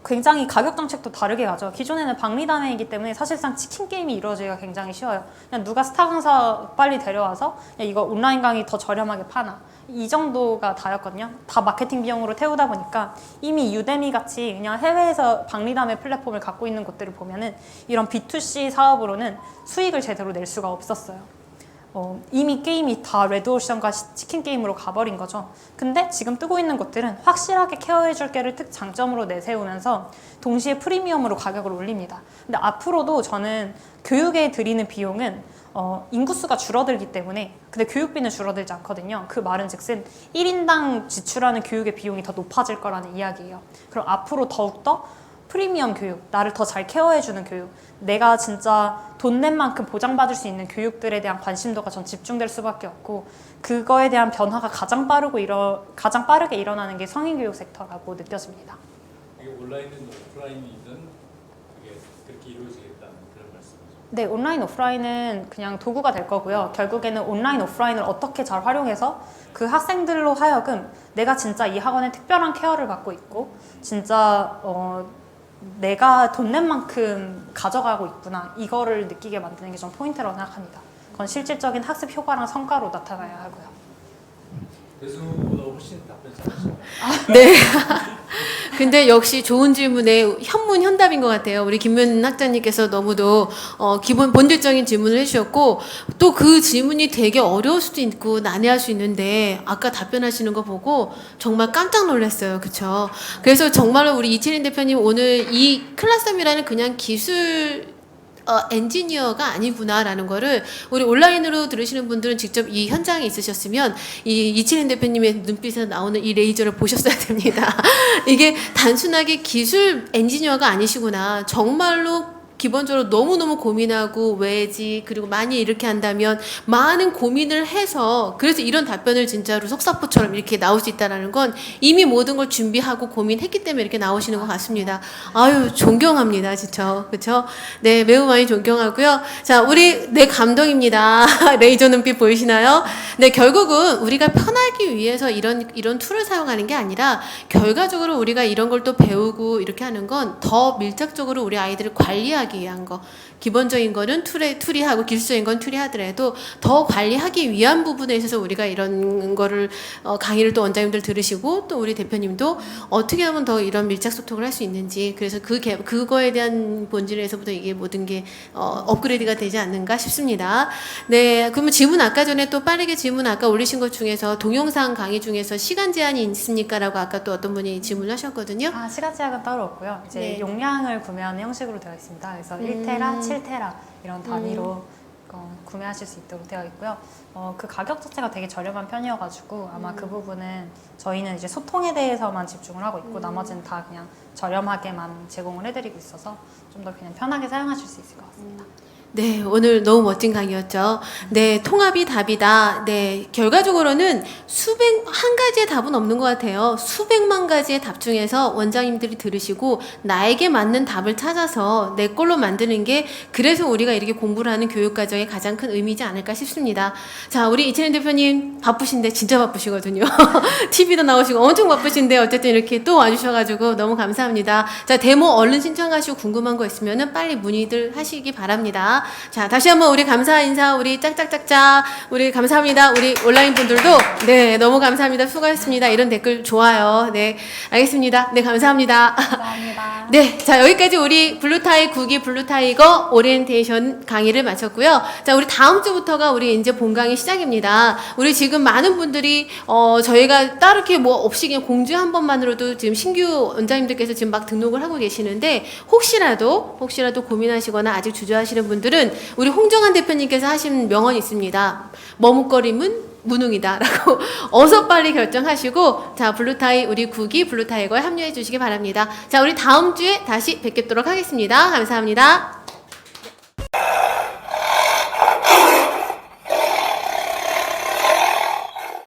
굉장히 가격 정책도 다르게 가죠. 기존에는 박리담회이기 때문에 사실상 치킨 게임이 이루어지기가 굉장히 쉬워요. 그냥 누가 스타 강사 빨리 데려와서 이거 온라인 강의 더 저렴하게 파나, 이 정도가 다였거든요. 다 마케팅 비용으로 태우다 보니까 이미 유데미 같이 그냥 해외에서 박리담회 플랫폼을 갖고 있는 곳들을 보면은 이런 B2C 사업으로는 수익을 제대로 낼 수가 없었어요. 이미 게임이 다 레드오션과 치킨 게임으로 가버린 거죠. 근데 지금 뜨고 있는 곳들은 확실하게 케어해줄 게를 특장점으로 내세우면서 동시에 프리미엄으로 가격을 올립니다. 근데 앞으로도 저는 교육에 들이는 비용은 인구수가 줄어들기 때문에, 근데 교육비는 줄어들지 않거든요. 그 말은 즉슨 1인당 지출하는 교육의 비용이 더 높아질 거라는 이야기예요. 그럼 앞으로 더욱더 프리미엄 교육, 나를 더 잘 케어해주는 교육, 내가 진짜 돈 낸 만큼 보장받을 수 있는 교육들에 대한 관심도가 전 집중될 수밖에 없고 그거에 대한 변화가 가장 빠르게 일어나는 게 성인교육 섹터라고 느껴집니다. 이게 온라인이든 오프라인이든 그게 그렇게 이루어지겠다는 그런 말씀이죠. 네, 온라인, 오프라인은 그냥 도구가 될 거고요. 결국에는 온라인, 오프라인을 어떻게 잘 활용해서 그 학생들로 하여금 내가 진짜 이 학원에 특별한 케어를 받고 있고 진짜 내가 돈 낸 만큼 가져가고 있구나 이거를 느끼게 만드는 게 좀 포인트라고 생각합니다. 그건 실질적인 학습 효과랑 성과로 나타나야 하고요. 대수보다 훨씬 답변 잘하시네요. 네. 근데 역시 좋은 질문에 현문현답인 것 같아요. 우리 김면 학장님께서 너무도 기본 본질적인 질문을 해주셨고 또 그 질문이 되게 어려울 수도 있고 난해할 수 있는데 아까 답변하시는 거 보고 정말 깜짝 놀랐어요. 그쵸? 그래서 정말로 우리 이채린 대표님 오늘 이 클라썸이라는 그냥 기술 엔지니어가 아니구나라는 거를 우리 온라인으로 들으시는 분들은 직접 이 현장에 있으셨으면 이 이채린 대표님의 눈빛에서 나오는 이 레이저를 보셨어야 됩니다. 이게 단순하게 기술 엔지니어가 아니시구나. 정말로 기본적으로 너무너무 고민하고 왜지 그리고 많이 이렇게 한다면 많은 고민을 해서 그래서 이런 답변을 진짜로 속사포처럼 이렇게 나올 수 있다는 건 이미 모든 걸 준비하고 고민했기 때문에 이렇게 나오시는 것 같습니다. 아유 존경합니다 진짜 그렇죠? 네 매우 많이 존경하고요. 자 우리 네 감동입니다. 레이저 눈빛 보이시나요? 네 결국은 우리가 편하기 위해서 이런 툴을 사용하는 게 아니라 결과적으로 우리가 이런 걸 또 배우고 이렇게 하는 건 더 밀착적으로 우리 아이들을 관리하기 위한 거 기본적인 거는 툴이 하고 기술적인 건 툴이 하더라도 더 관리하기 위한 부분에 있어서 우리가 이런 거를 강의를 또 원장님들 들으시고 또 우리 대표님도 어떻게 하면 더 이런 밀착 소통을 할 수 있는지 그래서 그거에 대한 본질에서부터 이게 모든 게 업그레이드가 되지 않는가 싶습니다. 네, 그러면 질문 아까 전에 또 빠르게 질문 아까 올리신 것 중에서 동영상 강의 중에서 시간 제한이 있습니까라고 아까 또 어떤 분이 질문하셨거든요. 시간 제약은 따로 없고요. 이제 네. 용량을 구매하는 형식으로 되어 있습니다. 그래서 1테라, 7테라 이런 단위로 구매하실 수 있도록 되어 있고요. 그 가격 자체가 되게 저렴한 편이어가지고 아마 그 부분은 저희는 이제 소통에 대해서만 집중을 하고 있고 나머지는 다 그냥 저렴하게만 제공을 해드리고 있어서 좀 더 그냥 편하게 사용하실 수 있을 것 같습니다. 네, 오늘 너무 멋진 강의였죠. 네, 통합이 답이다. 네, 결과적으로는 한 가지의 답은 없는 것 같아요. 수백만 가지의 답 중에서 원장님들이 들으시고 나에게 맞는 답을 찾아서 내 걸로 만드는 게 그래서 우리가 이렇게 공부를 하는 교육과정의 가장 큰 의미이지 않을까 싶습니다. 자, 우리 이채린 대표님 바쁘신데 진짜 바쁘시거든요. TV도 나오시고 엄청 바쁘신데 어쨌든 이렇게 또 와주셔가지고 너무 감사합니다. 자, 데모 얼른 신청하시고 궁금한 거 있으면은 빨리 문의들 하시기 바랍니다. 자, 다시 한번 우리 감사 인사, 우리 짝짝짝짝, 우리 감사합니다. 우리 온라인 분들도, 네, 너무 감사합니다. 수고하셨습니다. 이런 댓글 좋아요. 네, 알겠습니다. 네, 감사합니다. 감사합니다. 네, 자, 여기까지 우리 블루타이 9기 블루타이거 오리엔테이션 강의를 마쳤고요. 자, 우리 다음 주부터가 우리 이제 본강의 시작입니다. 우리 지금 많은 분들이, 저희가 따로 이렇게 뭐 없이 그냥 공지 한 번만으로도 지금 신규 원장님들께서 지금 막 등록을 하고 계시는데, 혹시라도 고민하시거나 아직 주저하시는 분들은 우리 홍정한 대표님께서 하신 명언이 있습니다. 머뭇거림은 무능이다라고 어서 빨리 결정하시고 자 블루타이 우리 9기 블루타이거에 합류해 주시기 바랍니다. 자 우리 다음 주에 다시 뵙겠도록 하겠습니다. 감사합니다.